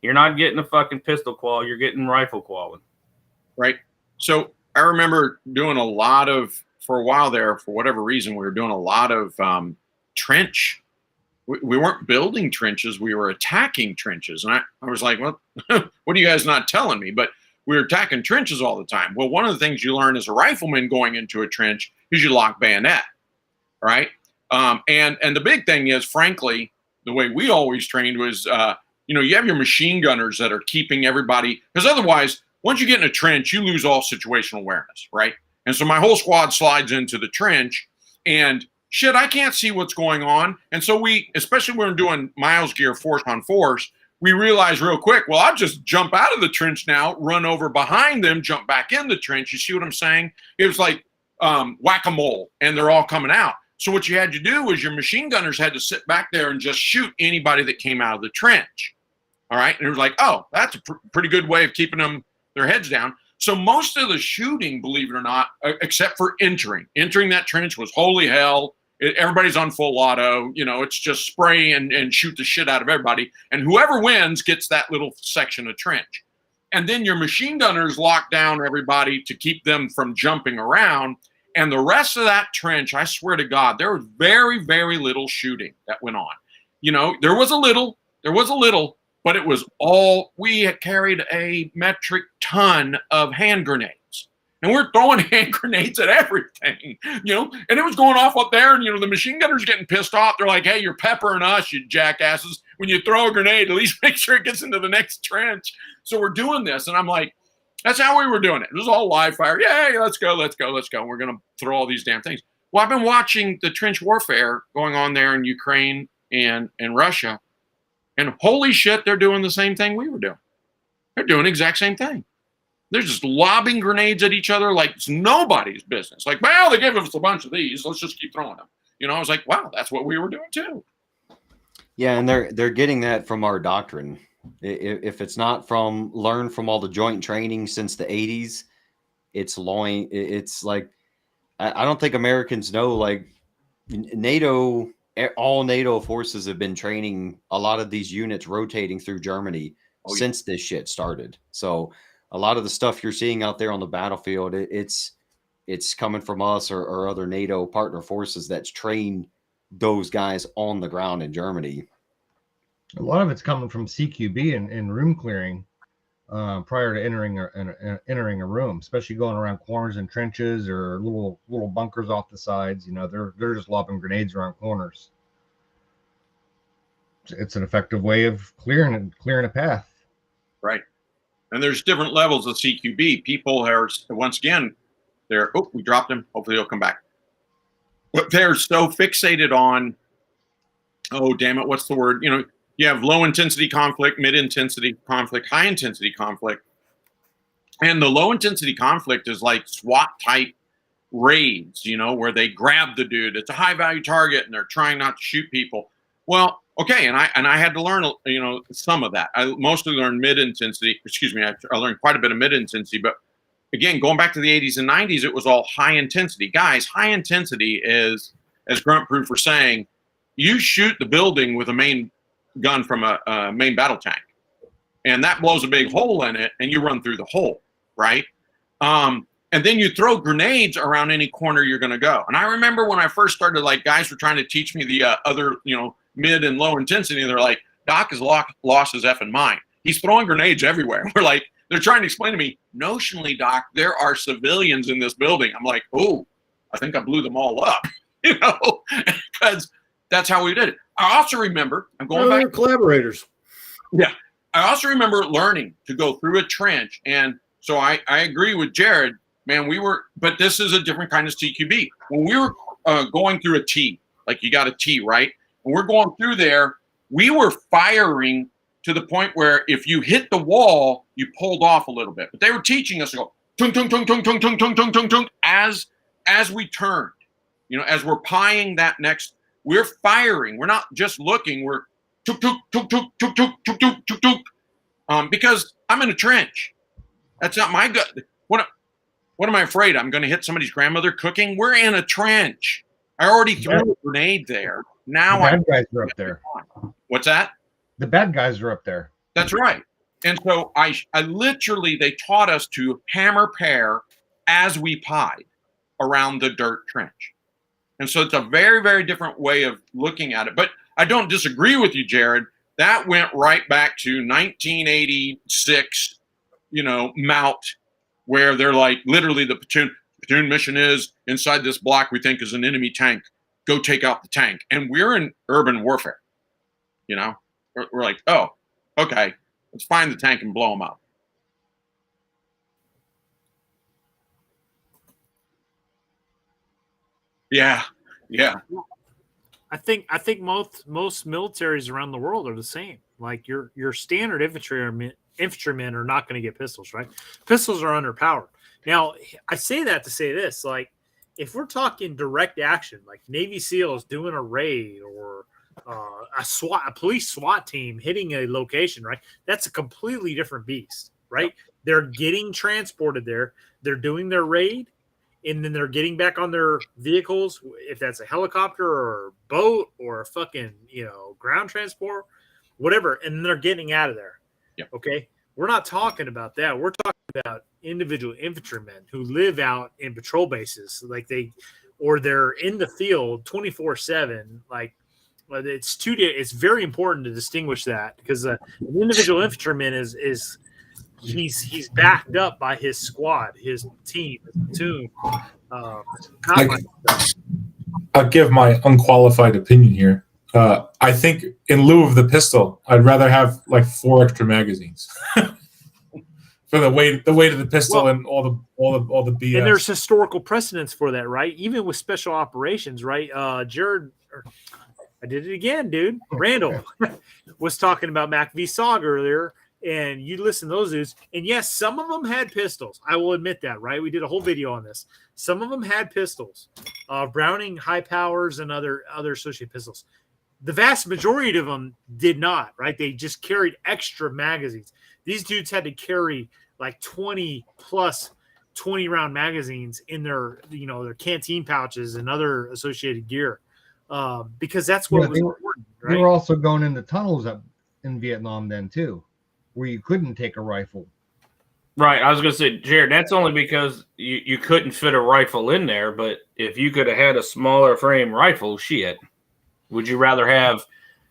You're not getting a fucking pistol qual. You're getting rifle qualling. Right. So I remember doing a lot of, for a while there, for whatever reason, we were doing a lot of trench. We weren't building trenches. We were attacking trenches. And I was like, well, what are you guys not telling me? But we were attacking trenches all the time. Well, one of the things you learn as a rifleman going into a trench is you lock bayonet, right? And the big thing is, frankly, the way we always trained was, you have your machine gunners that are keeping everybody, because otherwise, once you get in a trench, you lose all situational awareness, right? And so my whole squad slides into the trench, and shit, I can't see what's going on. And so we, especially when we're doing miles gear force on force, we realize real quick, well, I'll just jump out of the trench now, run over behind them, jump back in the trench. You see what I'm saying? It was like whack-a-mole, and they're all coming out. So what you had to do was your machine gunners had to sit back there and just shoot anybody that came out of the trench. All right? And it was like, oh, that's a pretty good way of keeping them their heads down. So most of the shooting, believe it or not, except for entering that trench was holy hell. Everybody's on full auto. It's just spray and shoot the shit out of everybody. And whoever wins gets that little section of trench. And then your machine gunners lock down everybody to keep them from jumping around. And the rest of that trench, I swear to God, there was very, very little shooting that went on. There was a little, but it was all, we had carried a metric ton of hand grenades. And we're throwing hand grenades at everything, and it was going off up there. And, the machine gunners getting pissed off. They're like, hey, you're peppering us, you jackasses. When you throw a grenade, at least make sure it gets into the next trench. So we're doing this. And I'm like, that's how we were doing it. It was all live fire. Yay, let's go. We're going to throw all these damn things. Well, I've been watching the trench warfare going on there in Ukraine and Russia. And holy shit, they're doing the same thing we were doing. They're doing the exact same thing. They're just lobbing grenades at each other like it's nobody's business. Like, well, they gave us a bunch of these. Let's just keep throwing them. I was like, wow, that's what we were doing too. Yeah, and they're getting that from our doctrine. If it's not learned from all the joint training since the 80s, it's like, I don't think Americans know, like NATO, all NATO forces have been training a lot of these units rotating through Germany since this shit started. So a lot of the stuff you're seeing out there on the battlefield, it's coming from us or other NATO partner forces that's trained those guys on the ground in Germany. A lot of it's coming from CQB and room clearing. prior to entering a room, especially going around corners and trenches or little bunkers off the sides. They're just lobbing grenades around corners. It's an effective way of clearing a path. Right. And there's different levels of CQB. People are, once again, we dropped him. Hopefully he'll come back. But they're so fixated on, oh, damn it, what's the word? You have low intensity conflict, mid intensity conflict, high intensity conflict. And the low intensity conflict is like SWAT type raids, where they grab the dude. It's a high value target and they're trying not to shoot people. Well, okay, and I had to learn, some of that. I mostly learned mid intensity. Excuse me, I learned quite a bit of mid intensity. But again, going back to the 80s and 90s, it was all high intensity. Guys, high intensity is, as Grunt Proof were saying, you shoot the building with a main gun from a main battle tank, and that blows a big hole in it, and you run through the hole, right? And then you throw grenades around any corner you're going to go. And I remember when I first started, like, guys were trying to teach me the other, mid and low intensity. And they're like, Doc has lost his effing mind. He's throwing grenades everywhere. We're like, they're trying to explain to me, notionally, Doc, there are civilians in this building. I'm like, oh, I think I blew them all up, because that's how we did it. I also remember, I'm going back. Collaborators. Yeah. I also remember learning to go through a trench. And so I agree with Jared, man, but this is a different kind of CQB. When we were going through a T, like you got a T, right? When we're going through there, we were firing to the point where if you hit the wall, you pulled off a little bit. But they were teaching us to go tung, tung, tung, tung, tung, tung, tung, tung, tung, tung, as we turned, as we're pieing that next, we're firing. We're not just looking, we're tuk, tuk, tuk, tuk, tuk, tuk, tuk, tuk, tuk, tuk, because I'm in a trench. That's not my gut. What am I afraid? I'm going to hit somebody's grandmother cooking? We're in a trench. I already threw a grenade there. Now the bad guys are up there. What's that? The bad guys are up there. That's right. And so I literally, they taught us to hammer pair as we pied around the dirt trench. And so it's a very, very different way of looking at it. But I don't disagree with you, Jared. That went right back to 1986, Mount, where they're like, literally the platoon mission is inside this block we think is an enemy tank. Go take out the tank. And we're in urban warfare. We're like, oh, okay, let's find the tank and blow them up. Yeah. I think most militaries around the world are the same. Like your standard infantrymen are not going to get pistols, right? Pistols are underpowered. Now, I say that to say this, like, if we're talking direct action, like Navy SEALs doing a raid or a police SWAT team hitting a location, right? That's a completely different beast, right? They're getting transported there. They're doing their raid, and then they're getting back on their vehicles, if that's a helicopter or a boat or a fucking, ground transport, whatever, and they're getting out of there. Yeah. Okay? We're not talking about that. We're talking about individual infantrymen who live out in patrol bases, or they're in the field 24/7. Like, it's very important to distinguish that, because an individual infantryman is he's backed up by his squad, his team, his platoon. I'll give my unqualified opinion here. I think in lieu of the pistol, I'd rather have like 4 extra magazines for the weight of the pistol, and all the BS. And there's historical precedence for that, right? Even with special operations, right? Jared, I did it again, dude. Randall was talking about Mac v. SOG earlier, and you listen to those dudes, and yes, some of them had pistols. I will admit that, right? We did a whole video on this. Some of them had pistols, Browning high powers and other associated pistols. The vast majority of them did not, right? They just carried extra magazines. These dudes had to carry like 20 round magazines in their canteen pouches and other associated gear, because that's what was important, right? They were also going into tunnels in Vietnam then too, where you couldn't take a rifle. Right. I was going to say, Jared, that's only because you couldn't fit a rifle in there. But if you could have had a smaller frame rifle, shit. Would you rather have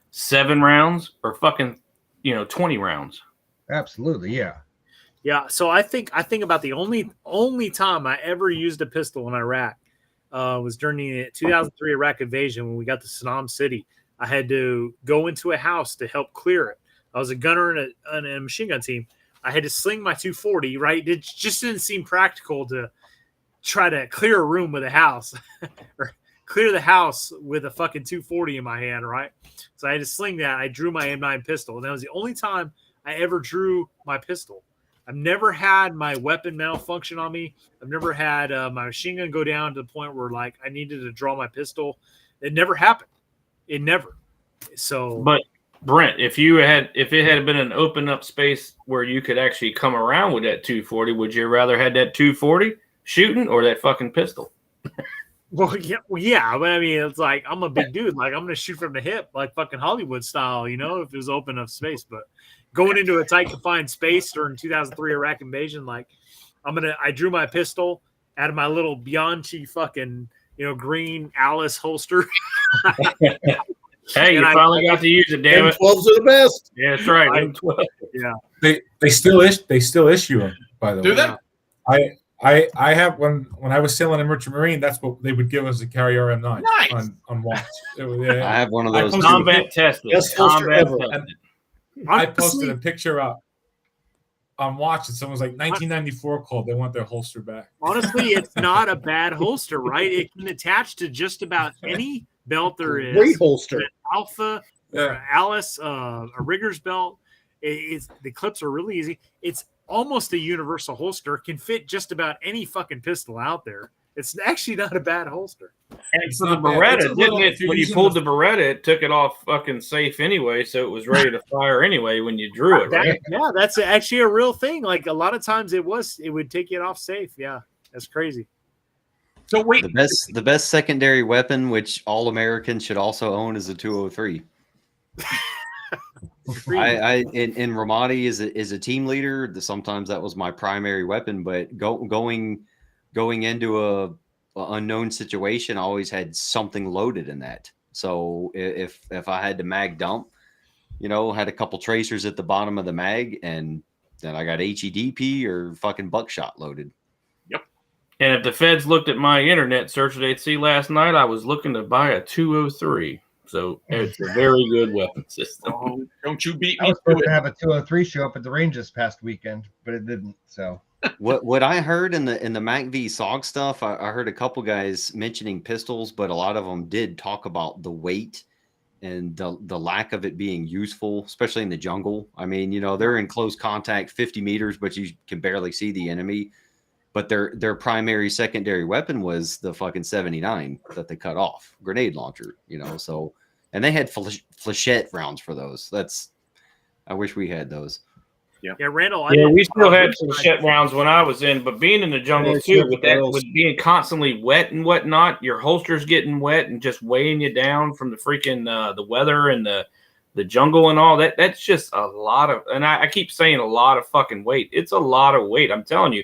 7 rounds or fucking, 20 rounds? Absolutely, yeah. Yeah, so I think about the only time I ever used a pistol in Iraq was during the 2003 Iraq invasion when we got to Saddam City. I had to go into a house to help clear it. I was a gunner in a machine gun team. I had to sling my 240, right? It just didn't seem practical to try to clear a room with a house or clear the house with a fucking 240 in my hand, right? So I had to sling that. I drew my M9 pistol, and that was the only time I ever drew my pistol. I've never had my weapon malfunction on me. I've never had my machine gun go down to the point where like I needed to draw my pistol. It never happened. It never. So, but Brent, if it had been an open up space where you could actually come around with that 240, would you rather had that 240 shooting or that fucking pistol? Well, yeah. But I mean, it's like I'm a big dude. Like I'm gonna shoot from the hip, like fucking Hollywood style, you know, if it was open up space. But going into a tight confined space during 2003 Iraq invasion, like I drew my pistol out of my little Bianchi fucking, green Alice holster. Hey, you finally got to use it, damn it. M12s are the best. Yeah, that's right. M12. Yeah. They still issue them, by the way. Do they? I have when I was sailing in Merchant Marine, that's what they would give us to carry our M9 Nice. on watch. I have one of those. Combat tested. Best holster Combat ever. tested. I posted a picture up on watch, and someone's like 1994 called. They want their holster back. Honestly, it's not a bad holster, right? It can attach to just about any belt there is. Great holster. Alpha, Alice, a rigger's belt. The clips are really easy. It's almost a universal holster. It can fit just about any fucking pistol out there. It's actually not a bad holster. And for the Beretta, didn't it? When you pulled the Beretta, it took it off fucking safe anyway, so it was ready to fire anyway when you drew it, right? Yeah, that's actually a real thing. Like a lot of times it would take it off safe. Yeah, that's crazy. So wait, The best secondary weapon, which all Americans should also own, is a 203. I in Ramadi as a team leader, sometimes that was my primary weapon, but going into a unknown situation, I always had something loaded in that. So if I had to mag dump, had a couple tracers at the bottom of the mag, and then I got HEDP or fucking buckshot loaded. Yep. And if the feds looked at my internet search, they'd see last night I was looking to buy a 203. So it's a very good weapon system. Oh, don't you beat I me was supposed to to it. have a 203 show up at the range this past weekend, but it didn't. So What I heard in the MACV SOG stuff, I heard a couple guys mentioning pistols, but a lot of them did talk about the weight and the lack of it being useful, especially in the jungle. I mean, they're in close contact 50 meters, but you can barely see the enemy. But their primary secondary weapon was the fucking 79 that they cut off, grenade launcher, so, and they had flechette rounds for those. I wish we had those. Yeah, Randall. We still had some shit rounds when I was in, but being in the jungle too, with being constantly wet and whatnot, your holster's getting wet and just weighing you down from the freaking the weather and the jungle and all that. That's just a lot of, and I keep saying a lot of fucking weight. It's a lot of weight. I'm telling you.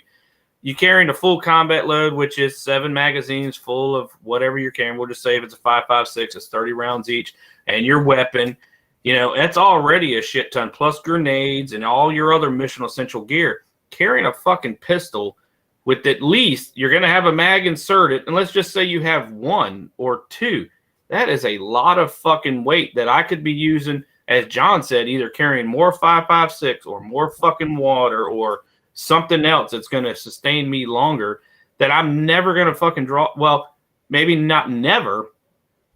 You're carrying a full combat load, which is 7 magazines full of whatever you're carrying. We'll just say if it's a 5.56, it's 30 rounds each, and your weapon. That's already a shit ton, plus grenades and all your other mission essential gear. Carrying a fucking pistol with at least, you're going to have a mag inserted, and let's just say you have 1 or 2. That is a lot of fucking weight that I could be using, as John said, either carrying more 5.56 or more fucking water or something else that's going to sustain me longer that I'm never going to fucking draw. Well, maybe not never,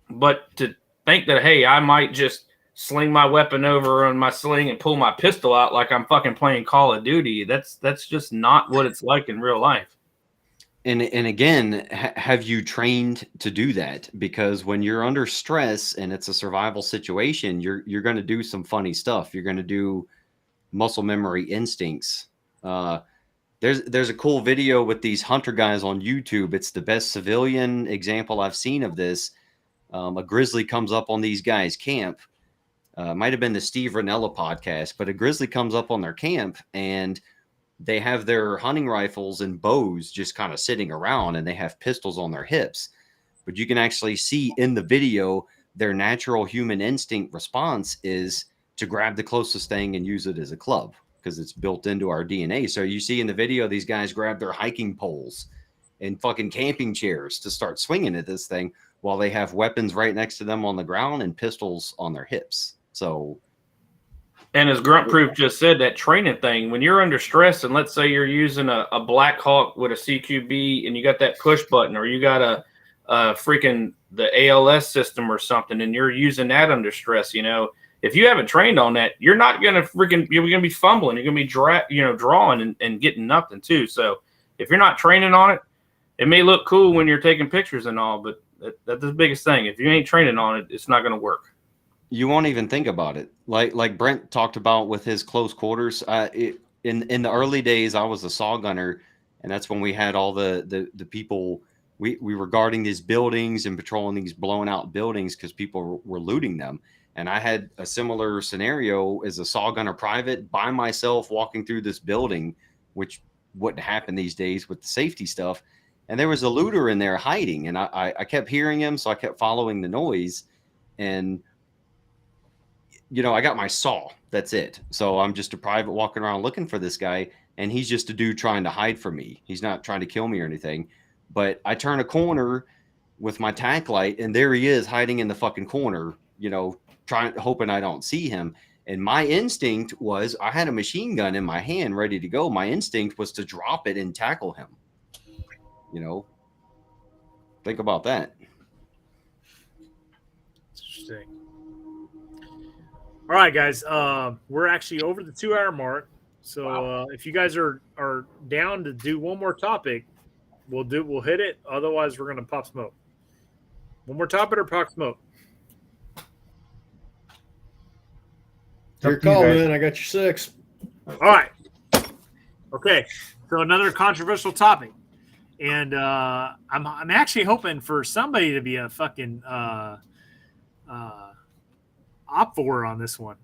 but to think that, hey, I might just sling my weapon over on my sling and pull my pistol out like I'm fucking playing Call of Duty. That's just not what it's like in real life. And again, have you trained to do that? Because when you're under stress and it's a survival situation, you're going to do some funny stuff. You're going to do muscle memory instincts. There's a cool video with these hunter guys on YouTube. It's the best civilian example I've seen of this. A grizzly comes up on these guys' camp. Might have been the Steve Ranella podcast, but a grizzly comes up on their camp and they have their hunting rifles and bows just kind of sitting around, and they have pistols on their hips. But you can actually see in the video their natural human instinct response is to grab the closest thing and use it as a club. because it's built into our DNA. So you see in the video, these guys grab their hiking poles and fucking camping chairs to start swinging at this thing while they have weapons right next to them on the ground and pistols on their hips. So, and as Grunt Proof just said, that training thing, when you're under stress, and let's say you're using a Black Hawk with a CQB and you got that push button, or you got a freaking the ALS system or something, and you're using that under stress, you know, if you haven't trained on that, you're not going to you're going to be fumbling. You're going to be drawing and getting nothing too. So if you're not training on it, it may look cool when you're taking pictures and all, but that's the biggest thing. If you ain't training on it, it's not going to work. You won't even think about it. Like Brent talked about with his close quarters. In the early days, I was a saw gunner, and that's when we had all the people. We were guarding these buildings and patrolling these blown out buildings because people were looting them. And I had a similar scenario as a saw gunner private by myself walking through this building, which wouldn't happen these days with the safety stuff. And there was a looter in there hiding, and I kept hearing him, so I kept following the noise. And you know, I got my saw. That's it. So I'm just a private walking around looking for this guy, and he's just a dude trying to hide from me. He's not trying to kill me or anything. But I turn a corner with my tack light, and there he is hiding in the fucking corner, you know, hoping I don't see him. And my instinct was, I had a machine gun in my hand ready to go. My instinct was to drop it and tackle him. You know, think about that. Interesting. All right, guys. We're actually over the 2-hour mark. So if you guys are down to do one more topic, we'll hit it. Otherwise, we're gonna pop smoke. One more topic or pop smoke? Your call, man. I got your 6. All right. Okay. So another controversial topic, and I'm actually hoping for somebody to be a fucking opfor on this one.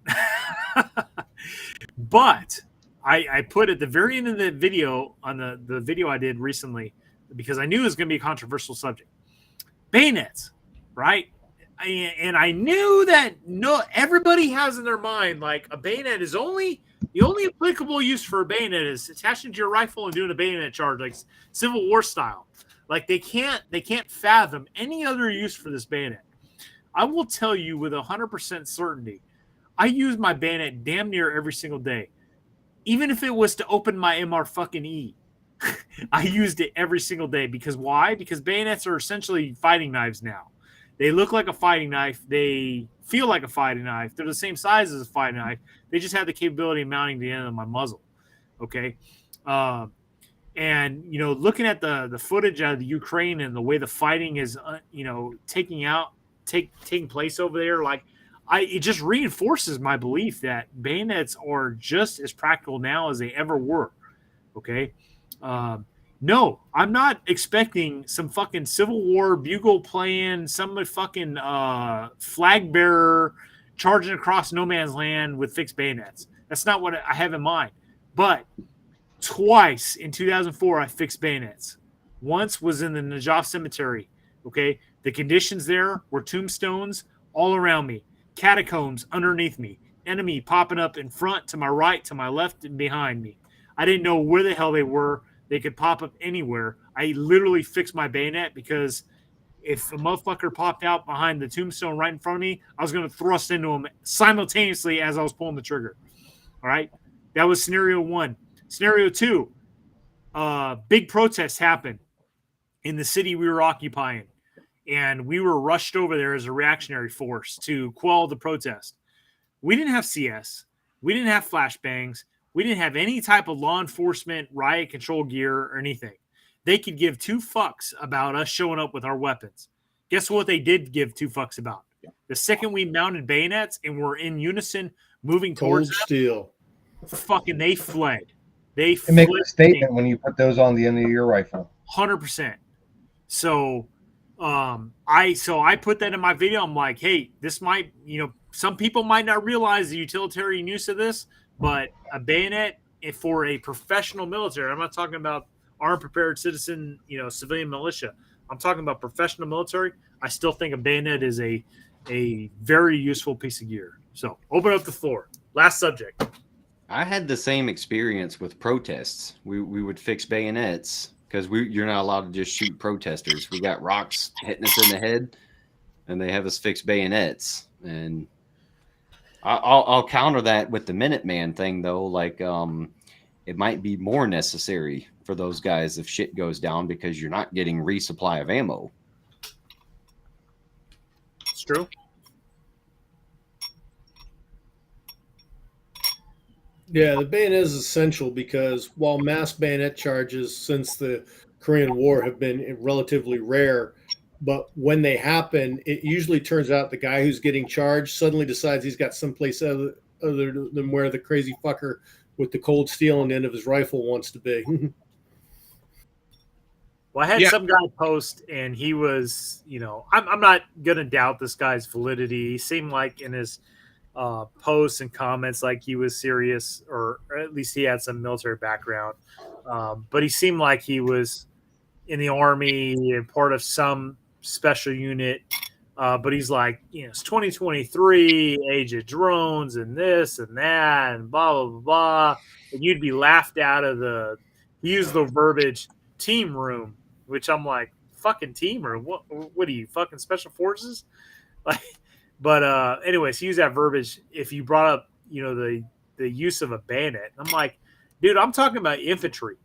But I put at the very end of the video on the video I did recently, because I knew it was going to be a controversial subject. Bayonets, right? And I knew that everybody has in their mind, like, a bayonet is the only applicable use for a bayonet is attaching to your rifle and doing a bayonet charge, like Civil War style. Like they can't fathom any other use for this bayonet. I will tell you with 100% certainty, I use my bayonet damn near every single day. Even if it was to open my MR fucking E, I used it every single day. Because why? Because bayonets are essentially fighting knives now. They look like a fighting knife. They feel like a fighting knife. They're the same size as a fighting knife. They just have the capability of mounting the end of my muzzle. Okay. And, you know, looking at the footage out of the Ukraine and the way the fighting is, taking place over there, like, it just reinforces my belief that bayonets are just as practical now as they ever were. Okay. No, I'm not expecting some fucking Civil War bugle playing, some fucking flag bearer charging across no man's land with fixed bayonets. That's not what I have in mind. But twice in 2004, I fixed bayonets. Once was in the Najaf cemetery. Okay. The conditions there were tombstones all around me, catacombs underneath me, enemy popping up in front, to my right, to my left, and behind me. I didn't know where the hell they were. They could pop up anywhere. I literally fixed my bayonet because if a motherfucker popped out behind the tombstone right in front of me, I was going to thrust into him simultaneously as I was pulling the trigger. All right. That was scenario 1. Scenario 2, big protests happened in the city we were occupying. And we were rushed over there as a reactionary force to quell the protest. We didn't have CS. We didn't have flashbangs. We didn't have any type of law enforcement riot control gear or anything. They could give 2 fucks about us showing up with our weapons. Guess what they did give 2 fucks about? The second we mounted bayonets and were in unison moving towards Cold steel. Fucking they fled. They make a statement when you put those on the end of your rifle. 100%. So I put that in my video. I'm like, hey, this might, some people might not realize the utilitarian use of this, but a bayonet for a professional military, I'm not talking about armed prepared citizen, civilian militia. I'm talking about professional military. I still think a bayonet is a very useful piece of gear. So open up the floor. Last subject. I had the same experience with protests. We would fix bayonets because you're not allowed to just shoot protesters. We got rocks hitting us in the head, and they have us fix bayonets. And I'll counter that with the Minuteman thing though. Like it might be more necessary for those guys if shit goes down because you're not getting resupply of ammo. It's true. Yeah, the bayonet is essential because while mass bayonet charges since the Korean War have been relatively rare, but when they happen, it usually turns out the guy who's getting charged suddenly decides he's got someplace other than where the crazy fucker with the cold steel on the end of his rifle wants to be. Well, I had some guy post, and he was, I'm not going to doubt this guy's validity. He seemed like in his posts and comments like he was serious, or at least he had some military background. But he seemed like he was in the Army and part of some special unit. But he's like, it's 2023, age of drones and this and that and blah, blah, blah, blah. And you'd be laughed out of he used the verbiage team room, which I'm like, fucking team room? What are you, fucking special forces? Like, but anyways, he used that verbiage if you brought up, the use of a bayonet. I'm like, dude, I'm talking about infantry.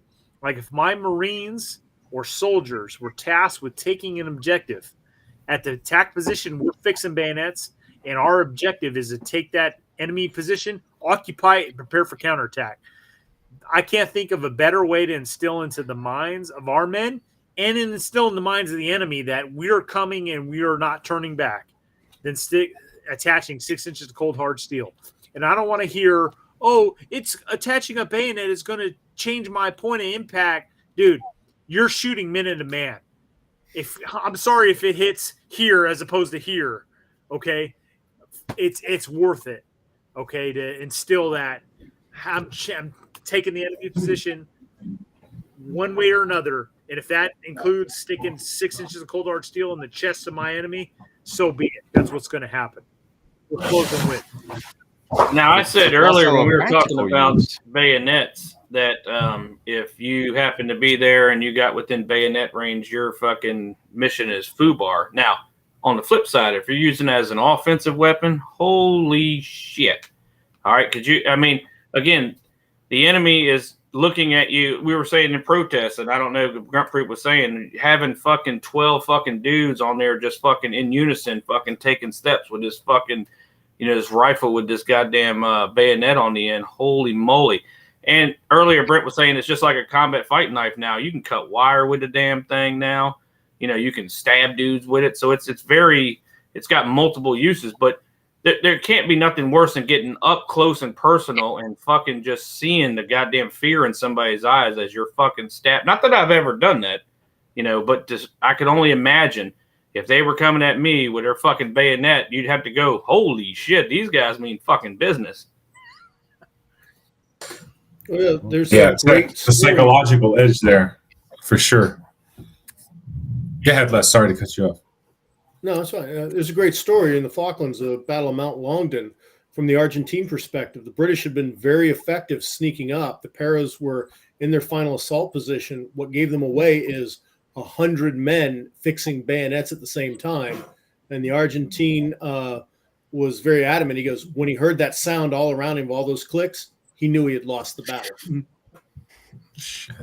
Like if my Marines or soldiers were tasked with taking an objective at the attack position, we're fixing bayonets, and our objective is to take that enemy position, occupy it, and prepare for counterattack. I can't think of a better way to instill into the minds of our men and instill in the minds of the enemy that we are coming and we are not turning back than attaching 6 inches of cold hard steel. And I don't want to hear, it's attaching a bayonet is going to change my point of impact. Dude, you're shooting minute to man. I'm sorry if it hits here as opposed to here, okay? It's worth it, okay, to instill that. I'm taking the enemy position one way or another, and if that includes sticking 6 inches of cold hard steel in the chest of my enemy, so be it. That's what's going to happen. We're closing with. Now, I said earlier when we were talking about bayonets that if you happen to be there and you got within bayonet range, your fucking mission is FUBAR. Now, on the flip side, if you're using it as an offensive weapon, holy shit. All right, again, the enemy is looking at you. We were saying in protest, and I don't know, Grunt Fruit was saying, having fucking 12 fucking dudes on there just fucking in unison fucking taking steps with this fucking, this rifle with this goddamn bayonet on the end. Holy moly. And earlier, Brent was saying it's just like a combat fighting knife now. You can cut wire with the damn thing now. You can stab dudes with it. So it's got multiple uses, but there can't be nothing worse than getting up close and personal and fucking just seeing the goddamn fear in somebody's eyes as you're fucking stabbed. Not that I've ever done that, but just I could only imagine if they were coming at me with their fucking bayonet, you'd have to go, holy shit, these guys mean fucking business. Well, there's the psychological edge there, for sure. Go ahead, Les. Sorry to cut you off. No, that's fine. There's a great story in the Falklands, the Battle of Mount Longdon. From the Argentine perspective, the British had been very effective sneaking up. The Paras were in their final assault position. What gave them away is 100 men fixing bayonets at the same time. And the Argentine was very adamant. He goes, when he heard that sound all around him, all those clicks, he knew he had lost the battle. Shit.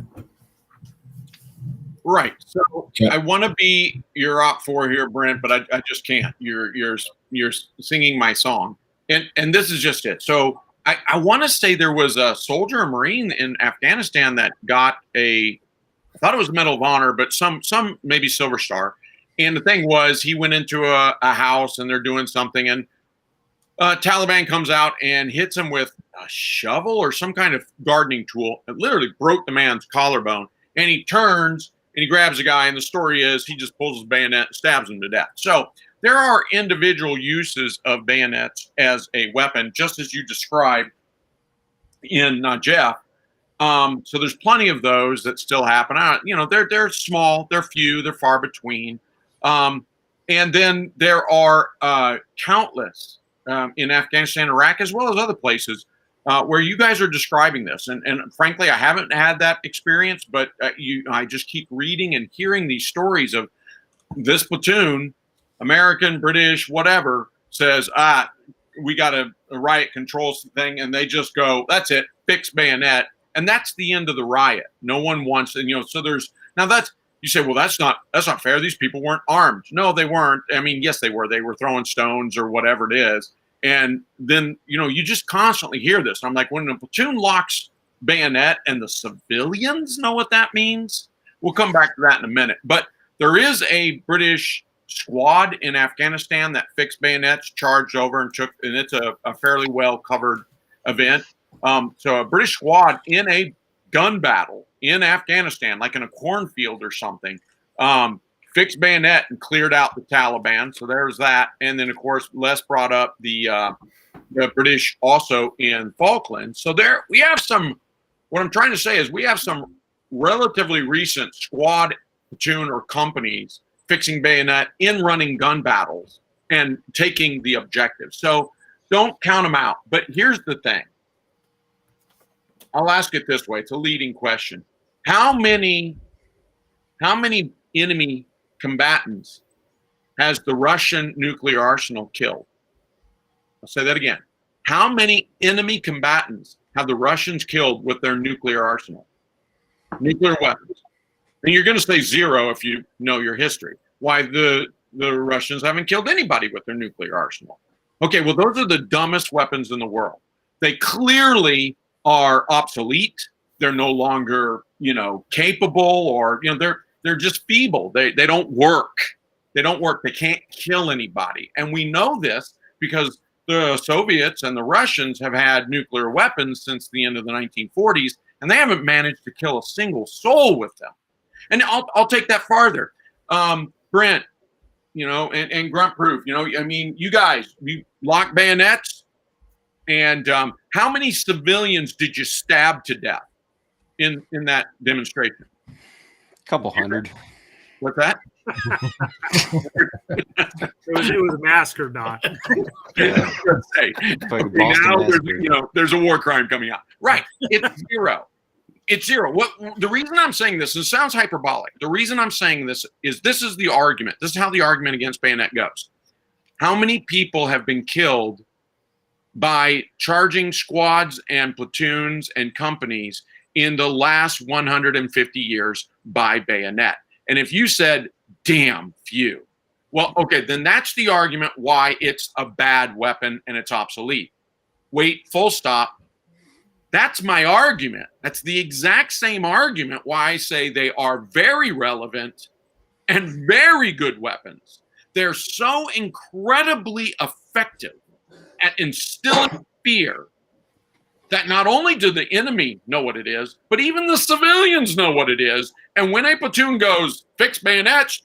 Right. So I want to be your op four here, Brent, but I just can't. You're singing my song, and this is just it. So I want to say there was a soldier, a Marine in Afghanistan that got I thought it was a Medal of Honor, but some maybe Silver Star. And the thing was, he went into a house and they're doing something, and Taliban comes out and hits him with a shovel or some kind of gardening tool. It literally broke the man's collarbone, and he turns. And he grabs a guy, and the story is he just pulls his bayonet and stabs him to death. So there are individual uses of bayonets as a weapon, just as you described in Jeff. So there's plenty of those that still happen. They're small, they're few, they're far between. And then there are countless in Afghanistan, Iraq, as well as other places, where you guys are describing this. And frankly, I haven't had that experience, but I just keep reading and hearing these stories of this platoon, American, British, whatever, says, we got a riot controls thing, and they just go, that's it, fix bayonet. And that's the end of the riot. No one wants, and so there's, now that's, you say, well, that's not fair. These people weren't armed. No, they weren't. I mean, yes, they were. They were throwing stones or whatever it is. And then, you just constantly hear this. I'm like, when a platoon locks bayonet and the civilians know what that means, we'll come back to that in a minute. But there is a British squad in Afghanistan that fixed bayonets, charged over and it's a fairly well covered event. So a British squad in a gun battle in Afghanistan, like in a cornfield or something, fixed bayonet and cleared out the Taliban. So there's that. And then, of course, Les brought up the British also in Falklands. So there we have some, what I'm trying to say is we have some relatively recent squad, platoon, or companies fixing bayonet in running gun battles and taking the objective. So don't count them out. But here's the thing. I'll ask it this way. It's a leading question. How many enemy combatants has the Russian nuclear arsenal killed? I'll say that again. How many enemy combatants have the Russians killed with their nuclear arsenal? Nuclear weapons. And you're going to say zero if you know your history. Why the Russians haven't killed anybody with their nuclear arsenal. Okay, well, those are the dumbest weapons in the world. They clearly are obsolete. They're no longer, capable, or, they're just feeble. They don't work. They don't work. They can't kill anybody. And we know this because the Soviets and the Russians have had nuclear weapons since the end of the 1940s, and they haven't managed to kill a single soul with them. And I'll take that farther. Brent, and Grunt Proof, you guys, you lock bayonets. And how many civilians did you stab to death in that demonstration? A couple hundred. What's that? It was a massacre, Doc. Yeah. Now there's a war crime coming out. Right. It's zero. It's zero. The reason I'm saying this, it sounds hyperbolic. The reason I'm saying this is the argument. This is how the argument against bayonet goes. How many people have been killed by charging squads and platoons and companies in the last 150 years by bayonet? And if you said, damn few, well, okay, then that's the argument why it's a bad weapon and it's obsolete. Wait, full stop. That's my argument. That's the exact same argument why I say they are very relevant and very good weapons. They're so incredibly effective at instilling fear that not only do the enemy know what it is, but even the civilians know what it is. And when a platoon goes, fix bayonets,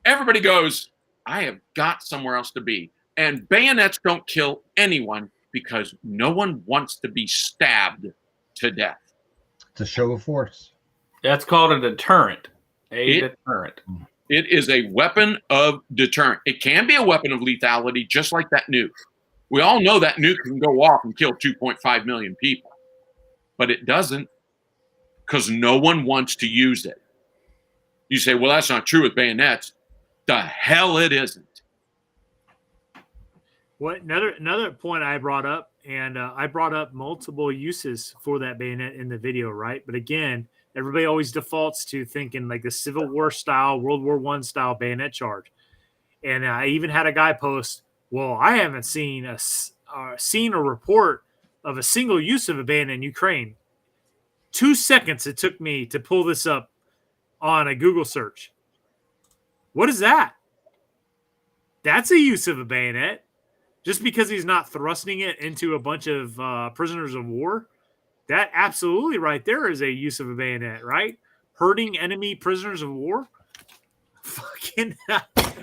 everybody goes, I have got somewhere else to be. And bayonets don't kill anyone because no one wants to be stabbed to death. It's a show of force. That's called a deterrent. Deterrent. It is a weapon of deterrent. It can be a weapon of lethality, just like that nuke. We all know that nuke can go off and kill 2.5 million people. But it doesn't, because no one wants to use it. You say, well, that's not true with bayonets. The hell it isn't. What another point I brought up, and I brought up multiple uses for that bayonet in the video, right? But again, everybody always defaults to thinking like the Civil War style, World War I style bayonet charge. And I even had a guy post, well, I haven't seen a report of a single use of a bayonet in Ukraine. 2 seconds it took me to pull this up on a Google search. What is that? That's a use of a bayonet. Just because he's not thrusting it into a bunch of prisoners of war, that absolutely right there is a use of a bayonet, right? Hurting enemy prisoners of war. Fucking,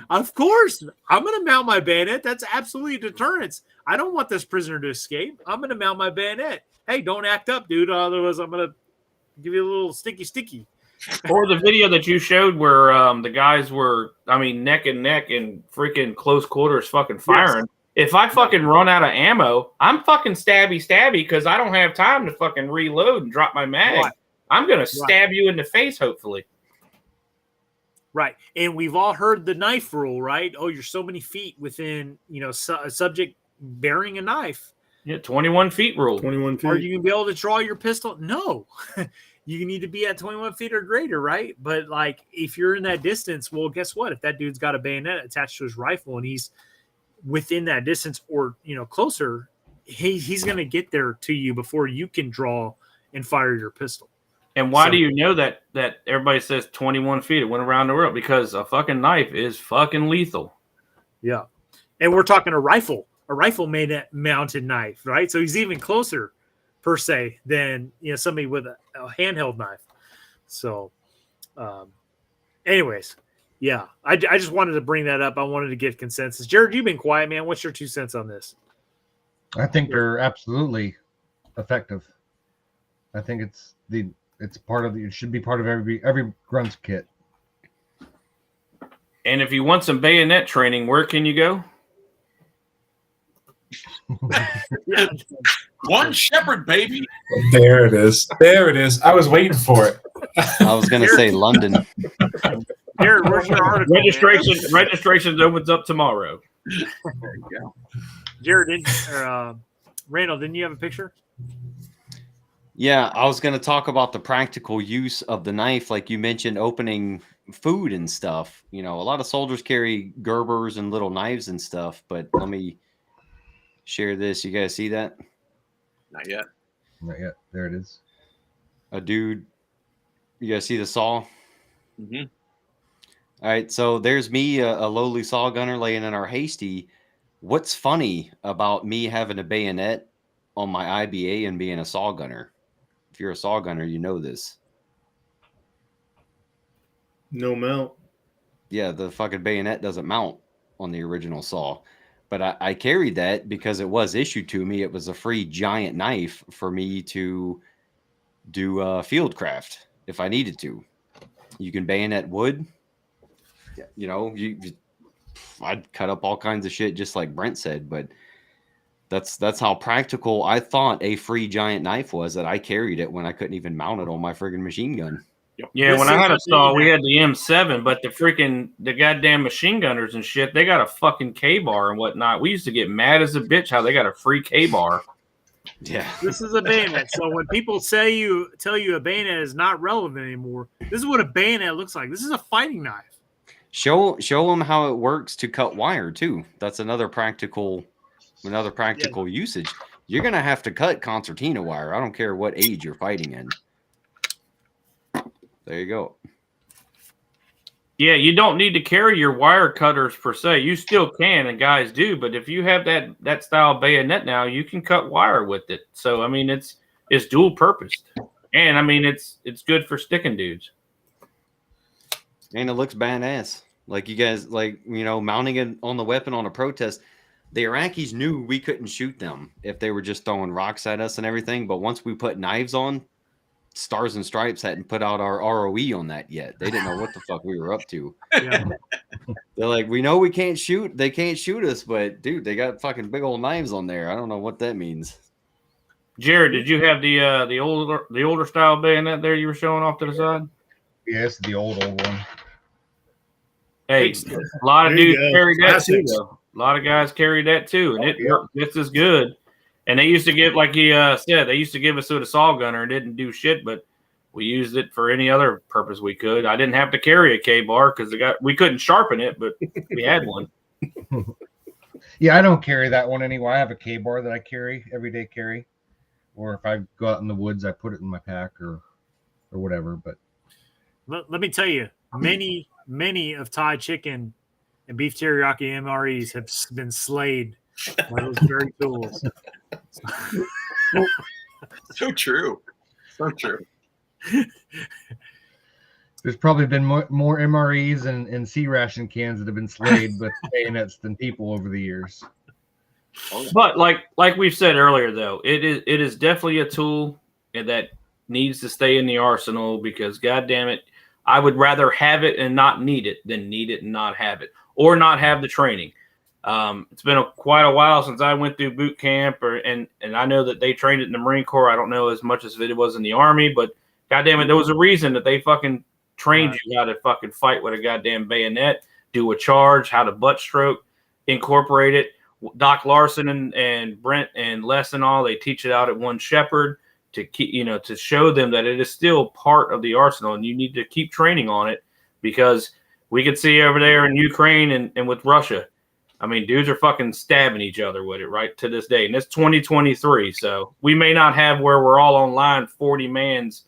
of course, I'm going to mount my bayonet. That's absolutely a deterrence. I don't want this prisoner to escape. I'm going to mount my bayonet. Hey, don't act up, dude. Otherwise, I'm going to give you a little sticky. Or the video that you showed where the guys were, neck and neck in freaking close quarters fucking firing. Yes. If I fucking run out of ammo, I'm fucking stabby because I don't have time to fucking reload and drop my mag. Right. I'm gonna stab you in the face, hopefully. Right. And we've all heard the knife rule, right? Oh, you're so many feet within, a subject bearing a knife. Yeah, 21 feet rule. 21 feet. Are you going to be able to draw your pistol? No. You need to be at 21 feet or greater, right? But, like, if you're in that distance, well, guess what? If that dude's got a bayonet attached to his rifle and he's within that distance or, closer, he's going to get there to you before you can draw and fire your pistol. And why do you know that everybody says 21 feet? It went around the world because a fucking knife is fucking lethal. Yeah. And we're talking a rifle mounted knife, right? So he's even closer per se than, somebody with a handheld knife. So, anyways, yeah, I just wanted to bring that up. I wanted to get consensus. Jared, you've been quiet, man. What's your 2 cents on this? I think they're absolutely effective. I think it should be part of every grunt's kit. And if you want some bayonet training, where can you go? One shepherd, baby. There it is. I was waiting for it. I was going to say London. Jared, where's your article? Registration opens up tomorrow. There you go. Jared, Randall, didn't you have a picture? Yeah, I was going to talk about the practical use of the knife, like you mentioned, opening food and stuff. A lot of soldiers carry Gerbers and little knives and stuff, but let me share this. You guys see that? Not yet. Not yet. There it is. A dude. You guys see the saw? Mm-hmm. All right, so there's me, a lowly saw gunner laying in our hasty. What's funny about me having a bayonet on my IBA and being a saw gunner? If you're a saw gunner, you know this. No mount. Yeah, the fucking bayonet doesn't mount on the original saw. But I carried that because it was issued to me. It was a free giant knife for me to do field craft if I needed to. You can bayonet wood. I'd cut up all kinds of shit just like Brent said, but that's how practical I thought a free giant knife was, that I carried it when I couldn't even mount it on my friggin' machine gun. Yeah, when I had a saw, we had the M7, but the goddamn machine gunners and shit, they got a fucking K-bar and whatnot. We used to get mad as a bitch how they got a free K-bar. Yeah. This is a bayonet. So when people tell you a bayonet is not relevant anymore, this is what a bayonet looks like. This is a fighting knife. Show them how it works to cut wire too. That's another practical usage. You're gonna have to cut concertina wire. I don't care what age you're fighting in. There you go. Yeah, you don't need to carry your wire cutters per se. You still can, and guys do. But if you have that style bayonet now, you can cut wire with it. So I mean, it's dual purposed, and I mean it's good for sticking dudes. And it looks badass. Like you guys, mounting it on the weapon on a protest. The Iraqis knew we couldn't shoot them if they were just throwing rocks at us and everything. But once we put knives on, Stars and Stripes hadn't put out our ROE on that yet. They didn't know what the fuck we were up to. Yeah. They're like, we know we can't shoot. They can't shoot us, but dude, they got fucking big old knives on there. I don't know what that means. Jared, did you have the older style bayonet there you were showing off to the side? Yes, the old one. Hey, a lot of dudes carry that too, though. A lot of guys carry that too, and it worked just as good. And they used to give, like he said, they used to give us to the saw gunner. It didn't do shit, but we used it for any other purpose we could. I didn't have to carry a K-bar because we couldn't sharpen it, but we had one. Yeah, I don't carry that one anymore. I have a K-bar that I carry, everyday carry. Or if I go out in the woods, I put it in my pack or whatever. But let me tell you, many of Thai chicken and beef teriyaki MREs have been slayed by those very tools. So true. So true. There's probably been more MREs and C ration cans that have been slayed with bayonets than people over the years. But like we've said earlier, though, it is definitely a tool that needs to stay in the arsenal because, God damn it, I would rather have it and not need it than need it and not have it, or not have the training. It's been quite a while since I went through boot camp, and I know that they trained it in the Marine Corps. I don't know as much as it was in the Army, but goddamn it, there was a reason that they fucking trained you how to fucking fight with a goddamn bayonet, do a charge, how to butt stroke, incorporate it. Doc Larson and Brent and Les and all, they teach it out at One Shepherd to keep, to show them that it is still part of the arsenal, and you need to keep training on it, because we could see over there in Ukraine and with Russia, I mean, dudes are fucking stabbing each other with it right to this day. And it's 2023. So we may not have where we're all online 40 man's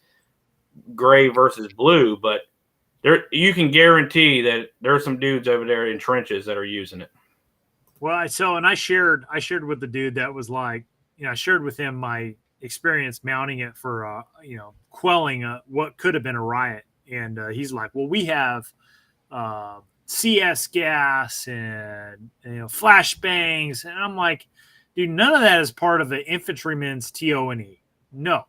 gray versus blue, but you can guarantee that there are some dudes over there in trenches that are using it. Well, I shared with the dude that was like, I shared with him my experience mounting it for, quelling what could have been a riot. And he's like, well, we have CS gas and flashbangs, and I'm like, dude, none of that is part of the infantryman's TO&E. No.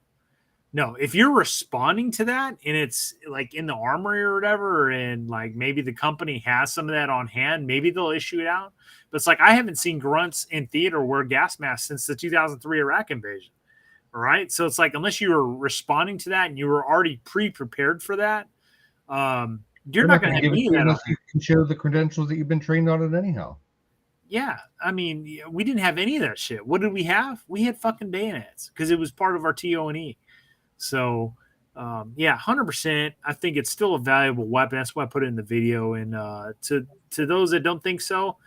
If you're responding to that and it's like in the armory or whatever, and like maybe the company has some of that on hand, maybe they'll issue it out. But it's like I haven't seen grunts in theater wear gas masks since the 2003 Iraq invasion. All right, so it's like unless you were responding to that and you were already pre-prepared for that, you're not going to have any of that. Unless you can show the credentials that you've been trained on it anyhow. Yeah, I mean, we didn't have any of that shit. What did we have? We had fucking bayonets because it was part of our TO&E. So, 100%. I think it's still a valuable weapon. That's why I put it in the video. And to those that don't think so,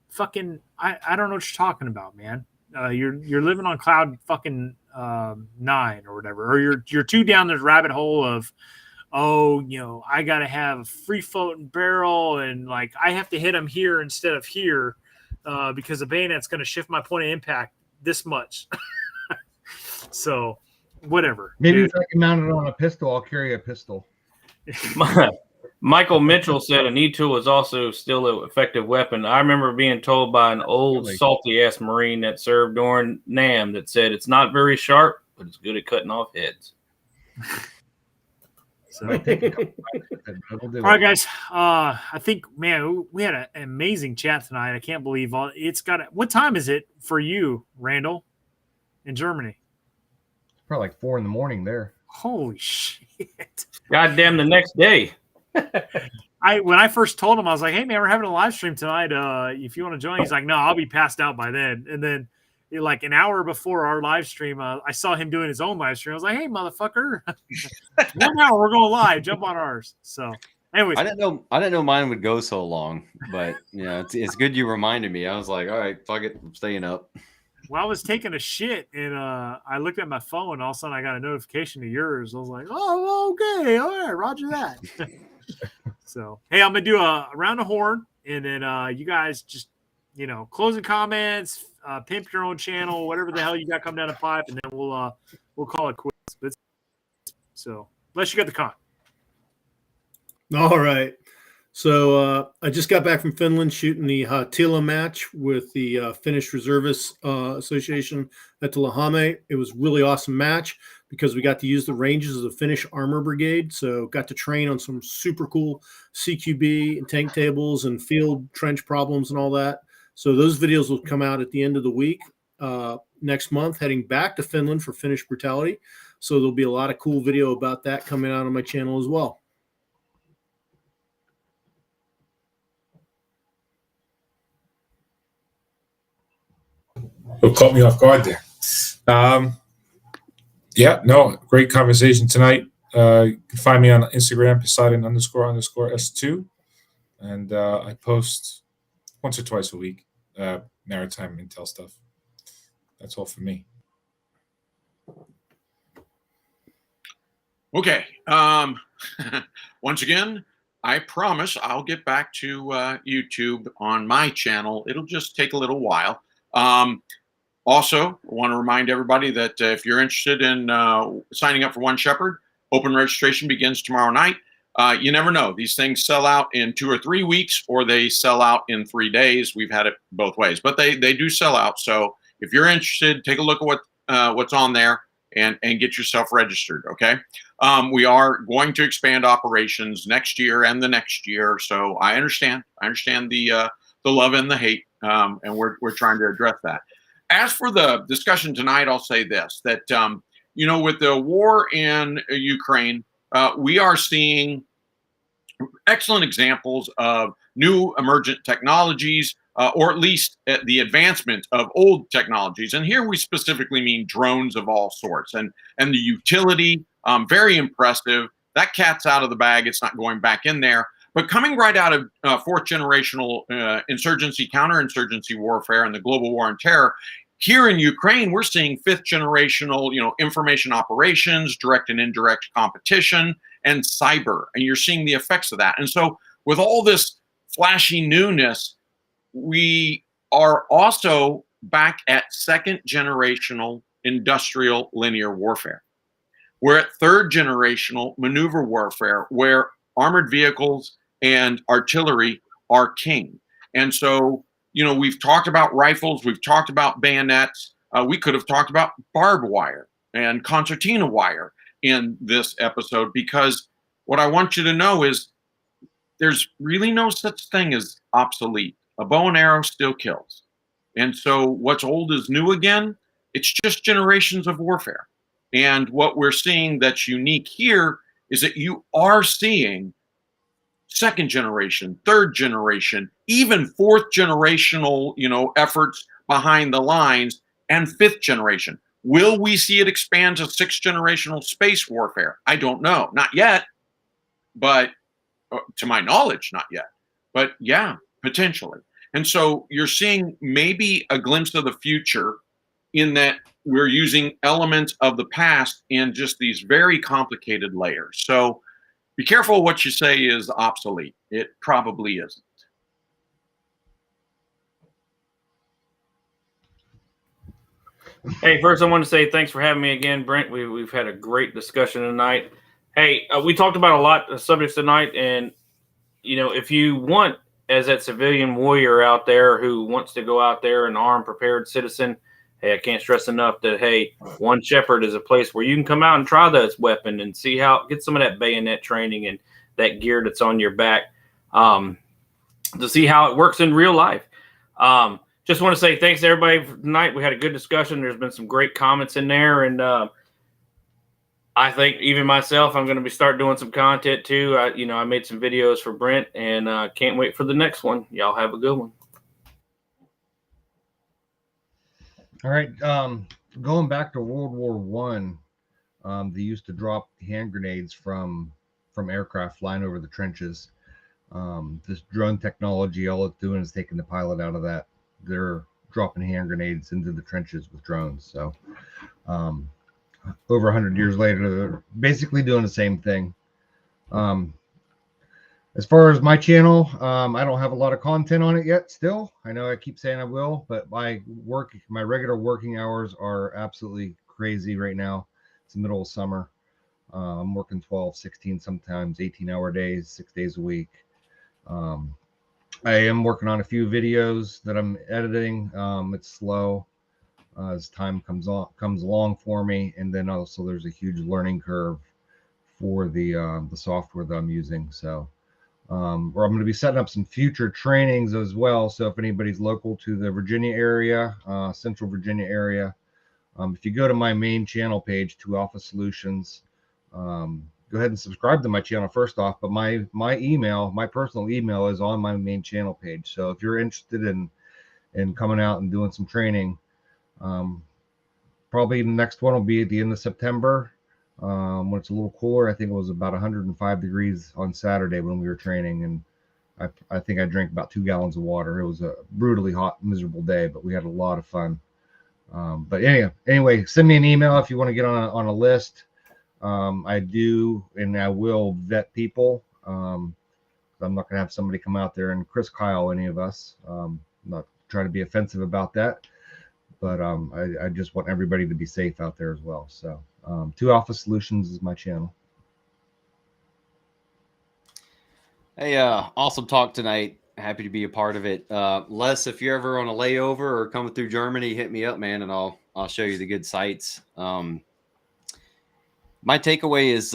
fucking, I don't know what you're talking about, man. You're living on cloud fucking 9 or whatever, or you're too down this rabbit hole of, I got to have a free floating barrel and like I have to hit them here instead of here because the bayonet's going to shift my point of impact this much. So, whatever. Maybe if I can mount it on a pistol, I'll carry a pistol. Michael Mitchell said an E-tool is also still an effective weapon. I remember being told by an old salty-ass Marine that served during NAM that said it's not very sharp, but it's good at cutting off heads. So. All right, guys. I think, man, we had an amazing chat tonight. I can't believe what time is it for you, Randall, in Germany? It's probably like 4 a.m. there. Holy shit. Goddamn, the next day. When I first told him, I was like, hey, man, we're having a live stream tonight. If you want to join, he's like, no, I'll be passed out by then. And then like an hour before our live stream, I saw him doing his own live stream. I was like, hey, motherfucker, 1 hour, we're going live. Jump on ours. So anyways. I didn't know mine would go so long, but it's good you reminded me. I was like, all right, fuck it, I'm staying up. Well, I was taking a shit and I looked at my phone. All of a sudden I got a notification of yours. I was like, oh, okay. All right. Roger that. So, hey, I'm going to do a round of horn and then you guys just, closing comments, pimp your own channel, whatever the hell you got coming down the pipe. And then we'll call it quits. But so unless you got the con. All right. So I just got back from Finland shooting the Hatila match with the Finnish Reservists Association at the Lahame. It was a really awesome match because we got to use the ranges of the Finnish Armor Brigade. So got to train on some super cool CQB and tank tables and field trench problems and all that. So those videos will come out at the end of the week next month, heading back to Finland for Finnish Brutality. So there'll be a lot of cool video about that coming out on my channel as well. What caught me off guard there? Great conversation tonight. You can find me on Instagram, Poseidon__S2. And I post once or twice a week, maritime intel stuff. That's all for me. Okay. Once again, I promise I'll get back to YouTube on my channel. It'll just take a little while. Also, I want to remind everybody that if you're interested in signing up for One Shepherd, open registration begins tomorrow night. You never know. These things sell out in 2 or 3 weeks, or they sell out in 3 days. We've had it both ways, but they do sell out. So if you're interested, take a look at what's on there and get yourself registered. Okay. We are going to expand operations next year and the next year. So I understand the the love and the hate, and we're trying to address that. As for the discussion tonight, I'll say this, that with the war in Ukraine, we are seeing excellent examples of new emergent technologies, or at least the advancement of old technologies. And here we specifically mean drones of all sorts, and the utility, very impressive. That cat's out of the bag. It's not going back in there. But coming right out of fourth generational insurgency, counterinsurgency warfare, and the global war on terror, here in Ukraine, we're seeing fifth generational, information operations, direct and indirect competition, and cyber. And you're seeing the effects of that. And so with all this flashy newness, we are also back at second generational industrial linear warfare. We're at third generational maneuver warfare, where armored vehicles and artillery are king. And so, we've talked about rifles, we've talked about bayonets, we could have talked about barbed wire and concertina wire in this episode, because what I want you to know is there's really no such thing as obsolete. A bow and arrow still kills. And so what's old is new again. It's just generations of warfare. And what we're seeing that's unique here is that you are seeing second generation, third generation, even fourth generational, efforts behind the lines, and fifth generation. Will we see it expand to sixth generational space warfare? I don't know. Not yet. But to my knowledge, not yet. But yeah, potentially. And so you're seeing maybe a glimpse of the future, in that we're using elements of the past in just these very complicated layers. So be careful what you say is obsolete. It probably isn't. Hey, first I want to say thanks for having me again, Brent. We've had a great discussion tonight. Hey, we talked about a lot of subjects tonight, and if you want, as that civilian warrior out there who wants to go out there an armed, prepared citizen, hey, I can't stress enough that, hey, One Shepherd is a place where you can come out and try this weapon and get some of that bayonet training and that gear that's on your back, to see how it works in real life. Just want to say thanks to everybody for tonight. We had a good discussion. There's been some great comments in there, and I think even myself, I'm going to be start doing some content too. I made some videos for Brent, and can't wait for the next one. Y'all have a good one. All right. Going back to World War One, they used to drop hand grenades from aircraft flying over the trenches. This drone technology, all it's doing is taking the pilot out of that. They're dropping hand grenades into the trenches with drones. So over 100 years later, they're basically doing the same thing. As far as my channel, I don't have a lot of content on it yet still. I know I keep saying I will, but my regular working hours are absolutely crazy right now. It's the middle of summer. I'm working 12, 16, sometimes 18-hour days, 6 days a week. I am working on a few videos that I'm editing. It's slow as time comes along for me, and then also there's a huge learning curve for the software that I'm using. So where I'm going to be setting up some future trainings as well. So if anybody's local to the Virginia area, Central Virginia area, if you go to my main channel page, 2 Alpha Solutions, go ahead and subscribe to my channel first off. But my personal email is on my main channel page. So if you're interested in coming out and doing some training, probably the next one will be at the end of September. When it's a little cooler. I think it was about 105 degrees on Saturday when we were training, and I think I drank about 2 gallons of water. It was a brutally hot, miserable day, but we had a lot of fun. But anyway, send me an email if you want to get on a list. I do, and I will vet people. I'm not going to have somebody come out there and Chris Kyle any of us. I'm not trying to be offensive about that, but I just want everybody to be safe out there as well. So 2 Alpha Solutions is my channel. Hey, awesome talk tonight. Happy to be a part of it. Les, if you're ever on a layover or coming through Germany, hit me up, man, and I'll show you the good sites. My takeaway is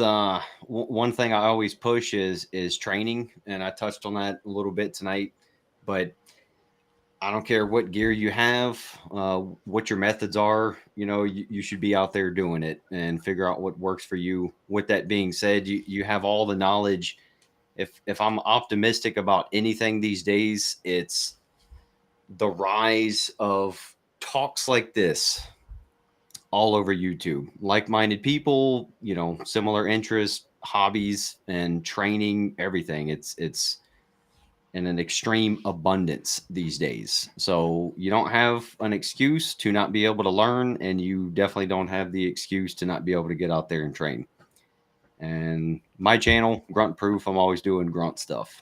one thing I always push is training, and I touched on that a little bit tonight. But I don't care what gear you have, what your methods are, you should be out there doing it and figure out what works for you. With that being said, you have all the knowledge. If I'm optimistic about anything these days, it's the rise of talks like this all over YouTube. Like-minded people, similar interests, hobbies, and training, everything. It's in an extreme abundance these days. So you don't have an excuse to not be able to learn, and you definitely don't have the excuse to not be able to get out there and train. And my channel, Grunt Proof, I'm always doing grunt stuff.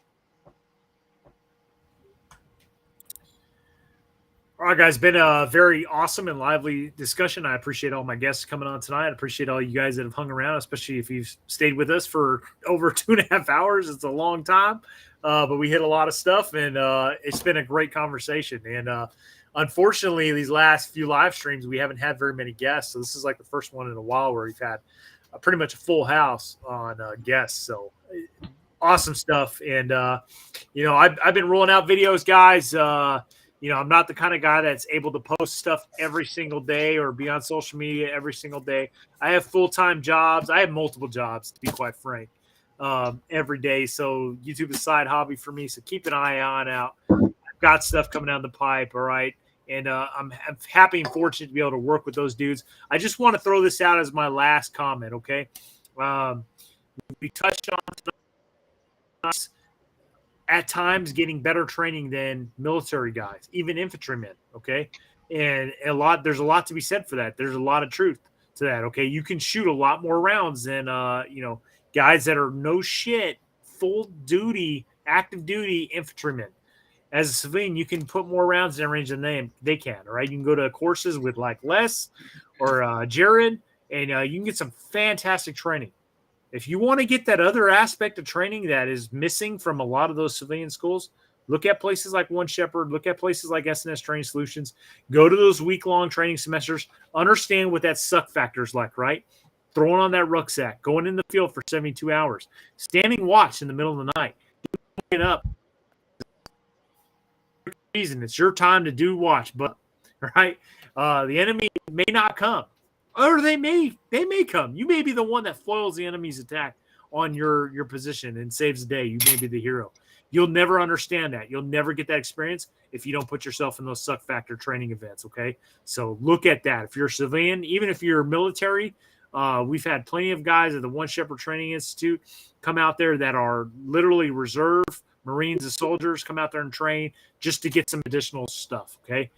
All right, guys, been a very awesome and lively discussion. I appreciate all my guests coming on tonight. I appreciate all you guys that have hung around, especially if you've stayed with us for over 2.5 hours. It's a long time, but we hit a lot of stuff, and it's been a great conversation. And unfortunately, these last few live streams, we haven't had very many guests. So this is like the first one in a while where we've had pretty much a full house on guests. So awesome stuff. And, I've been rolling out videos, guys. I'm not the kind of guy that's able to post stuff every single day or be on social media every single day. I have full-time jobs. I have multiple jobs, to be quite frank, every day. So YouTube is a side hobby for me. So keep an eye on out. I've got stuff coming down the pipe. All right. And I'm happy and fortunate to be able to work with those dudes. I just want to throw this out as my last comment. Okay. We touched on tonight, at times getting better training than military guys, even infantrymen. Okay. And there's a lot to be said for that. There's a lot of truth to that. Okay. You can shoot a lot more rounds than, guys that are no shit, full duty, active duty infantrymen. As a civilian, you can put more rounds in range than they can. All right. You can go to courses with like Les or Jared, and you can get some fantastic training. If you want to get that other aspect of training that is missing from a lot of those civilian schools, look at places like One Shepherd, look at places like SNS Training Solutions, go to those week-long training semesters, understand what that suck factor is like, right? Throwing on that rucksack, going in the field for 72 hours, standing watch in the middle of the night, waking up. It's your time to do watch, but right? The enemy may not come. Or they may come. You may be the one that foils the enemy's attack on your position and saves the day. You may be the hero. You'll never understand that. You'll never get that experience if you don't put yourself in those suck factor training events, okay? So look at that. If you're a civilian, even if you're military, we've had plenty of guys at the One Shepherd Training Institute come out there that are literally reserve Marines and soldiers come out there and train just to get some additional stuff, okay?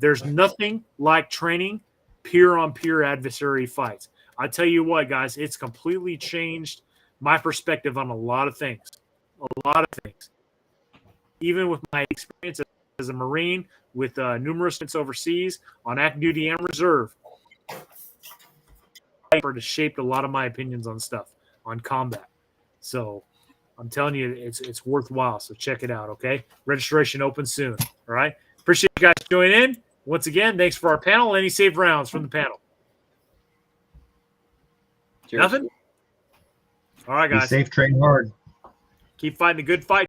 There's nothing like training peer-on-peer adversary fights. I tell you what, guys, it's completely changed my perspective on a lot of things. Even with my experience as a Marine, with numerous stints overseas on active duty and reserve, it shaped a lot of my opinions on stuff, on combat. So I'm telling you, it's worthwhile. So check it out, okay? Registration open soon, all right? Appreciate you guys joining in. Once again, thanks for our panel. Any safe rounds from the panel? Cheers. Nothing? All right, guys. Be safe, train hard. Keep fighting the good fight.